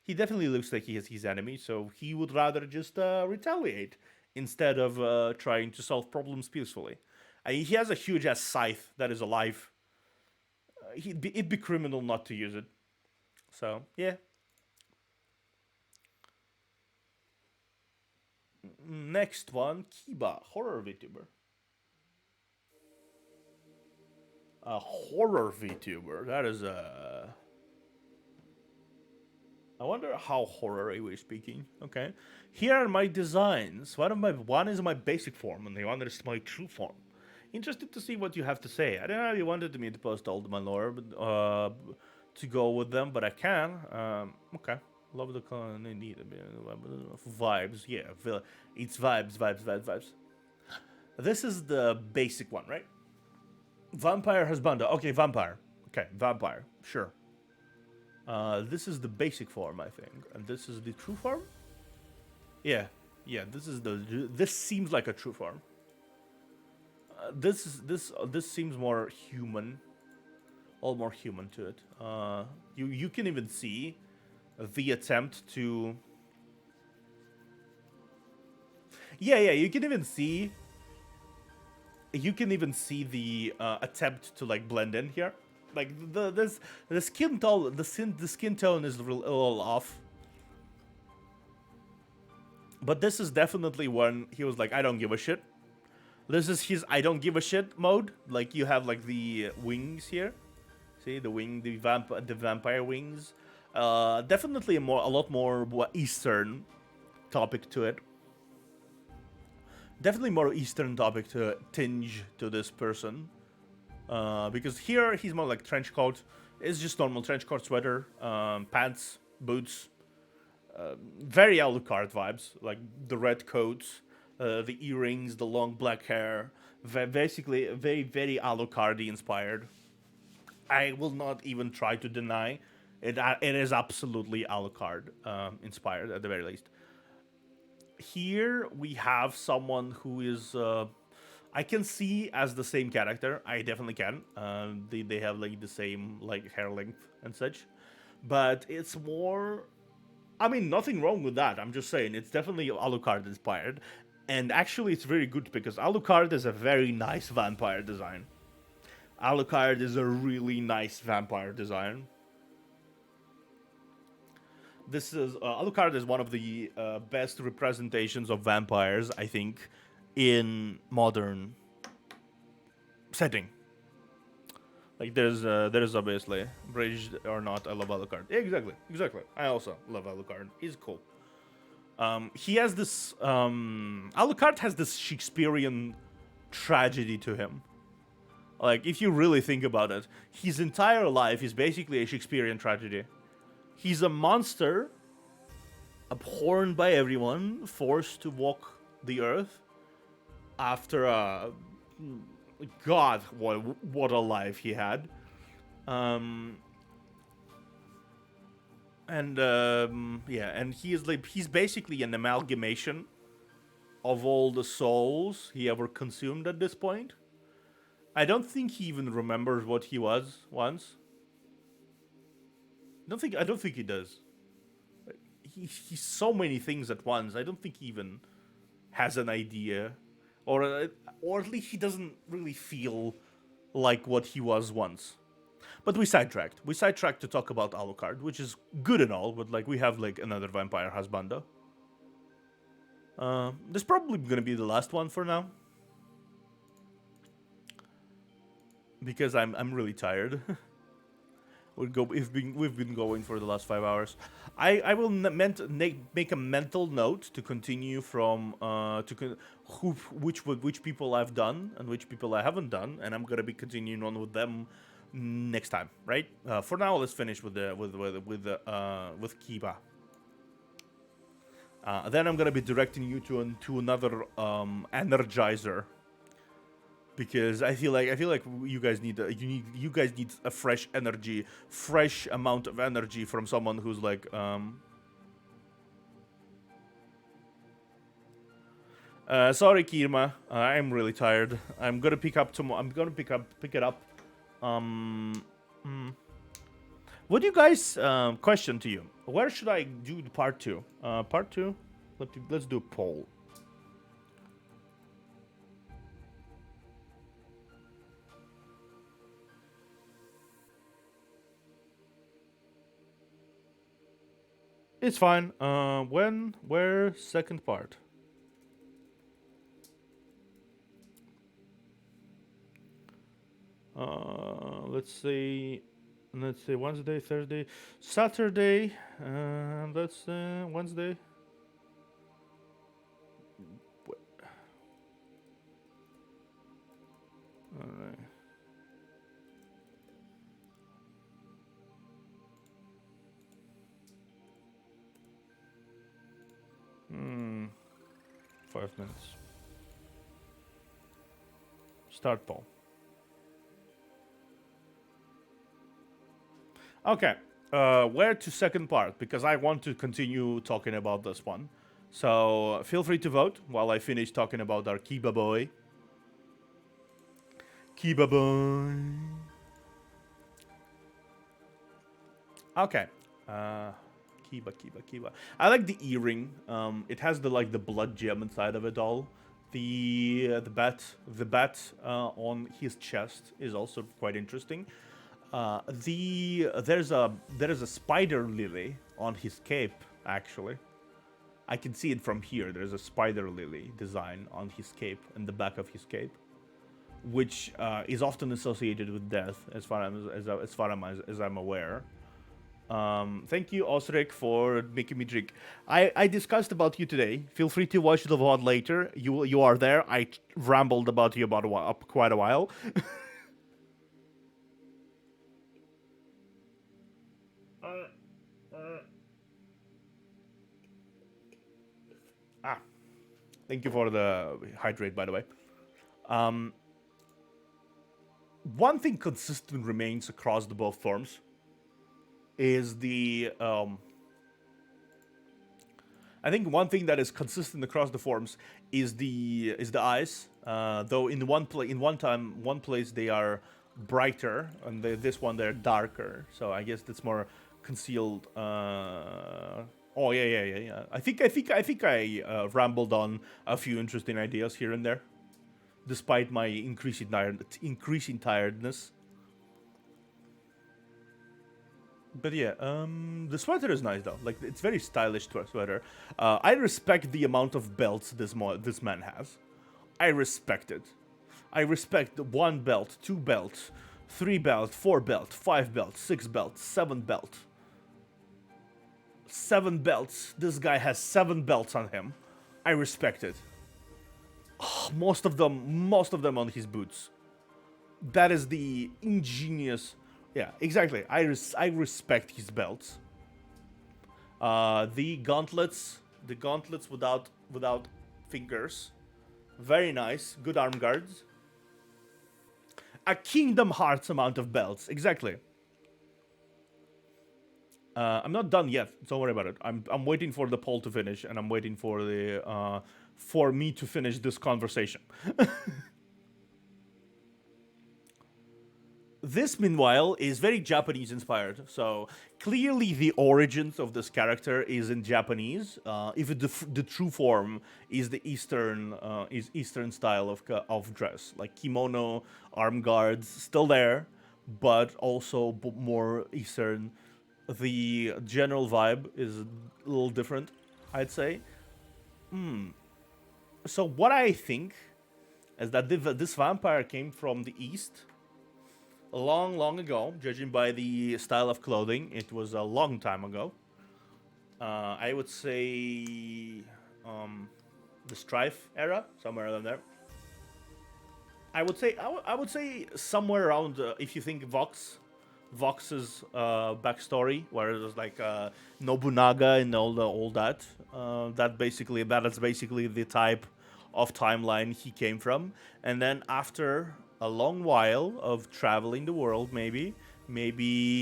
He definitely looks like he has his enemies, so he would rather just retaliate instead of trying to solve problems peacefully. I mean, he has a huge ass scythe that is alive. It'd be criminal not to use it. So yeah. Next one, Kiba, horror VTuber. A horror VTuber. That is a. I wonder how horror we're speaking. Okay, here are my designs. One is my basic form, and the other is my true form. Interested to see what you have to say. I don't know if you wanted me to post all my lore, but, to go with them, but I can. Okay. Love the need vibes. Yeah, it's vibes. This is the basic one, right? Vampire husband. Okay, vampire. Okay, vampire. Sure. This is the basic form, I think, and this is the true form. Yeah. This seems like a true form. This seems more human, all more human to it. You can even see the attempt to. Yeah, you can even see. You can even see the attempt to like blend in here. Like the skin tone, the skin tone is a little off. But this is definitely when he was like, I don't give a shit. This is his I don't give a shit mode. Like you have like the wings here. See the vampire wings. Definitely a lot more Eastern topic to it. Definitely more Eastern topic to tinge to this person. Because here he's more like trench coat. It's just normal trench coat, sweater, pants, boots. Very Alucard vibes, like the red coats, the earrings, the long black hair. Basically, very Alucardy inspired. I will not even try to deny it. It is absolutely Alucard inspired at the very least. Here we have someone who is I can see as the same character. I definitely can. They have like the same like hair length and such, but it's more. I mean, nothing wrong with that. I'm just saying it's definitely Alucard inspired, and actually it's very good because Alucard is a very nice vampire design. Alucard is a really nice vampire design. This is Alucard is one of the best representations of vampires, I think, in modern setting. Like there's obviously bridged or not. I love Alucard. Yeah, exactly. I also love Alucard. He's cool. He has this. Alucard has this Shakespearean tragedy to him. Like, if you really think about it, his entire life is basically a Shakespearean tragedy. He's a monster, abhorred by everyone, forced to walk the earth after a. God, what a life he had. And he's basically an amalgamation of all the souls he ever consumed at this point. I don't think he even remembers what he was once. I don't think he does. He's so many things at once. I don't think he even has an idea, or at least he doesn't really feel like what he was once. But we sidetracked. We sidetracked to talk about Alucard, which is good and all, but like we have like another vampire husbando. This is probably gonna be the last one for now, because I'm really tired. We've been going for the last 5 hours. I will make a mental note to continue from which people I've done and which people I haven't done, and I'm gonna be continuing on with them next time, right? For now, let's finish with Kiba. Then I'm gonna be directing you to another energizer, because I feel like you guys need a fresh energy, fresh amount of energy from someone who's like sorry, Kirma, I'm really tired. I'm gonna pick it up. What do you guys question to you? Where should I do the part 2? Part 2. Let's do a poll. It's fine. Where, second part? Let's see Wednesday, Thursday, Saturday, let's Wednesday. All right. Hmm. 5 minutes. Start poll. Okay. Where to second part? Because I want to continue talking about this one. So feel free to vote while I finish talking about our Kiba boy. Kiba boy. Okay. Kiba. I like the earring. It has the blood gem inside of it all. The bat on his chest is also quite interesting. There's a spider lily on his cape. Actually, I can see it from here. There's a spider lily design on his cape, in the back of his cape, which is often associated with death, as far as I'm aware. Thank you, Osric, for making me drink. I discussed about you today. Feel free to watch the VOD later. You are there. I rambled about you quite a while. Thank you for the hydrate, by the way. One thing consistent remains across the both forms is the I think one thing that is consistent across the forms is the eyes. Though in one place they are brighter, and this one they're darker. So I guess that's more concealed. Oh yeah. I think I rambled on a few interesting ideas here and there, despite my increasing tiredness. But yeah, the sweater is nice though. Like, it's very stylish sweater. I respect the amount of belts this man has. I respect it. I respect the 1 belt, 2 belts, 3 belt, 4 belt, 5 belt, 6 belt, 7 belt. 7 belts. This guy has 7 belts on him. I respect it. Most of them on his boots. That is the ingenious. Yeah, exactly. I respect his belts. The gauntlets without fingers. Very nice. Good arm guards. A Kingdom Hearts amount of belts. Exactly. I'm not done yet. Don't worry about it. I'm waiting for the poll to finish, and I'm waiting for the for me to finish this conversation. This, meanwhile, is very Japanese inspired. So clearly, the origins of this character is in Japanese. If the true form is the Eastern style of dress, like kimono, arm guards, still there, but also more Eastern. The general vibe is a little different, I'd say. So what I think is that this vampire came from the East. Long ago, judging by the style of clothing, it was a long time ago. I would say the Strife era, somewhere around there. I would say somewhere around. If you think Vox's backstory, where it was like Nobunaga and all that. That is basically the type of timeline he came from, and then after a long while of traveling the world, maybe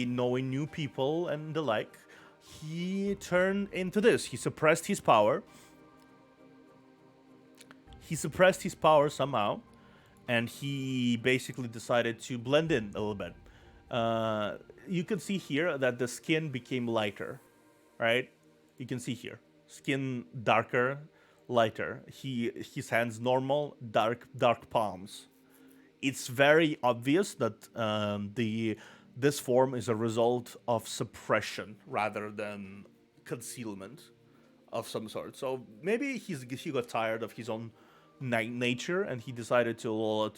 knowing new people and the like, he turned into this. He suppressed his power. Somehow, and he basically decided to blend in a little bit. You can see here that the skin became lighter, right? You can see here, skin darker, lighter. His hands normal, dark palms. It's very obvious that this form is a result of suppression rather than concealment of some sort. So maybe he got tired of his own nature, and he decided to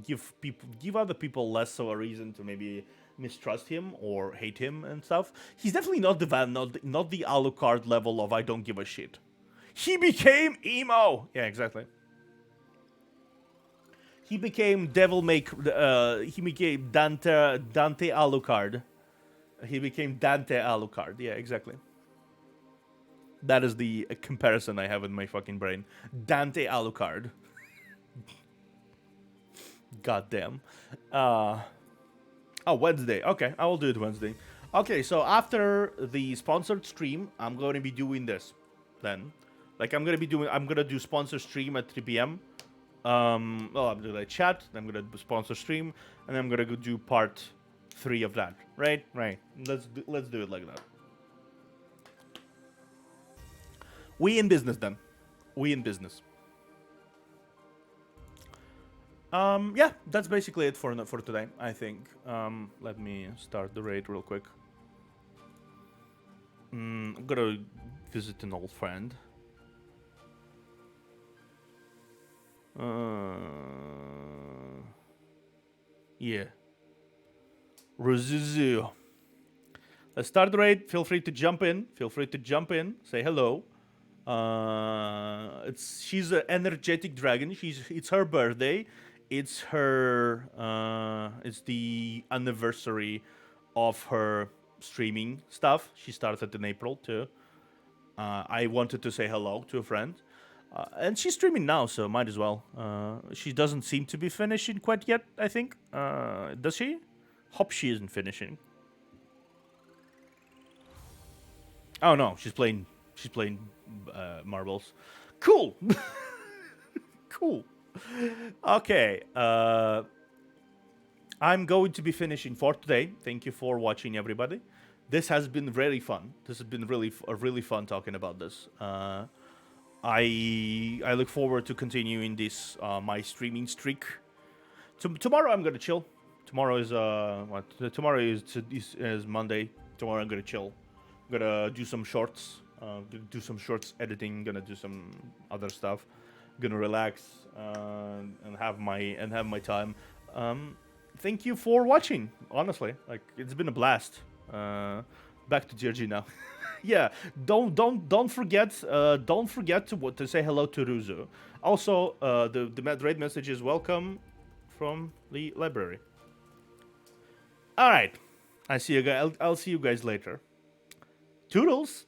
give other people less of a reason to maybe mistrust him or hate him and stuff. He's definitely not the Alucard level of I don't give a shit. He became emo. Yeah, exactly. He became he became Dante Alucard. He became Dante Alucard. Yeah, exactly. That is the comparison I have in my fucking brain. Dante Alucard. Goddamn. Wednesday. Okay, I will do it Wednesday. Okay, so after the sponsored stream, I'm going to be doing this. Then, like, I'm gonna do sponsor stream at 3 p.m. I'm gonna chat. Then I'm gonna do sponsor stream, and then I'm gonna go do part 3 of that. Right. Let's do it like that. We in business then. We in business. Yeah, that's basically it for today, I think. Let me start the raid real quick. I'm gonna visit an old friend. Yeah. Rozuzu. Let's start the raid. Feel free to jump in. Say hello. She's an energetic dragon. It's her birthday. It's the anniversary of her streaming stuff. She started in April too. I wanted to say hello to a friend. And she's streaming now, so might as well. She doesn't seem to be finishing quite yet, I think. Does she? Hope she isn't finishing. Oh no, she's playing marbles. Cool. Cool. Okay. I'm going to be finishing for today. Thank you for watching, everybody. This has been really fun. This has been really fun talking about this. I look forward to continuing this my streaming streak. Tomorrow I'm gonna chill. Tomorrow is Tomorrow is Monday. Tomorrow I'm gonna chill. I'm gonna do some shorts. Do some shorts editing. Gonna do some other stuff. Gonna relax and have my time. Thank you for watching. Honestly, like, it's been a blast. Back to GRG now. Yeah, don't forget to say hello to Ruzu. Also, the raid message is welcome from the library. All right, I see you guys. I'll see you guys later. Toodles.